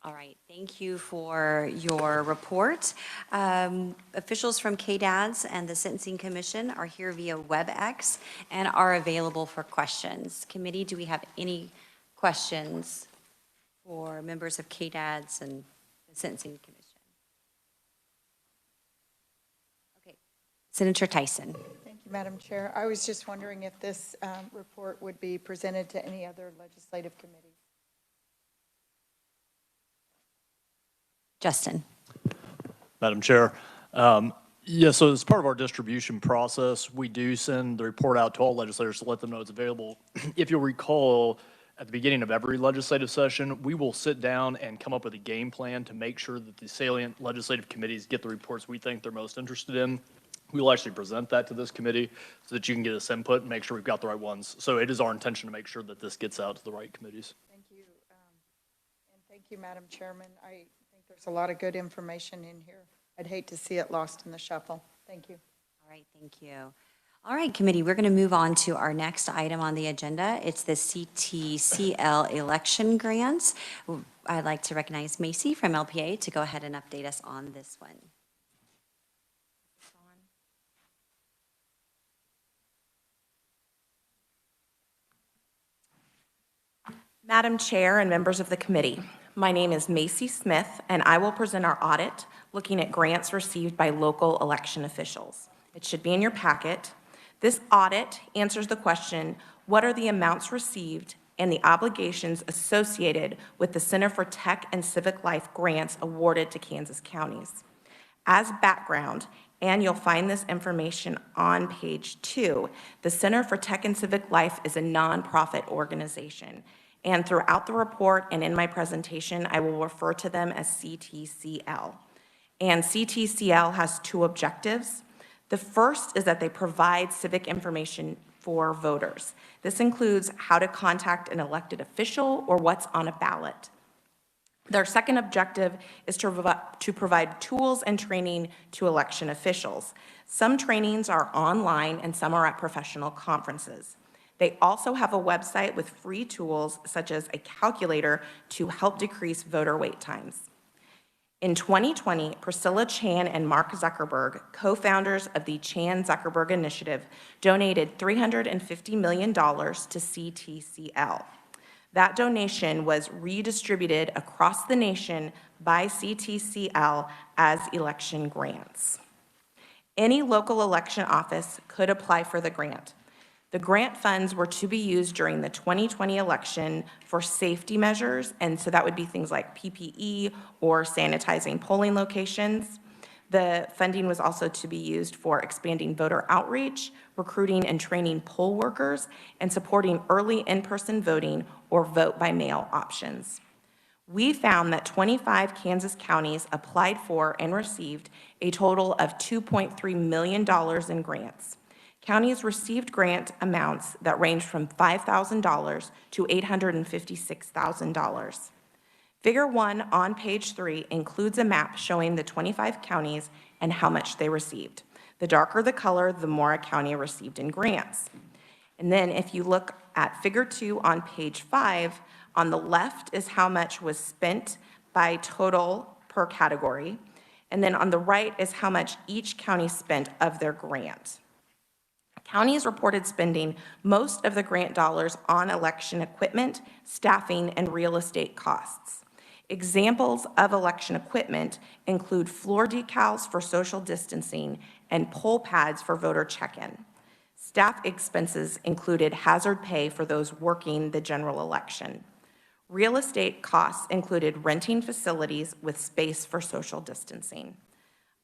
All right, thank you for your report. Officials from KDADS and the Sentencing Commission are here via WebEx and are available for questions. Committee, do we have any questions for members of KDADS and the Sentencing Commission? Okay, Senator Tyson. Thank you, Madam Chair. I was just wondering if this report would be presented to any other legislative committees. Justin. Madam Chair. Yes, so as part of our distribution process, we do send the report out to all legislators to let them know it's available. If you'll recall, at the beginning of every legislative session, we will sit down and come up with a game plan to make sure that the salient legislative committees get the reports we think they're most interested in. We will actually present that to this committee so that you can get us input and make sure we've got the right ones. So it is our intention to make sure that this gets out to the right committees. Thank you. And thank you, Madam Chairman. I think there's a lot of good information in here. I'd hate to see it lost in the shuffle. Thank you. All right, thank you. All right, committee, we're going to move on to our next item on the agenda. It's the CTCL election grants. I'd like to recognize Macy from LPA to go ahead and update us on this one. Madam Chair and members of the committee, my name is Macy Smith, and I will present our audit looking at grants received by local election officials. It should be in your packet. This audit answers the question, what are the amounts received and the obligations associated with the Center for Tech and Civic Life grants awarded to Kansas counties? As background, and you'll find this information on page 2, the Center for Tech and Civic Life is a nonprofit organization. And throughout the report and in my presentation, I will refer to them as CTCL. And CTCL has 2 objectives. The first is that they provide civic information for voters. This includes how to contact an elected official or what's on a ballot. Their second objective is to provide tools and training to election officials. Some trainings are online and some are at professional conferences. They also have a website with free tools such as a calculator to help decrease voter wait times. In 2020, Priscilla Chan and Mark Zuckerberg, co-founders of the Chan-Zuckerberg Initiative, donated $350 million to CTCL. That donation was redistributed across the nation by CTCL as election grants. Any local election office could apply for the grant. The grant funds were to be used during the 2020 election for safety measures, and so that would be things like PPE or sanitizing polling locations. The funding was also to be used for expanding voter outreach, recruiting and training poll workers, and supporting early in-person voting or vote-by-mail options. We found that 25 Kansas counties applied for and received a total of $2.3 million in grants. Counties received grant amounts that ranged from $5,000 to $856,000. Figure 1 on page 3 includes a map showing the 25 counties and how much they received. The darker the color, the more a county received in grants. And then if you look at figure 2 on page 5, on the left is how much was spent by total per category. And then on the right is how much each county spent of their grant. Counties reported spending most of the grant dollars on election equipment, staffing, and real estate costs. Examples of election equipment include floor decals for social distancing and poll pads for voter check-in. Staff expenses included hazard pay for those working the general election. Real estate costs included renting facilities with space for social distancing.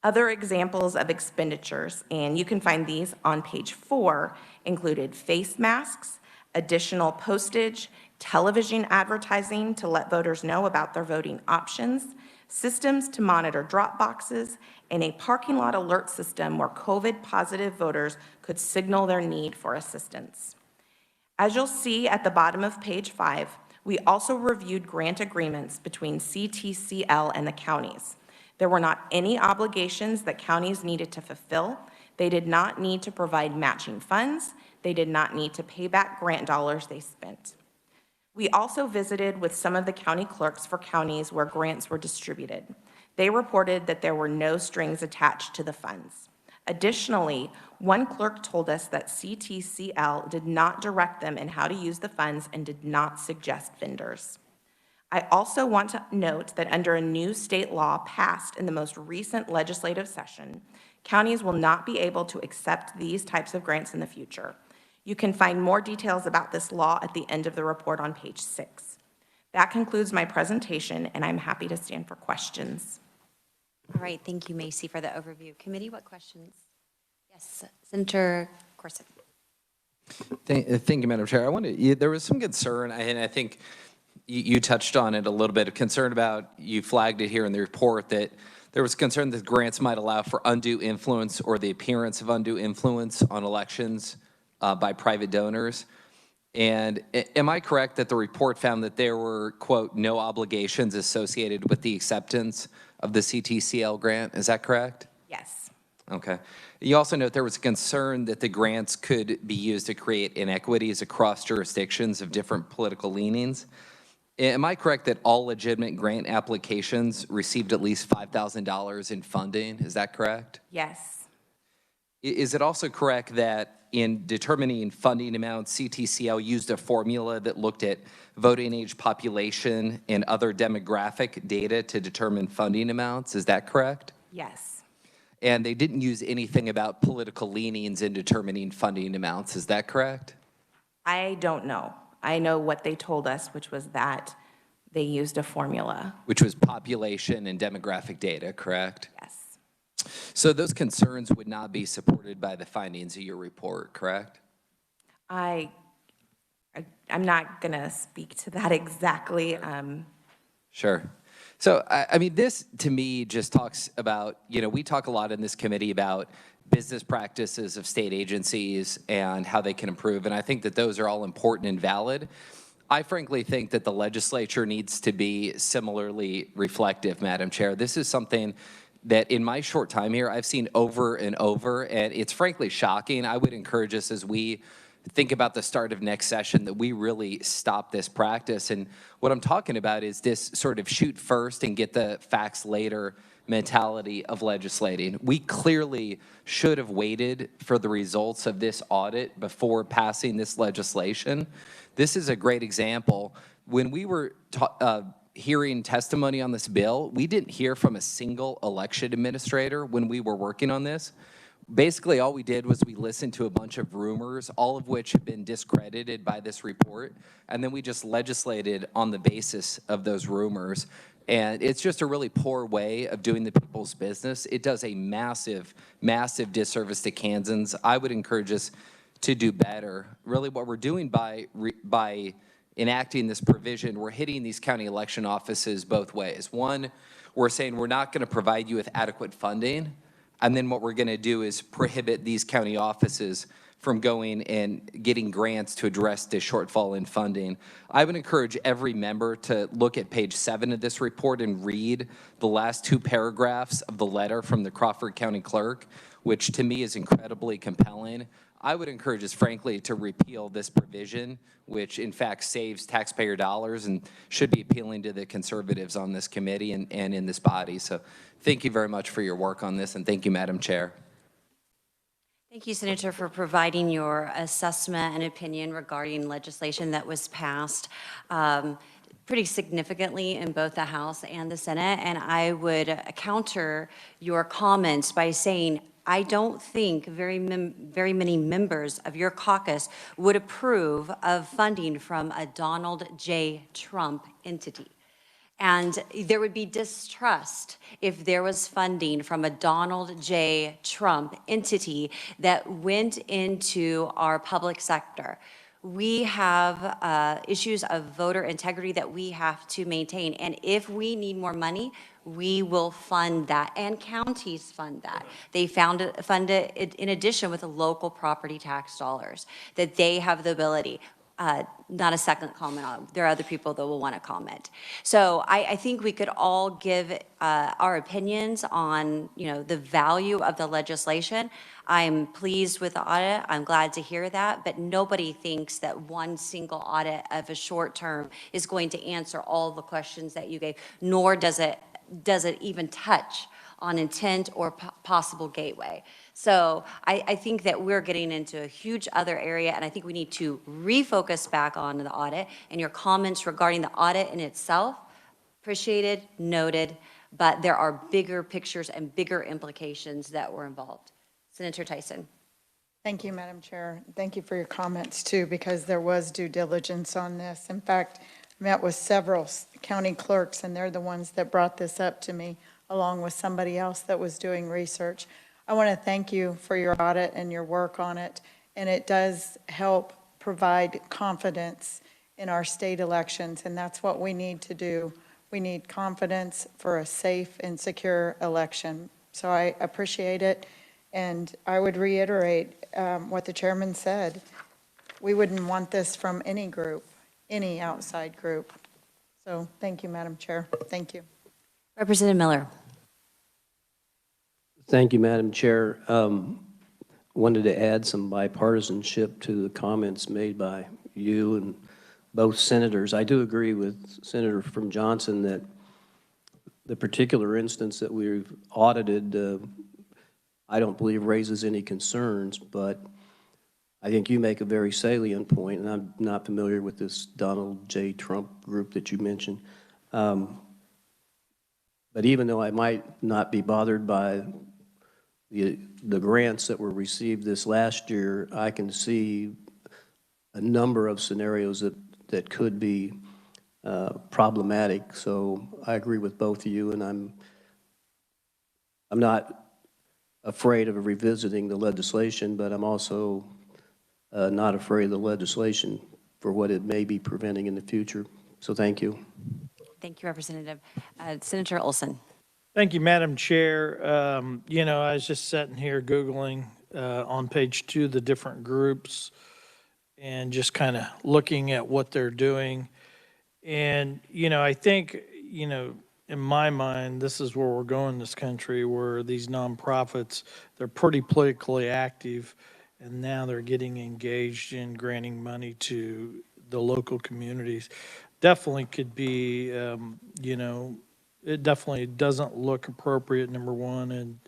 Other examples of expenditures, and you can find these on page 4, included face masks, additional postage, television advertising to let voters know about their voting options, systems to monitor drop boxes, and a parking lot alert system where COVID-positive voters could signal their need for assistance. As you'll see at the bottom of page 5, we also reviewed grant agreements between CTCL and the counties. There were not any obligations that counties needed to fulfill. They did not need to provide matching funds. They did not need to pay back grant dollars they spent. We also visited with some of the county clerks for counties where grants were distributed. They reported that there were no strings attached to the funds. Additionally, one clerk told us that CTCL did not direct them in how to use the funds and did not suggest vendors. I also want to note that under a new state law passed in the most recent legislative session, counties will not be able to accept these types of grants in the future. You can find more details about this law at the end of the report on page 6. That concludes my presentation, and I'm happy to stand for questions. All right, thank you, Macy, for the overview. Committee, what questions? Yes, Senator Corson. Thank you, Madam Chair. There was some concern, and I think you touched on it a little bit, concern about, you flagged it here in the report, that there was concern that grants might allow for undue influence or the appearance of undue influence on elections by private donors. And am I correct that the report found that there were, quote, no obligations associated with the acceptance of the CTCL grant? Is that correct? Yes. Okay. You also note there was a concern that the grants could be used to create inequities across jurisdictions of different political leanings. Am I correct that all legitimate grant applications received at least $5,000 in funding? Is that correct? Yes. Is it also correct that in determining funding amounts, CTCL used a formula that looked at voting age population and other demographic data to determine funding amounts. Is that correct? Yes. And they didn't use anything about political leanings in determining funding amounts. Is that correct? I don't know. I know what they told us, which was that they used a formula. Which was population and demographic data, correct? Yes. So those concerns would not be supported by the findings of your report, correct? I'm not going to speak to that exactly. Sure. So, I mean, this to me just talks about, we talk a lot in this committee about business practices of state agencies and how they can improve, and I think that those are all important and valid. I frankly think that the legislature needs to be similarly reflective, Madam Chair. This is something that in my short time here, I've seen over and over, and it's frankly shocking. I would encourage us as we think about the start of next session that we really stop this practice. And what I'm talking about is this sort of shoot first and get the facts later mentality of legislating. We clearly should have waited for the results of this audit before passing this legislation. This is a great example. When we were hearing testimony on this bill, we didn't hear from a single election administrator when we were working on this. Basically, all we did was we listened to a bunch of rumors, all of which have been discredited by this report, and then we just legislated on the basis of those rumors. And it's just a really poor way of doing the people's business. It does a massive, massive disservice to Kansans. I would encourage us to do better. Really, what we're doing by enacting this provision, we're hitting these county election offices both ways. One, we're saying we're not going to provide you with adequate funding. And then what we're going to do is prohibit these county offices from going and getting grants to address the shortfall in funding. I would encourage every member to look at page 7 of this report and read the last 2 paragraphs of the letter from the Crawford County Clerk, which to me is incredibly compelling. I would encourage us, frankly, to repeal this provision, which in fact saves taxpayer dollars and should be appealing to the conservatives on this committee and in this body. So thank you very much for your work on this, and thank you, Madam Chair. Thank you, Senator, for providing your assessment and opinion regarding legislation that was passed pretty significantly in both the House and the Senate. And I would counter your comments by saying I don't think very many members of your caucus would approve of funding from a Donald J. Trump entity. And there would be distrust if there was funding from a Donald J. Trump entity that went into our public sector. We have issues of voter integrity that we have to maintain. And if we need more money, we will fund that, and counties fund that. They fund it in addition with the local property tax dollars, that they have the ability. Not a second comment on it. There are other people that will want to comment. So I think we could all give our opinions on, the value of the legislation. I'm pleased with the audit. I'm glad to hear that, but nobody thinks that one single audit of a short term is going to answer all the questions that you gave, nor does it even touch on intent or possible gateway. So I think that we're getting into a huge other area, and I think we need to refocus back on the audit. And your comments regarding the audit in itself, appreciated, noted, but there are bigger pictures and bigger implications that were involved. Senator Tyson. Thank you, Madam Chair. Thank you for your comments, too, because there was due diligence on this. In fact, I met with several county clerks, and they're the ones that brought this up to me, along with somebody else that was doing research. I want to thank you for your audit and your work on it, and it does help provide confidence in our state elections, and that's what we need to do. We need confidence for a safe and secure election. So I appreciate it, and I would reiterate what the chairman said. We wouldn't want this from any group, any outside group. So thank you, Madam Chair. Thank you. Representative Miller. Thank you, Madam Chair. Wanted to add some bipartisanship to the comments made by you and both senators. I do agree with Senator from Johnson that the particular instance that we've audited, I don't believe raises any concerns, but I think you make a very salient point, and I'm not familiar with this Donald J. Trump group that you mentioned. But even though I might not be bothered by the grants that were received this last year, I can see a number of scenarios that could be problematic. So I agree with both of you, and I'm not afraid of revisiting the legislation, but I'm also not afraid of the legislation for what it may be preventing in the future. So thank you. Thank you, Representative. Senator Olson. Thank you, Madam Chair. You know, I was just sitting here Googling on page 2 the different groups and just kind of looking at what they're doing. And, you know, I think, you know, in my mind, this is where we're going in this country, where these nonprofits, they're pretty politically active, and now they're getting engaged in granting money to the local communities. Definitely could be, you know, it definitely doesn't look appropriate, number one, and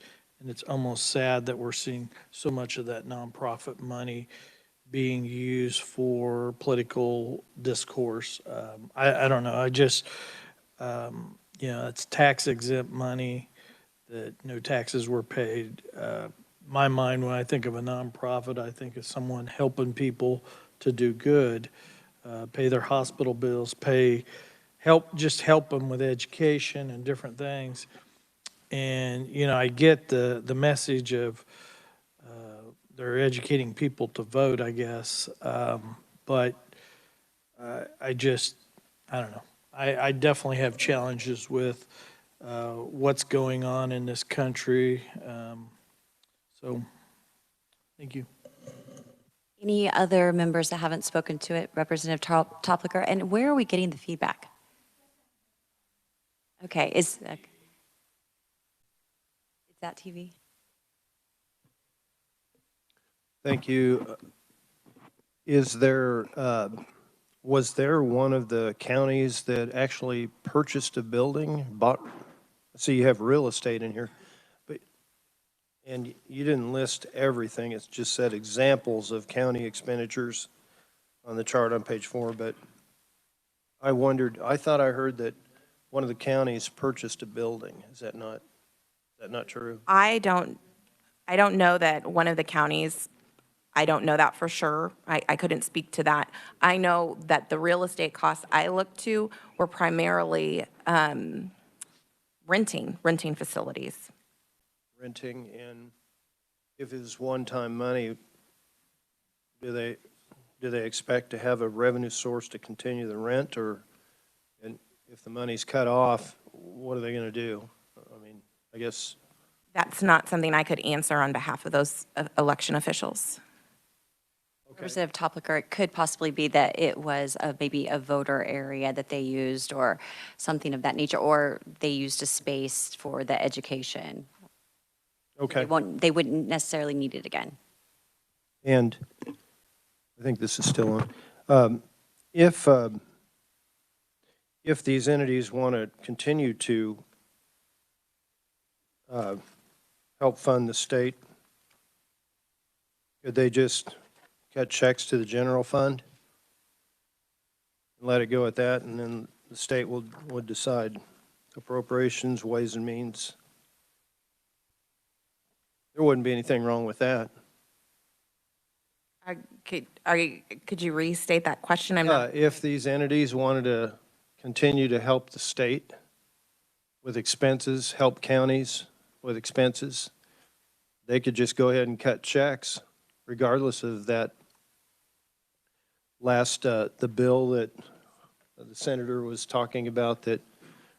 it's almost sad that we're seeing so much of that nonprofit money being used for political discourse. I don't know, I just, you know, it's tax exempt money that no taxes were paid. My mind, when I think of a nonprofit, I think of someone helping people to do good, pay their hospital bills, just help them with education and different things. And, you know, I get the message of they're educating people to vote, I guess. But I don't know. I definitely have challenges with what's going on in this country. So, thank you. Any other members that haven't spoken to it? Representative Toplicker, and where are we getting the feedback? Okay, is that TV? Thank you. Is there, was there one of the counties that actually purchased a building, so you have real estate in here, and you didn't list everything, it's just said examples of county expenditures on the chart on page 4, but I wondered, I thought I heard that one of the counties purchased a building. Is that not true? I don't know that one of the counties, I don't know that for sure. I couldn't speak to that. I know that the real estate costs I looked to were primarily renting facilities. Renting, and if it's one-time money, do they expect to have a revenue source to continue the rent, or, and if the money's cut off, what are they going to do? I mean, I guess. That's not something I could answer on behalf of those election officials. Representative Toplicker, it could possibly be that it was maybe a voter area that they used or something of that nature, or they used a space for the education. Okay. They wouldn't necessarily need it again. And I think this is still on. If these entities want to continue to help fund the state, could they just cut checks to the general fund and let it go at that, and then the state would decide appropriations, ways and means? There wouldn't be anything wrong with that. Could you restate that question? I'm not. If these entities wanted to continue to help the state with expenses, help counties with expenses, they could just go ahead and cut checks regardless of that the bill that the senator was talking about that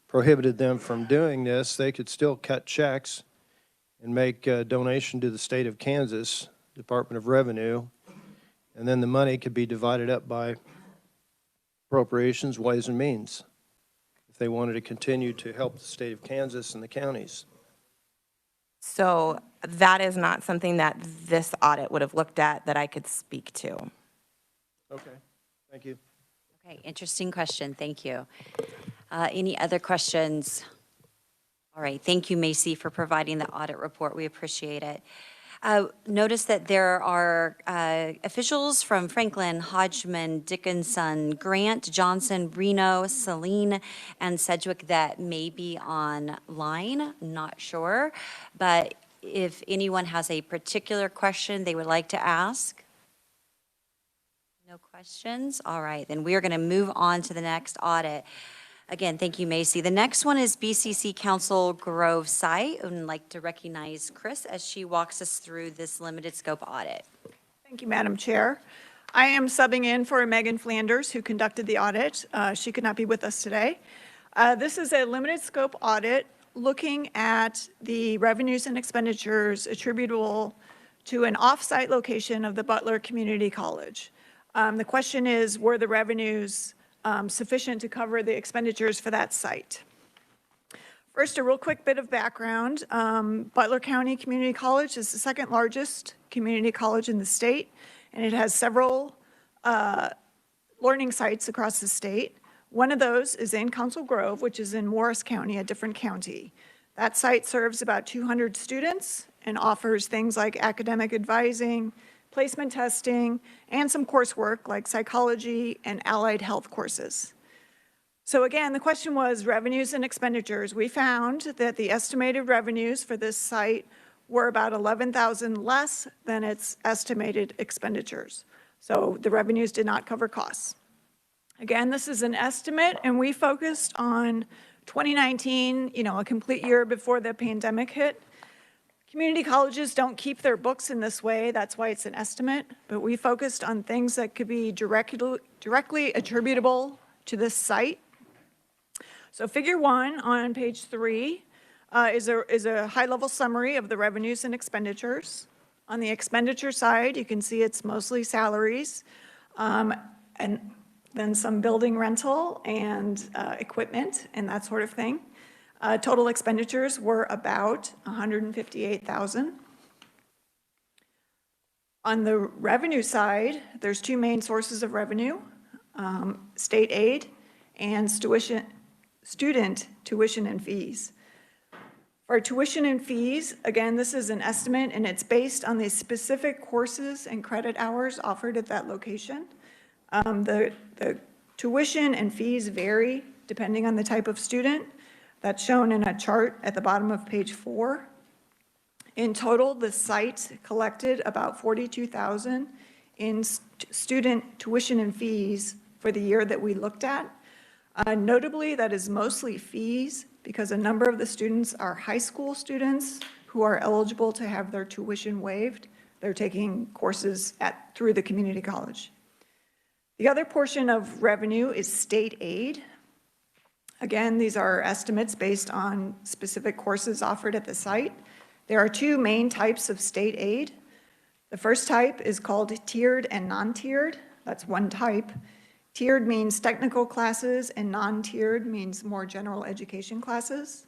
prohibited them from doing this. They could still cut checks and make a donation to the state of Kansas Department of Revenue, and then the money could be divided up by appropriations, ways and means, if they wanted to continue to help the state of Kansas and the counties. So that is not something that this audit would have looked at that I could speak to. Okay, thank you. Okay, interesting question. Thank you. Any other questions? All right, thank you, Macy, for providing the audit report. We appreciate it. Notice that there are officials from Franklin, Hodgman, Dickinson, Grant, Johnson, Reno, Saline, and Sedgwick that may be online, not sure. But if anyone has a particular question they would like to ask? No questions? All right, then we are going to move on to the next audit. Again, thank you, Macy. The next one is BCC Council Grove site. I would like to recognize Chris as she walks us through this limited scope audit. Thank you, Madam Chair. I am subbing in for Megan Flanders, who conducted the audit. She could not be with us today. This is a limited scope audit looking at the revenues and expenditures attributable to an off-site location of the Butler Community College. The question is, were the revenues sufficient to cover the expenditures for that site? First, a real quick bit of background. Butler County Community College is the second largest community college in the state, and it has several learning sites across the state. One of those is in Council Grove, which is in Morris County, a different county. That site serves about 200 students and offers things like academic advising, placement testing, and some coursework like psychology and allied health courses. So again, the question was revenues and expenditures. We found that the estimated revenues for this site were about $11,000 less than its estimated expenditures. So the revenues did not cover costs. Again, this is an estimate, and we focused on 2019, a complete year before the pandemic hit. Community colleges don't keep their books in this way. That's why it's an estimate. But we focused on things that could be directly attributable to this site. So figure 1 on page 3 is a high-level summary of the revenues and expenditures. On the expenditure side, you can see it's mostly salaries, and then some building rental and equipment and that sort of thing. Total expenditures were about $158,000. On the revenue side, there's two main sources of revenue, state aid and student tuition and fees. For tuition and fees, again, this is an estimate, and it's based on the specific courses and credit hours offered at that location. The tuition and fees vary depending on the type of student. That's shown in a chart at the bottom of page 4. In total, the site collected about $42,000 in student tuition and fees for the year that we looked at. Notably, that is mostly fees because a number of the students are high school students who are eligible to have their tuition waived. They're taking courses through the community college. The other portion of revenue is state aid. Again, these are estimates based on specific courses offered at the site. There are two main types of state aid. The first type is called tiered and non-tiered. That's one type. Tiered means technical classes, and non-tiered means more general education classes.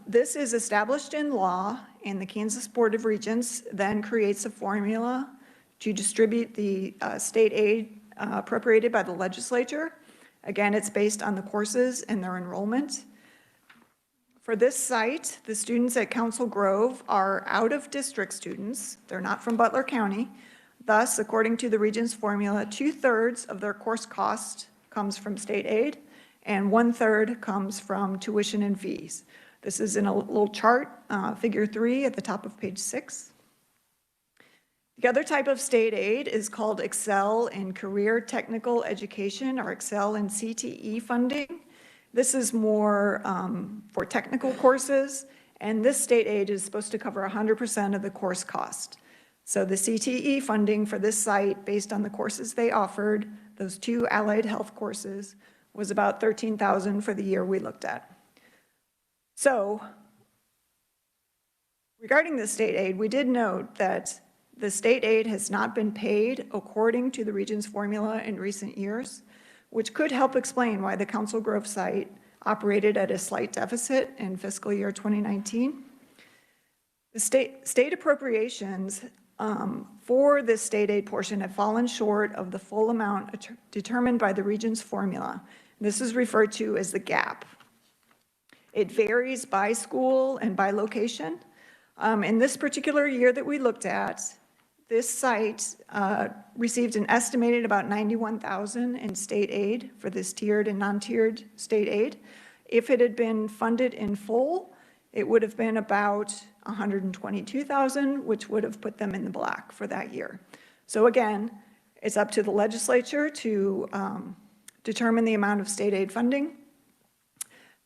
This is established in law, and the Kansas Board of Regents then creates a formula to distribute the state aid appropriated by the legislature. Again, it's based on the courses and their enrollment. For this site, the students at Council Grove are out-of-district students. They're not from Butler County. Thus, according to the Regents formula, 2/3 of their course cost comes from state aid, and 1/3 comes from tuition and fees. This is in a little chart, figure 3 at the top of page 6. The other type of state aid is called Excel in Career Technical Education, or Excel in CTE funding. This is more for technical courses, and this state aid is supposed to cover 100% of the course cost. So the CTE funding for this site, based on the courses they offered, those 2 allied health courses, was about $13,000 for the year we looked at. So regarding the state aid, we did note that the state aid has not been paid according to the Regents formula in recent years, which could help explain why the Council Grove site operated at a slight deficit in fiscal year 2019. The state appropriations for this state aid portion have fallen short of the full amount determined by the Regents formula. This is referred to as the gap. It varies by school and by location. In this particular year that we looked at, this site received an estimated about $91,000 in state aid for this tiered and non-tiered state aid. If it had been funded in full, it would have been about $122,000, which would have put them in the black for that year. So again, it's up to the legislature to determine the amount of state aid funding.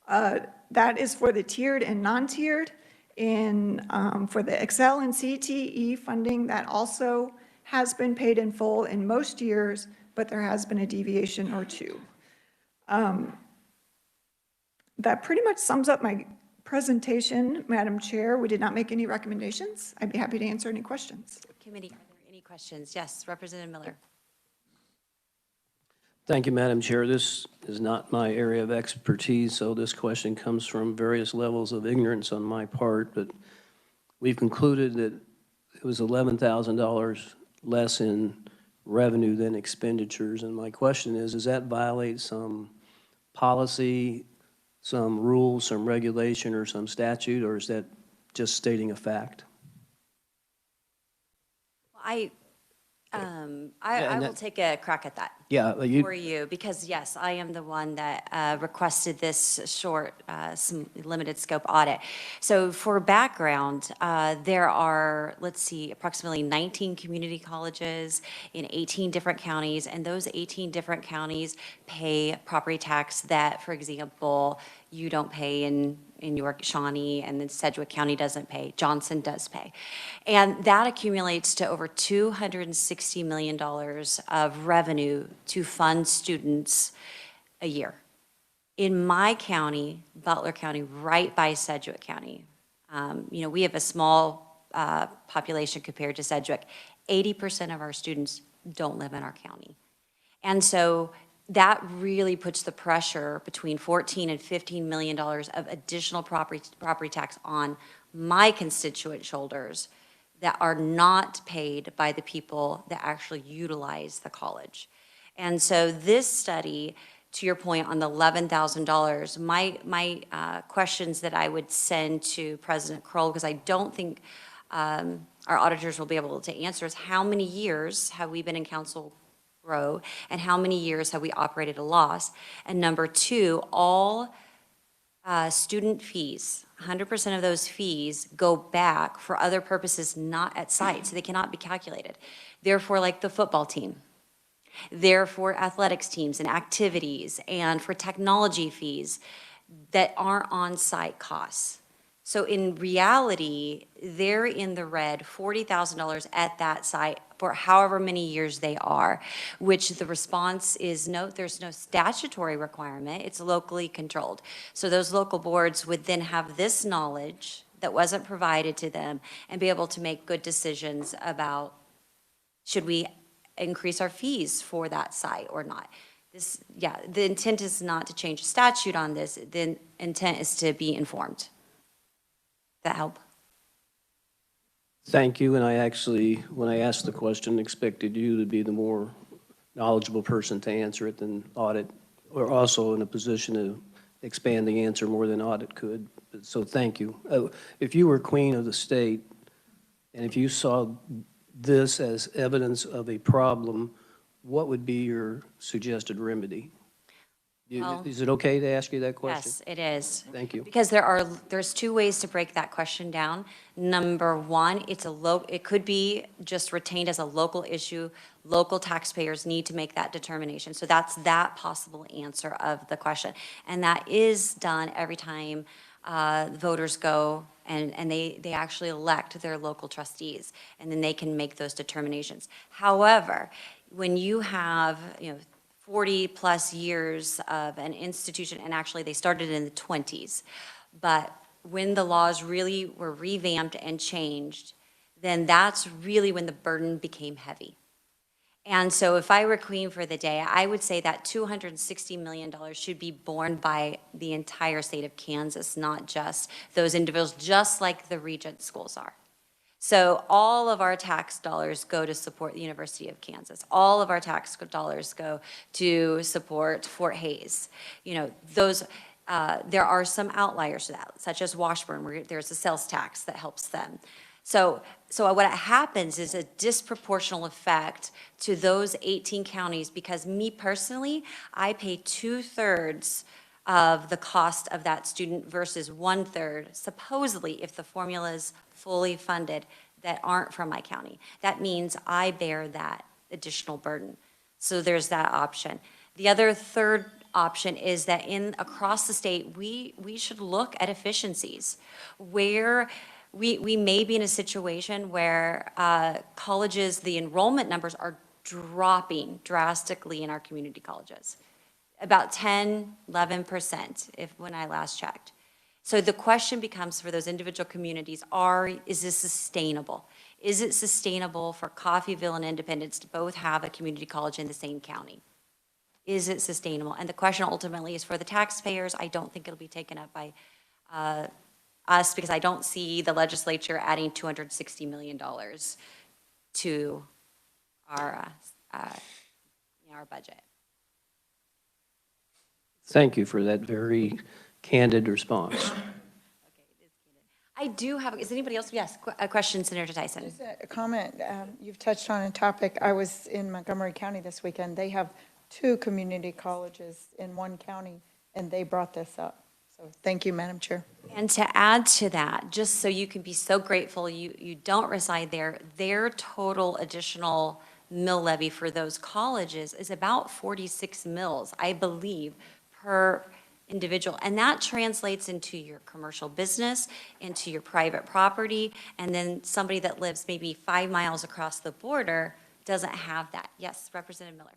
That is for the tiered and non-tiered. For the Excel and CTE funding, that also has been paid in full in most years, but there has been a deviation or two. That pretty much sums up my presentation, Madam Chair. We did not make any recommendations. I'd be happy to answer any questions. Committee, are there any questions? Yes, Representative Miller. Thank you, Madam Chair. This is not my area of expertise, so this question comes from various levels of ignorance on my part, but we've concluded that it was $11,000 less in revenue than expenditures, and my question is, does that violate some policy, some rule, some regulation, or some statute, or is that just stating a fact? I will take a crack at that. Yeah, For you, because yes, I am the one that requested this short, some limited scope audit. So for background, there are, let's see, approximately 19 community colleges in 18 different counties, and those 18 different counties pay property tax that, for example, you don't pay in York, Shawnee, and then Sedgwick County doesn't pay. Johnson does pay. And that accumulates to over $260 million of revenue to fund students a year. In my county, Butler County, right by Sedgwick County, we have a small population compared to Sedgwick. 80% of our students don't live in our county. And so that really puts the pressure between $14 and $15 million of additional property tax on my constituent shoulders that are not paid by the people that actually utilize the college. And so this study, to your point on the $11,000, my questions that I would send to President Kroll, because I don't think our auditors will be able to answer, is how many years have we been in council row, and how many years have we operated a loss? And number two, all student fees, 100% of those fees go back for other purposes not at site, so they cannot be calculated. Therefore, like the football team, therefore athletics teams and activities, and for technology fees that aren't on-site costs. So in reality, they're in the red $40,000 at that site for however many years they are, which the response is no, there's no statutory requirement, it's locally controlled. So those local boards would then have this knowledge that wasn't provided to them and be able to make good decisions about should we increase our fees for that site or not. The intent is not to change the statute on this, the intent is to be informed. That help? Thank you, and I actually, when I asked the question, expected you to be the more knowledgeable person to answer it than Audit, or also in a position to expand the answer more than Audit could. So thank you. If you were queen of the state, and if you saw this as evidence of a problem, what would be your suggested remedy? Is it okay to ask you that question? Yes, it is. Thank you. Because there's two ways to break that question down. Number one, it could be just retained as a local issue. Local taxpayers need to make that determination. So that's that possible answer of the question. And that is done every time voters go and they actually elect their local trustees, and then they can make those determinations. However, when you have, 40 plus years of an institution, and actually they started in the 20s, but when the laws really were revamped and changed, then that's really when the burden became heavy. And so if I were queen for the day, I would say that $260 million should be borne by the entire state of Kansas, not just those individuals, just like the Regent schools are. So all of our tax dollars go to support the University of Kansas. All of our tax dollars go to support Fort Hays. There are some outliers to that, such as Washburn, where there's a sales tax that helps them. So what happens is a disproportional effect to those 18 counties, because me personally, I pay 2/3 of the cost of that student versus 1/3, supposedly, if the formula is fully funded, that aren't from my county. That means I bear that additional burden. So there's that option. The other third option is that across the state, we should look at efficiencies where we may be in a situation where colleges, the enrollment numbers are dropping drastically in our community colleges, about 10, 11% when I last checked. So the question becomes for those individual communities is this sustainable? Is it sustainable for Coffeyville and Independence to both have a community college in the same county? Is it sustainable? And the question ultimately is for the taxpayers. I don't think it'll be taken up by us, because I don't see the legislature adding $260 million to our budget. Thank you for that very candid response. I do have, is anybody else? Yes, a question, Senator Tyson. Just a comment. You've touched on a topic. I was in Montgomery County this weekend. They have 2 community colleges in one county, and they brought this up. So thank you, Madam Chair. And to add to that, just so you can be so grateful you don't reside there, their total additional mill levy for those colleges is about 46 mills, I believe, per individual. And that translates into your commercial business, into your private property, and then somebody that lives maybe 5 miles across the border doesn't have that. Yes, Representative Miller.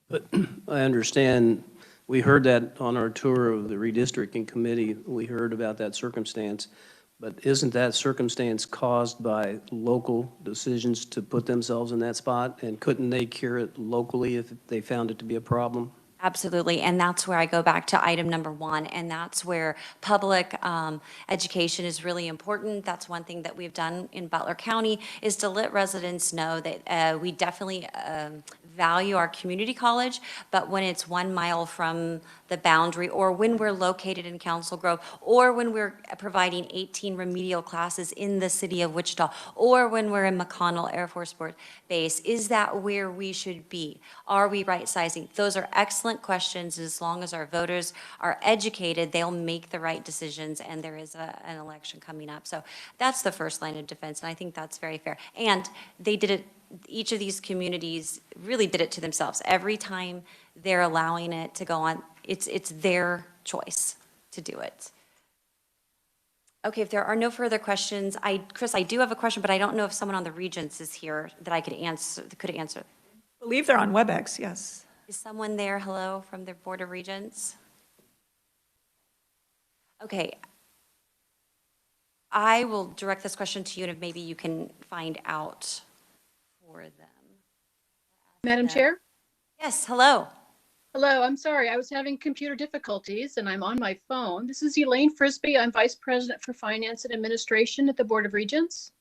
But I understand, we heard that on our tour of the redistricting committee, we heard about that circumstance, but isn't that circumstance caused by local decisions to put themselves in that spot? And couldn't they cure it locally if they found it to be a problem? Absolutely, and that's where I go back to item number 1, and that's where public education is really important. That's one thing that we've done in Butler County, is to let residents know that we definitely value our community college, but when it's 1 mile from the boundary, or when we're located in Council Grove, or when we're providing 18 remedial classes in the city of Wichita, or when we're in McConnell Air Force Base, is that where we should be? Are we right sizing? Those are excellent questions. As long as our voters are educated, they'll make the right decisions, and there is an election coming up. So that's the first line of defense, and I think that's very fair. And they did it, each of these communities really did it to themselves. Every time they're allowing it to go on, it's their choice to do it. Okay, if there are no further questions, Chris, I do have a question, but I don't know if someone on the Regents is here that I could answer. I believe they're on WebEx, yes. Is someone there, hello, from the Board of Regents? Okay. I will direct this question to you, and maybe you can find out for them. Madam Chair? Yes, hello. Hello, I'm sorry. I was having computer difficulties and I'm on my phone. This is Elaine Frisbee. I'm Vice President for Finance and Administration at the Board of Regents.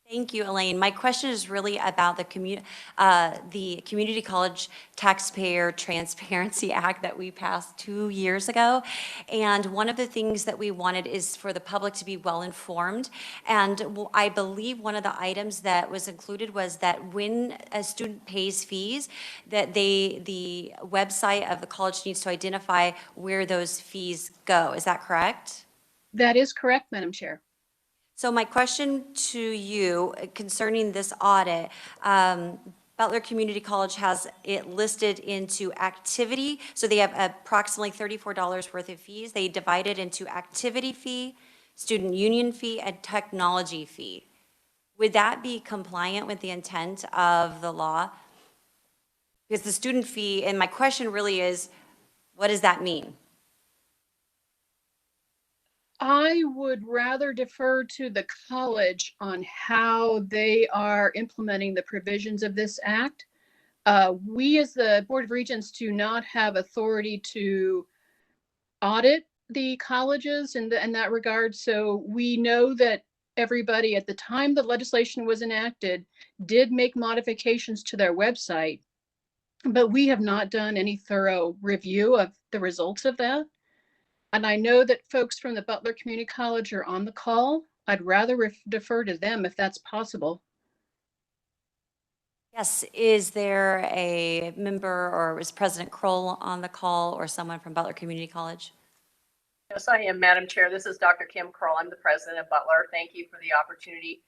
Thank you, Elaine. My question is really about the Community College Taxpayer Transparency Act that we passed 2 years ago. And one of the things that we wanted is for the public to be well informed. And I believe one of the items that was included was that when a student pays fees, that the website of the college needs to identify where those fees go. Is that correct? That is correct, Madam Chair. So my question to you concerning this audit, Butler Community College has it listed into activity. So they have approximately $34 worth of fees. They divide it into activity fee, student union fee, and technology fee. Would that be compliant with the intent of the law? Because the student fee, and my question really is, what does that mean? I would rather defer to the college on how they are implementing the provisions of this act. We as the Board of Regents do not have authority to audit the colleges in that regard. So we know that everybody at the time the legislation was enacted did make modifications to their website, but we have not done any thorough review of the results of that. And I know that folks from the Butler Community College are on the call. I'd rather defer to them if that's possible. Yes, is there a member or is President Kroll on the call or someone from Butler Community College? Yes, I am, Madam Chair. This is Dr. Kim Kroll. I'm the president of Butler. Thank you for the opportunity.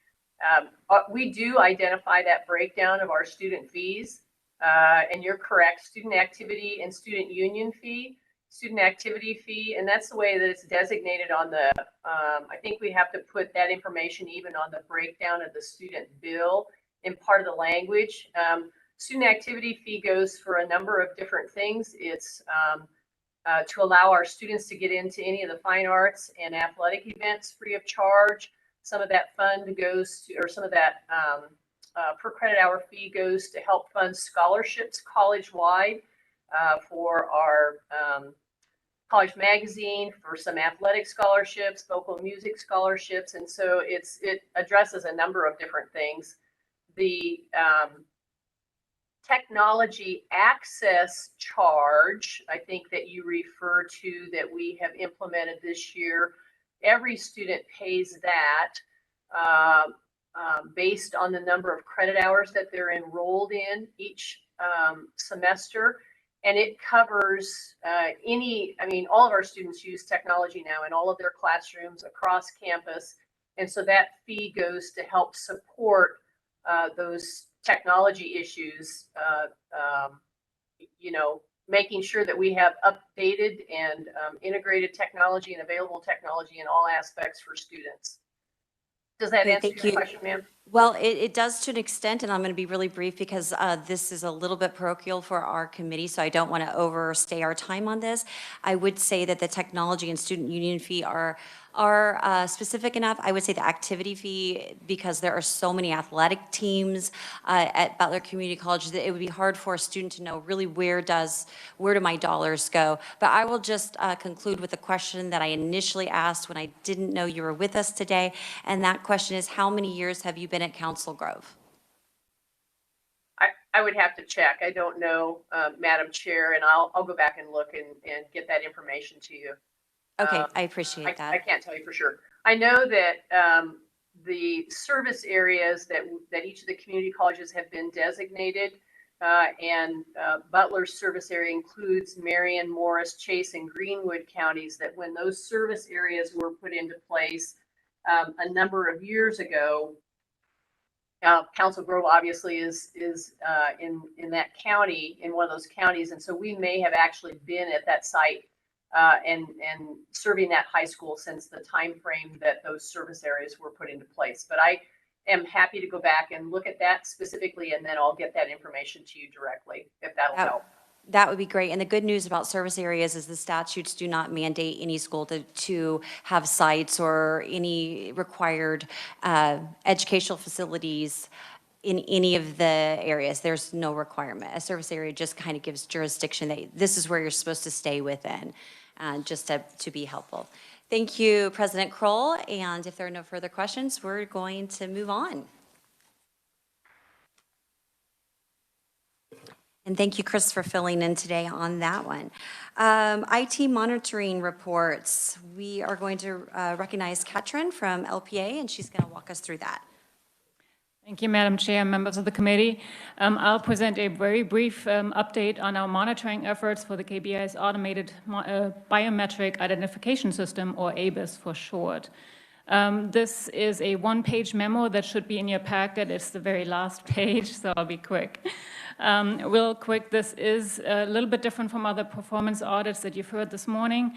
We do identify that breakdown of our student fees, and you're correct, student activity and student union fee, student activity fee, and that's the way that it's designated on the, I think we have to put that information even on the breakdown of the student bill in part of the language. Student activity fee goes for a number of different things. It's to allow our students to get into any of the fine arts and athletic events free of charge. Some of that fund goes to, or some of that per credit hour fee goes to help fund scholarships college-wide for our college magazine, for some athletic scholarships, vocal music scholarships. And so it addresses a number of different things. The technology access charge, I think that you refer to, that we have implemented this year, every student pays that based on the number of credit hours that they're enrolled in each semester. And it covers all of our students use technology now in all of their classrooms across campus. And so that fee goes to help support those technology issues, making sure that we have updated and integrated technology and available technology in all aspects for students. Does that answer your question, ma'am? Well, it does to an extent, and I'm going to be really brief because this is a little bit parochial for our committee, so I don't want to overstay our time on this. I would say that the technology and student union fee are specific enough. I would say the activity fee, because there are so many athletic teams at Butler Community College, that it would be hard for a student to know really where do my dollars go. But I will just conclude with a question that I initially asked when I didn't know you were with us today, and that question is, how many years have you been at Council Grove? I would have to check. I don't know, Madam Chair, and I'll go back and look and get that information to you. Okay, I appreciate that. I can't tell you for sure. I know that the service areas that each of the community colleges have been designated, and Butler's service area includes Marion, Morris, Chase, and Greenwood counties, that when those service areas were put into place a number of years ago, Council Grove obviously is in that county, in one of those counties, and so we may have actually been at that site and serving that high school since the time frame that those service areas were put into place. But I am happy to go back and look at that specifically, and then I'll get that information to you directly, if that'll help. That would be great. And the good news about service areas is the statutes do not mandate any school to have sites or any required educational facilities in any of the areas. There's no requirement. A service area just kind of gives jurisdiction that this is where you're supposed to stay within, just to be helpful. Thank you, President Kroll. And if there are no further questions, we're going to move on. And thank you, Chris, for filling in today on that one. IT monitoring reports. We are going to recognize Katrin from LPA, and she's going to walk us through that. Thank you, Madam Chair, members of the committee. I'll present a very brief update on our monitoring efforts for the KBI's Automated Biometric Identification System, or ABIS for short. This is a one-page memo that should be in your packet. It's the very last page, so I'll be quick. Real quick, this is a little bit different from other performance audits that you've heard this morning.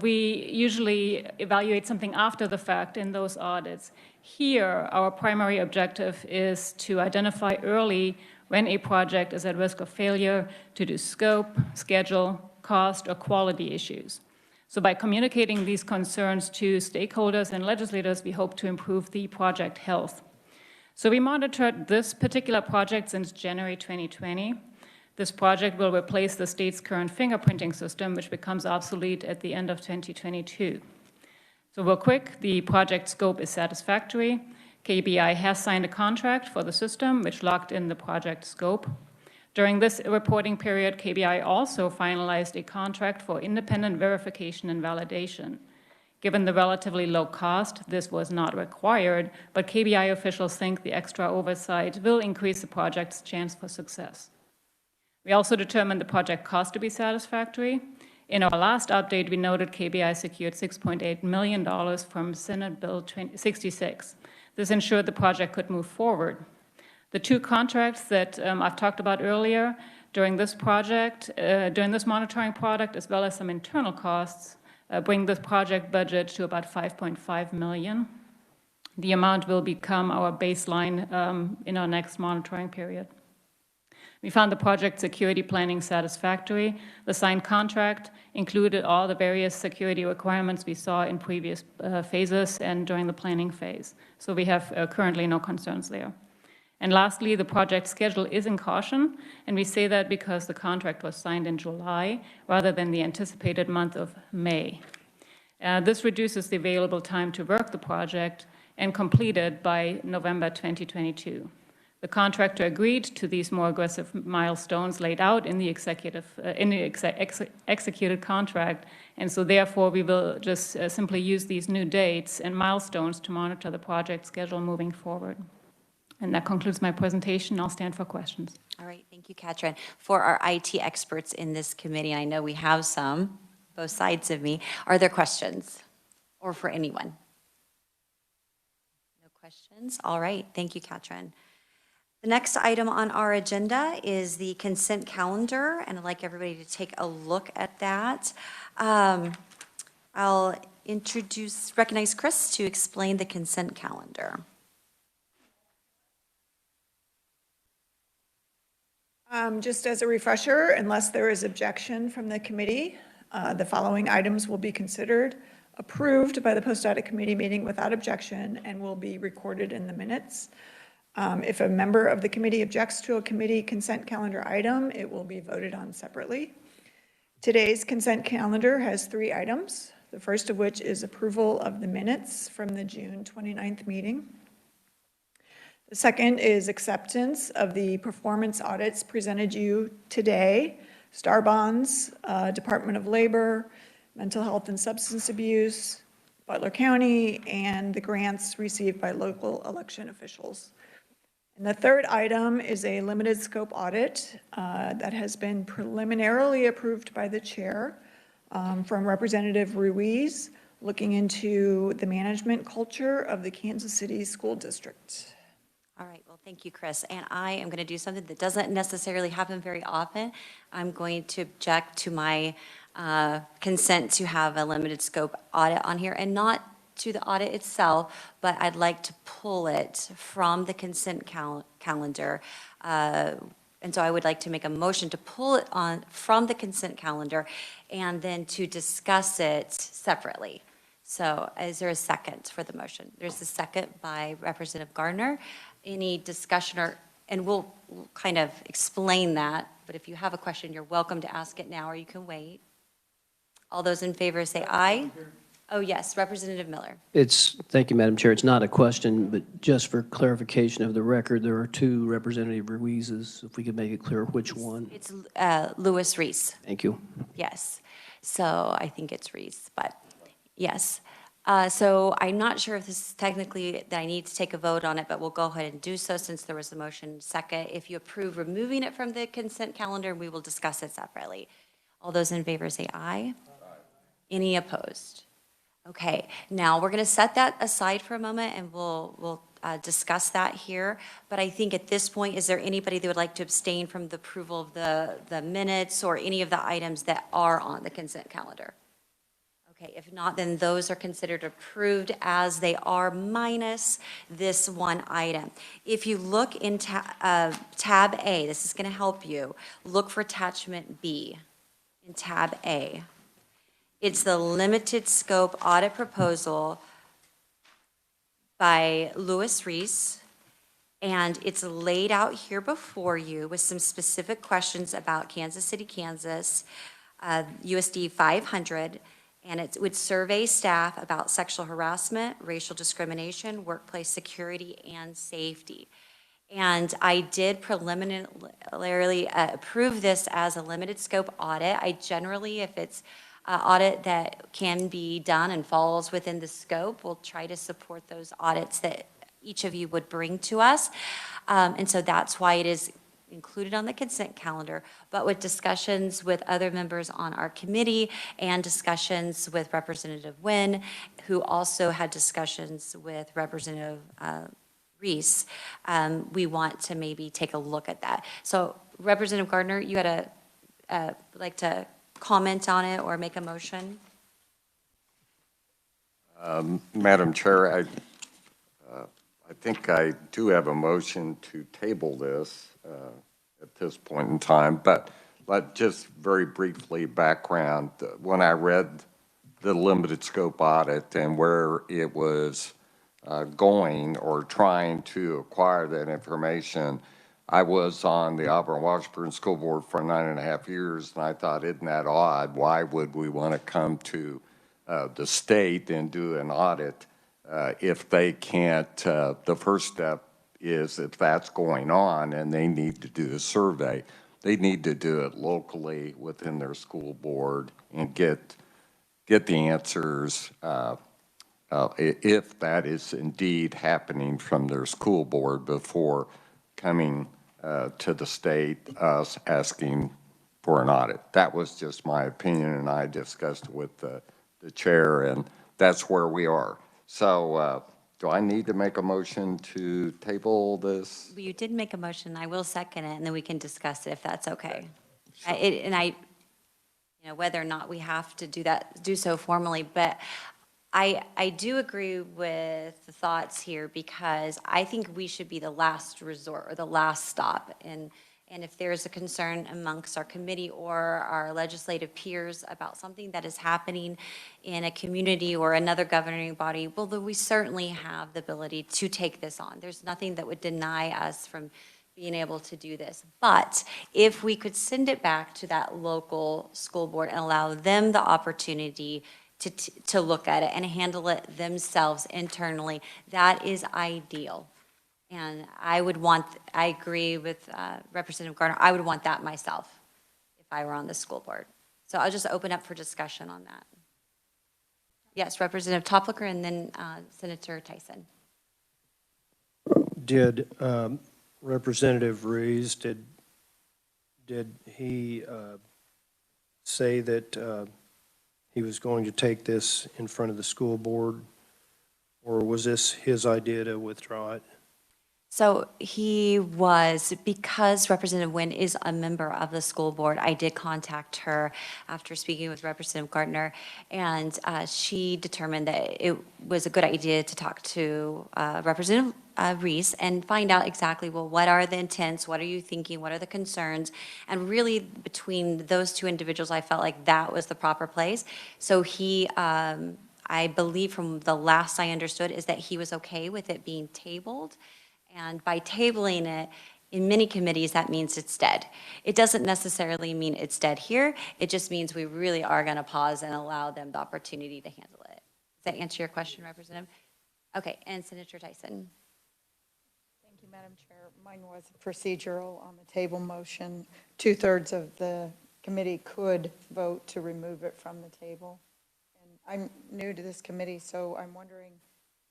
We usually evaluate something after the fact in those audits. Here, our primary objective is to identify early when a project is at risk of failure to do scope, schedule, cost, or quality issues. So by communicating these concerns to stakeholders and legislators, we hope to improve the project health. So we monitored this particular project since January 2020. This project will replace the state's current fingerprinting system, which becomes obsolete at the end of 2022. So real quick, the project scope is satisfactory. KBI has signed a contract for the system, which locked in the project scope. During this reporting period, KBI also finalized a contract for independent verification and validation. Given the relatively low cost, this was not required, but KBI officials think the extra oversight will increase the project's chance for success. We also determined the project cost to be satisfactory. In our last update, we noted KBI secured $6.8 million from Senate Bill 66. This ensured the project could move forward. The two contracts that I've talked about earlier during this project, during this monitoring product, as well as some internal costs, bring the project budget to about $5.5 million. The amount will become our baseline in our next monitoring period. We found the project security planning satisfactory. The signed contract included all the various security requirements we saw in previous phases and during the planning phase. So we have currently no concerns there. And lastly, the project schedule is in caution, and we say that because the contract was signed in July rather than the anticipated month of May. This reduces the available time to work the project and complete it by November 2022. The contractor agreed to these more aggressive milestones laid out in the executed contract, and so therefore we will just simply use these new dates and milestones to monitor the project schedule moving forward. And that concludes my presentation. I'll stand for questions. All right, thank you, Katrin. For our IT experts in this committee, and I know we have some, both sides of me, are there questions? Or for anyone? No questions? All right, thank you, Katrin. The next item on our agenda is the consent calendar, and I'd like everybody to take a look at that. I'll recognize Chris to explain the consent calendar. Just as a refresher, unless there is objection from the committee, the following items will be considered approved by the post-audit committee meeting without objection and will be recorded in the minutes. If a member of the committee objects to a committee consent calendar item, it will be voted on separately. Today's consent calendar has 3 items, the first of which is approval of the minutes from the June 29th meeting. The second is acceptance of the performance audits presented you today, STAR bonds, Department of Labor, mental health and substance abuse, Butler County, and the grants received by local election officials. And the third item is a limited scope audit that has been preliminarily approved by the chair from Representative Ruiz, looking into the management culture of the Kansas City School District. All right, well, thank you, Chris. And I am going to do something that doesn't necessarily happen very often. I'm going to object to my consent to have a limited scope audit on here, and not to the audit itself, but I'd like to pull it from the consent calendar. And so I would like to make a motion to pull it from the consent calendar and then to discuss it separately. So is there a second for the motion? There's a second by Representative Gardner. Any discussion and we'll kind of explain that, but if you have a question, you're welcome to ask it now or you can wait. All those in favor say aye. Oh, yes, Representative Miller. Thank you, Madam Chair. It's not a question, but just for clarification of the record, there are 2 Representative Ruizes, if we could make it clear which one. It's Louis Reese. Thank you. Yes. So I think it's Reese, but yes. So I'm not sure if this is technically that I need to take a vote on it, but we'll go ahead and do so since there was a motion second. If you approve removing it from the consent calendar, we will discuss it separately. All those in favor say aye. Any opposed? Okay, now we're going to set that aside for a moment and we'll discuss that here. But I think at this point, is there anybody that would like to abstain from the approval of the minutes or any of the items that are on the consent calendar? Okay, if not, then those are considered approved as they are minus this one item. If you look in tab A, this is going to help you, look for attachment B in tab A. It's the limited scope audit proposal by Louis Reese, and it's laid out here before you with some specific questions about Kansas City, Kansas, USD 500, and it would survey staff about sexual harassment, racial discrimination, workplace security, and safety. And I did preliminarily approve this as a limited scope audit. I generally, if it's an audit that can be done and falls within the scope, we'll try to support those audits that each of you would bring to us. And so that's why it is included on the consent calendar, but with discussions with other members on our committee and discussions with Representative Nguyen, who also had discussions with Representative Reese, we want to maybe take a look at that. So Representative Gardner, you had like to comment on it or make a motion? Madam Chair, I think I do have a motion to table this at this point in time, but just very briefly background. When I read the limited scope audit and where it was going or trying to acquire that information, I was on the Auburn-Washburn School Board for 9.5 years, and I thought, isn't that odd? Why would we want to come to the state and do an audit if they can't? The first step is if that's going on and they need to do a survey, they need to do it locally within their school board and get the answers if that is indeed happening from their school board before coming to the state, us asking for an audit. That was just my opinion, and I discussed it with the chair, and that's where we are. So do I need to make a motion to table this? You did make a motion. I will second it, and then we can discuss it if that's okay. Sure. You know, whether or not we have to do so formally, but I do agree with the thoughts here because I think we should be the last resort or the last stop. And if there's a concern amongst our committee or our legislative peers about something that is happening in a community or another governing body, well, then we certainly have the ability to take this on. There's nothing that would deny us from being able to do this. But if we could send it back to that local school board and allow them the opportunity to look at it and handle it themselves internally, that is ideal. And I agree with Representative Gardner, I would want that myself if I were on the school board. So I'll just open up for discussion on that. Yes, Representative Toplicker and then Senator Tyson. Did Representative Rees, did he say that he was going to take this in front of the school board, or was this his idea to withdraw it? So he was, because Representative Nguyen is a member of the school board, I did contact her after speaking with Representative Gardner, and she determined that it was a good idea to talk to Representative Reese and find out exactly, well, what are the intents, what are you thinking, what are the concerns, and really between those two individuals, I felt like that was the proper place. So he, I believe from the last I understood, is that he was okay with it being tabled. And by tabling it, in many committees, that means it's dead. It doesn't necessarily mean it's dead here. It just means we really are going to pause and allow them the opportunity to handle it. Does that answer your question, Representative? Okay, and Senator Tyson. Thank you, Madam Chair. Mine was procedural on the table motion. 2/3 of the committee could vote to remove it from the table. And I'm new to this committee, so I'm wondering,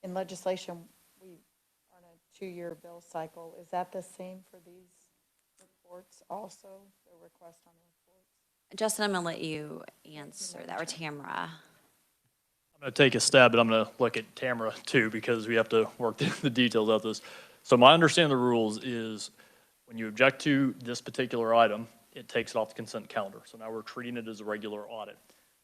in legislation, we 2-year bill cycle. Is that the same for these reports also, the request on reports? Justin, I'm going to let you answer that, or Tamara. I'm going to take a stab, but I'm going to look at Tamara too, because we have to work the details out of this. So my understanding of the rules is when you object to this particular item, it takes it off the consent calendar. So now we're treating it as a regular audit.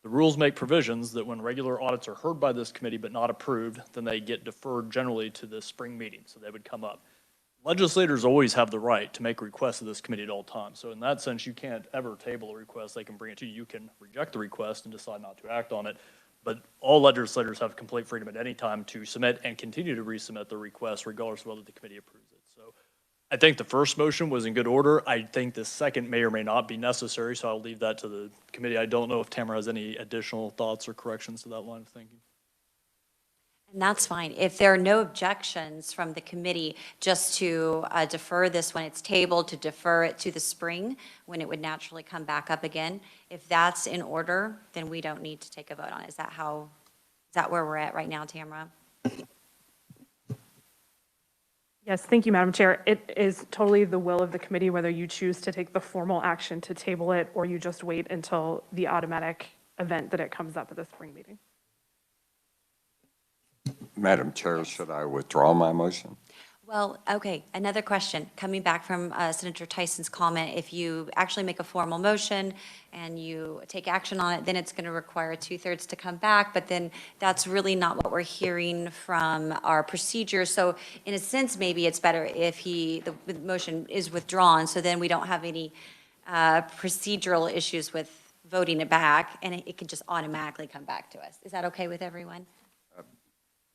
The rules make provisions that when regular audits are heard by this committee but not approved, then they get deferred generally to the spring meeting, so they would come up. Legislators always have the right to make requests of this committee at all times. So in that sense, you can't ever table a request. They can bring it to you. You can reject the request and decide not to act on it. But all legislators have complete freedom at any time to submit and continue to resubmit the request regardless of whether the committee approves it. So I think the first motion was in good order. I think the second may or may not be necessary, so I'll leave that to the committee. I don't know if Tamara has any additional thoughts or corrections to that line of thinking. And that's fine. If there are no objections from the committee, just to defer this when it's tabled, to defer it to the spring, when it would naturally come back up again, if that's in order, then we don't need to take a vote on it. Is that where we're at right now, Tamara? Yes, thank you, Madam Chair. It is totally the will of the committee whether you choose to take the formal action to table it or you just wait until the automatic event that it comes up at the spring meeting. Madam Chair, should I withdraw my motion? Well, okay, another question. Coming back from Senator Tyson's comment, if you actually make a formal motion and you take action on it, then it's going to require 2/3 to come back, but then that's really not what we're hearing from our procedure. So in a sense, maybe it's better if the motion is withdrawn, so then we don't have any procedural issues with voting it back, and it can just automatically come back to us. Is that okay with everyone?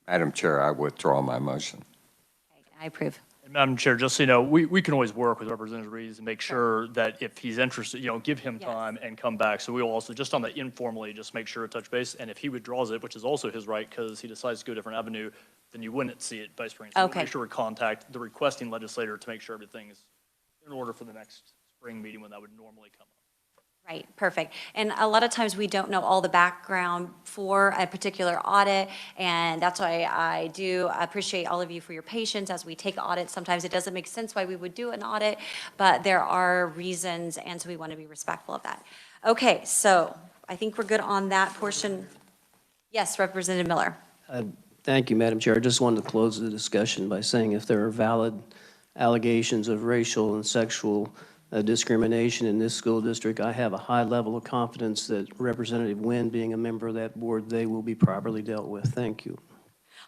Madam Chair, I withdraw my motion. I approve. And Madam Chair, just so you know, we can always work with Representative Reeves and make sure that if he's interested, give him time and come back. So we will also, just on the informally, just make sure to touch base. And if he withdraws it, which is also his right because he decides to go a different avenue, then you wouldn't see it by spring. So we'll make sure we contact the requesting legislator to make sure everything is in order for the next spring meeting when that would normally come up. Right, perfect. And a lot of times we don't know all the background for a particular audit, and that's why I do appreciate all of you for your patience as we take audits. Sometimes it doesn't make sense why we would do an audit, but there are reasons, and so we want to be respectful of that. Okay, so I think we're good on that portion. Yes, Representative Miller. Thank you, Madam Chair. I just wanted to close the discussion by saying if there are valid allegations of racial and sexual discrimination in this school district, I have a high level of confidence that Representative Wynn, being a member of that board, they will be properly dealt with. Thank you.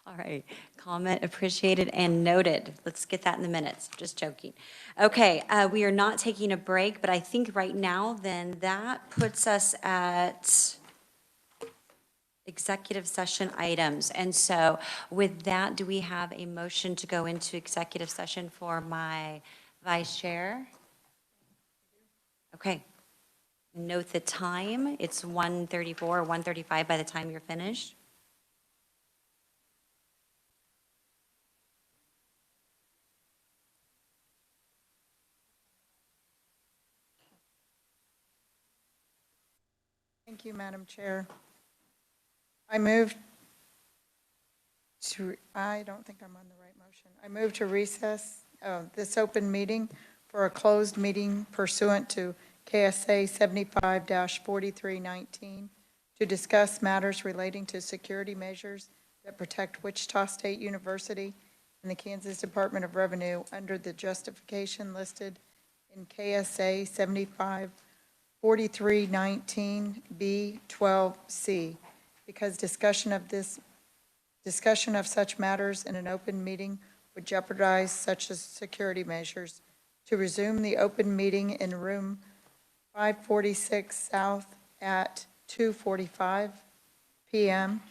All right, comment appreciated and noted. Let's get that in the minutes, just joking. Okay, we are not taking a break, but I think right now then that puts us at executive session items. And so with that, do we have a motion to go into executive session for my vice chair? Okay. Note the time. It's 1:34 or 1:35 by the time you're finished. Thank you, Madam Chair. I don't think I'm on the right motion. I move to recess this open meeting for a closed meeting pursuant to KSA 75-4319 to discuss matters relating to security measures that protect Wichita State University and the Kansas Department of Revenue under the justification listed in KSA 75-4319B12C, because discussion of such matters in an open meeting would jeopardize such as security measures. To resume the open meeting in room 546 South at 2:25 p.m.,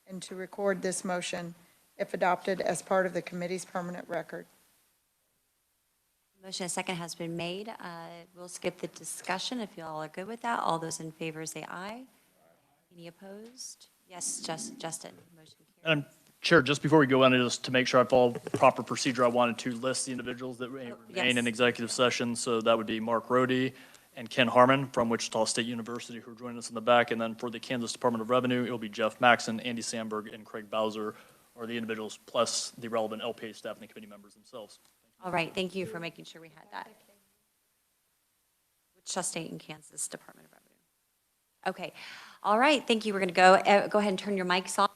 and to record this motion if adopted as part of the committee's permanent record. Motion and second has been made. We'll skip the discussion if you all are good with that. All those in favor say aye. Any opposed? Yes, Justin. Motion carried. Chair, just before we go on, just to make sure I follow proper procedure, I wanted to list the individuals that remain in executive session. So that would be Mark Rohde and Ken Harmon from Wichita State University, who are joining us in the back. And then for the Kansas Department of Revenue, it will be Jeff Maxon, Andy Sandberg, and Craig Bowser are the individuals, plus the relevant LPA staff and the committee members themselves. All right, thank you for making sure we had that. Wichita State and Kansas Department of Revenue. Okay, all right, thank you. We're going to go ahead and turn your mics off.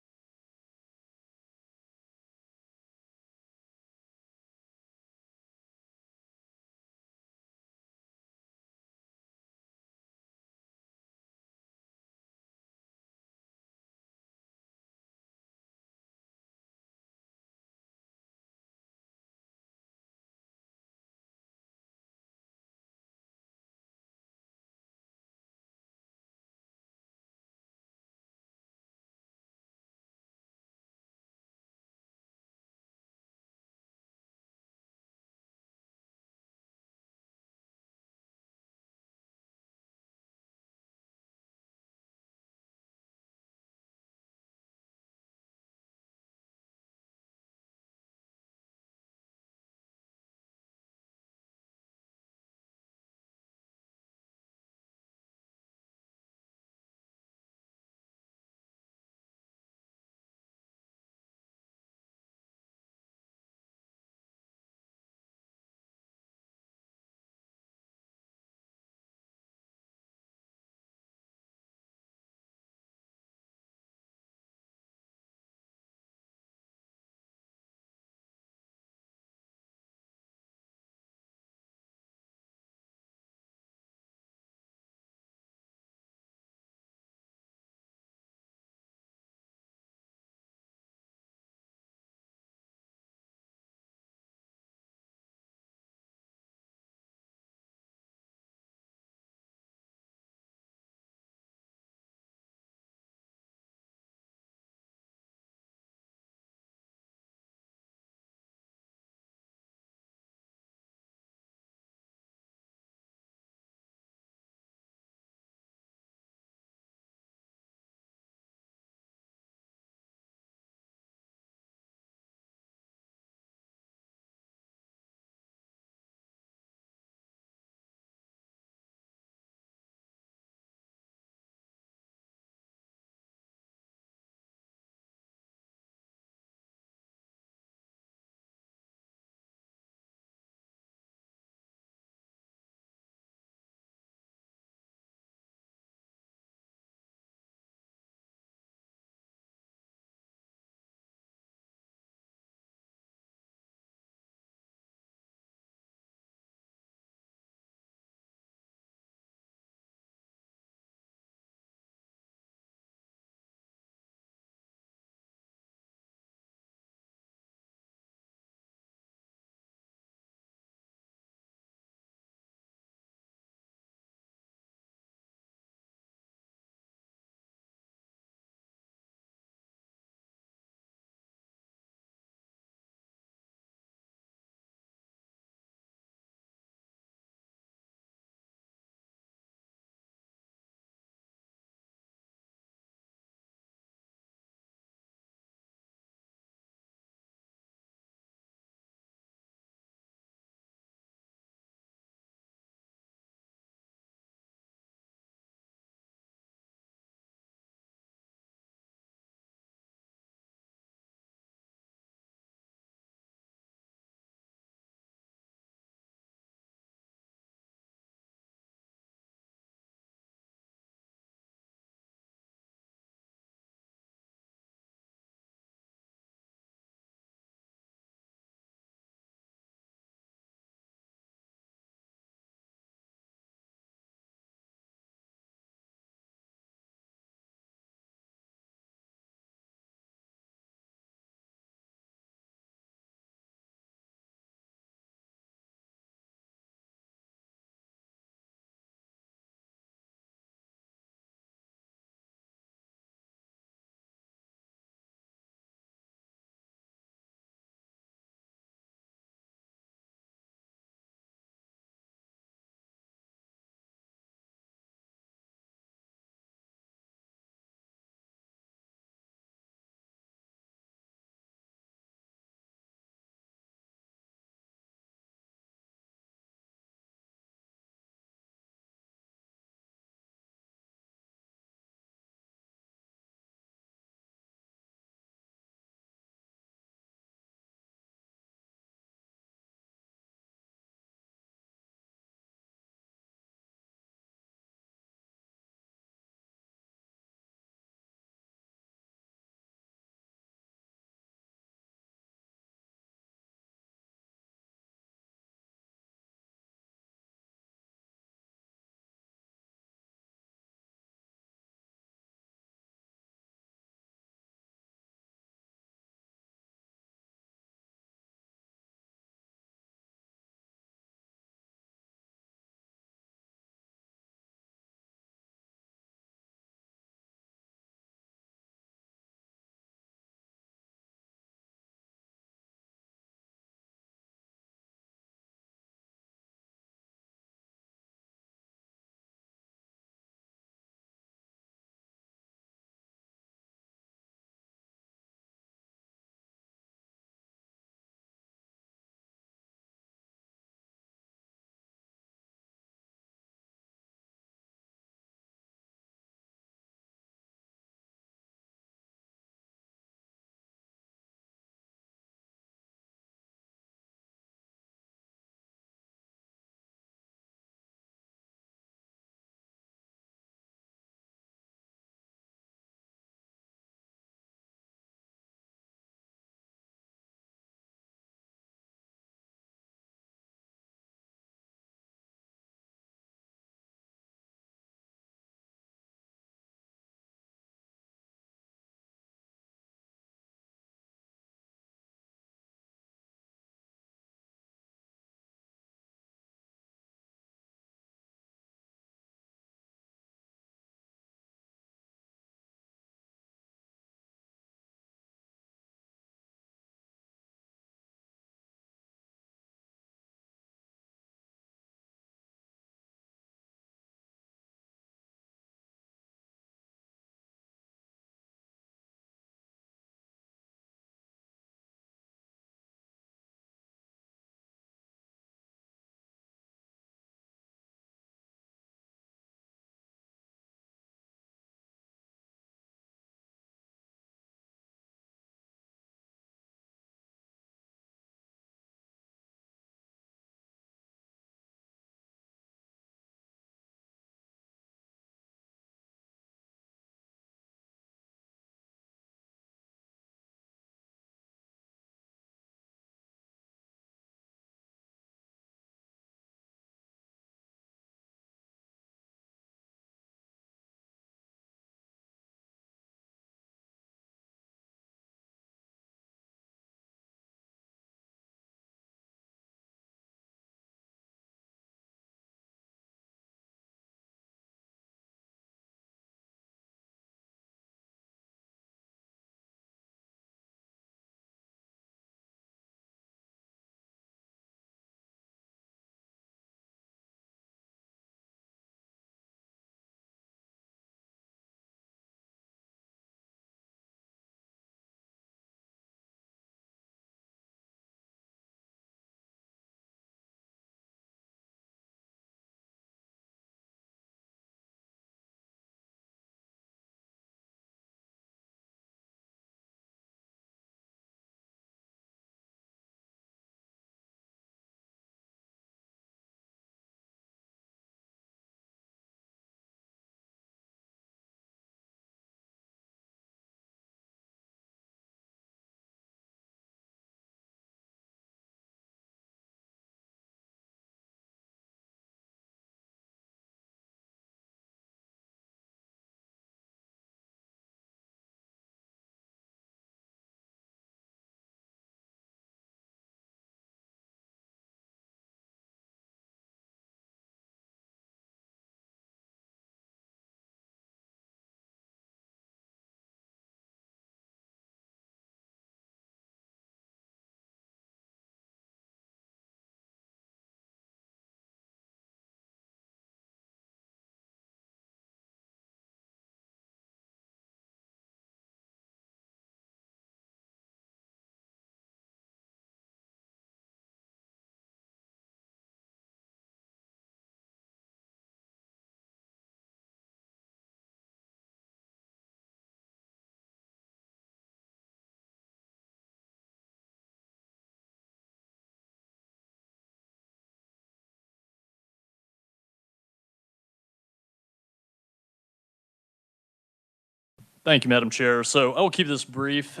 Thank you, Madam Chair. So I will keep this brief.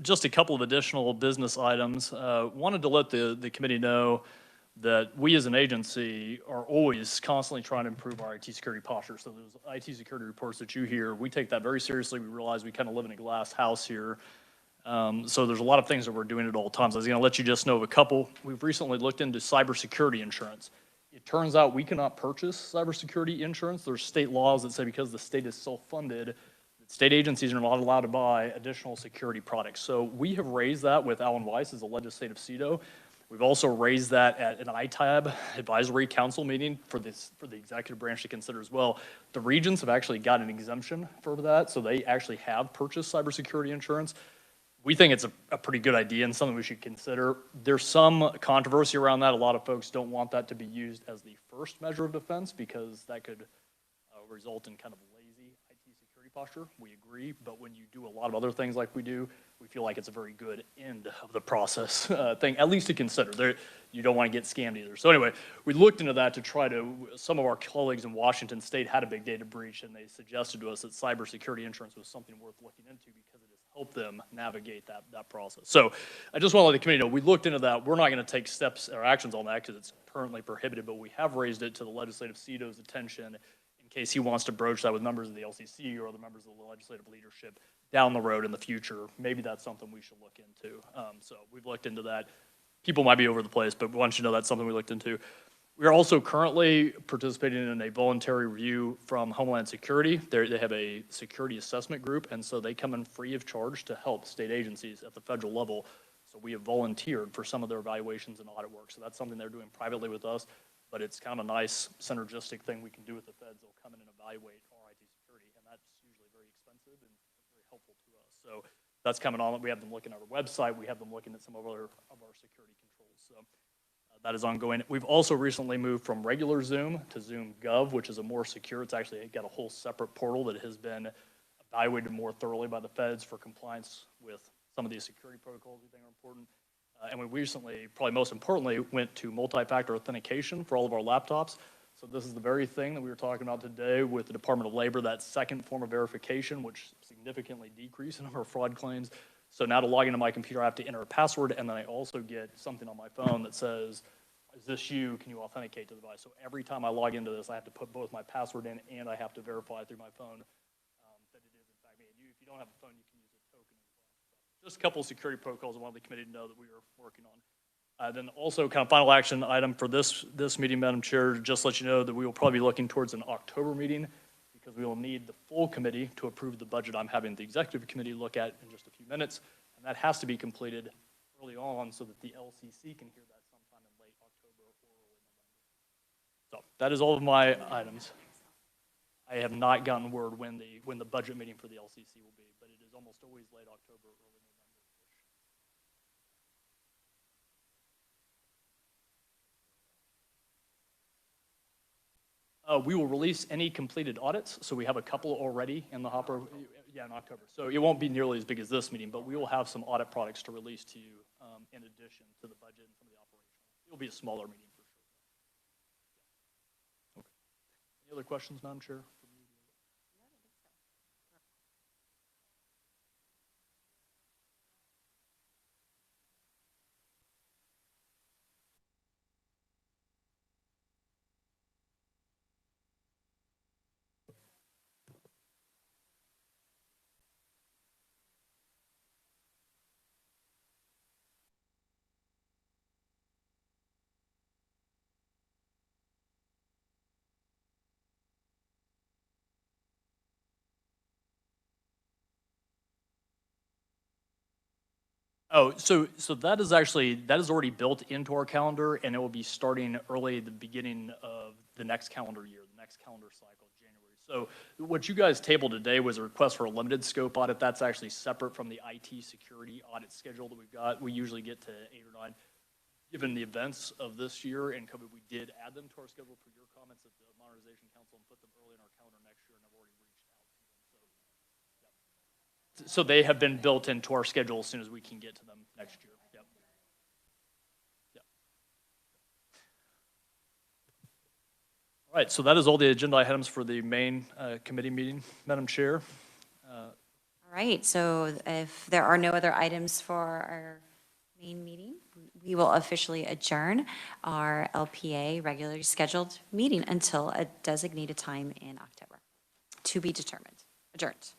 Just a couple of additional business items. Wanted to let the committee know that we as an agency are always constantly trying to improve our IT security posture. So those IT security reports that you hear, we take that very seriously. We realize we kind of live in a glass house here. So there's a lot of things that we're doing at all times. I was going to let you just know of a couple. We've recently looked into cybersecurity insurance. It turns out we cannot purchase cybersecurity insurance. There's state laws that say because the state is self-funded, that state agencies are not allowed to buy additional security products. So we have raised that with Alan Weiss as a legislative CEDO. We've also raised that at an ITAB advisory council meeting for the executive branch to consider as well. The regions have actually got an exemption for that, so they actually have purchased cybersecurity insurance. We think it's a pretty good idea and something we should consider. There's some controversy around that. A lot of folks don't want that to be used as the first measure of defense because that could result in kind of lazy IT security posture. We agree, but when you do a lot of other things like we do, we feel like it's a very good end of the process thing, at least to consider. You don't want to get scammed either. So anyway, we looked into that to try to, some of our colleagues in Washington State had a big data breach, and they suggested to us that cybersecurity insurance was something worth looking into because it has helped them navigate that process. So I just want to let the committee know, we looked into that. We're not going to take steps or actions on that because it's currently prohibited, but we have raised it to the legislative CEDO's attention in case he wants to broach that with members of the LCC or the members of the legislative leadership down the road in the future. Maybe that's something we should look into. So we've looked into that. People might be over the place, but we want you to know that's something we looked into. We are also currently participating in a voluntary review from Homeland Security. They have a security assessment group, and so they come in free of charge to help state agencies at the federal level. So we have volunteered for some of their evaluations and audit work. So that's something they're doing privately with us, but it's kind of a nice synergistic thing we can do with the feds. They'll come in and evaluate our IT security, and that's usually very expensive and very helpful to us. So that's coming on. We have them looking at our website. We have them looking at some of our security controls. So that is ongoing. We've also recently moved from regular Zoom to Zoom.gov, which is a more secure. It's actually got a whole separate portal that has been evaluated more thoroughly by the feds for compliance with some of these security protocols we think are important. And we recently, probably most importantly, went to multi-factor authentication for all of our laptops. So this is the very thing that we were talking about today with the Department of Labor, that second form of verification, which significantly decreased the number of fraud claims. So now to log into my computer, I have to enter a password, and then I also get something on my phone that says, is this you? Can you authenticate to the device? So every time I log into this, I have to put both my password in and I have to verify through my phone that it is in fact me. And if you don't have a phone, you can use a token as well. So just a couple of security protocols I wanted the committee to know that we are working on. Then also kind of final action item for this meeting, Madam Chair, just let you know that we will probably be looking towards an October meeting because we will need the full committee to approve the budget I'm having the executive committee look at in just a few minutes. And that has to be completed early on so that the LCC can hear that sometime in late October or early November. So that is all of my items. I have not gotten word when the budget meeting for the LCC will be, but it is almost always late October, early November. We will release any completed audits, so we have a couple already in the hopper, in October. So it won't be nearly as big as this meeting, but we will have some audit products to release to you in addition to the budget and some of the operational. It will be a smaller meeting for sure. Okay. Any other questions, Madam Chair? Oh, so that is already built into our calendar, and it will be starting early at the beginning of the next calendar year, the next calendar cycle, January. So what you guys tabled today was a request for a limited scope audit. That's actually separate from the IT security audit schedule that we've got. We usually get to 8 or 9. Given the events of this year and COVID, we did add them to our schedule per your comments at the Modernization Council and put them early in our calendar next year, and I've already reached out to them. So they have been built into our schedule as soon as we can get to them next year. Yep. Yep. All right, so that is all the agenda items for the main committee meeting, Madam Chair. right, so if there are no other items for our main meeting, we will officially adjourn our LPA regularly scheduled meeting until a designated time in October, to be determined. Adjourned.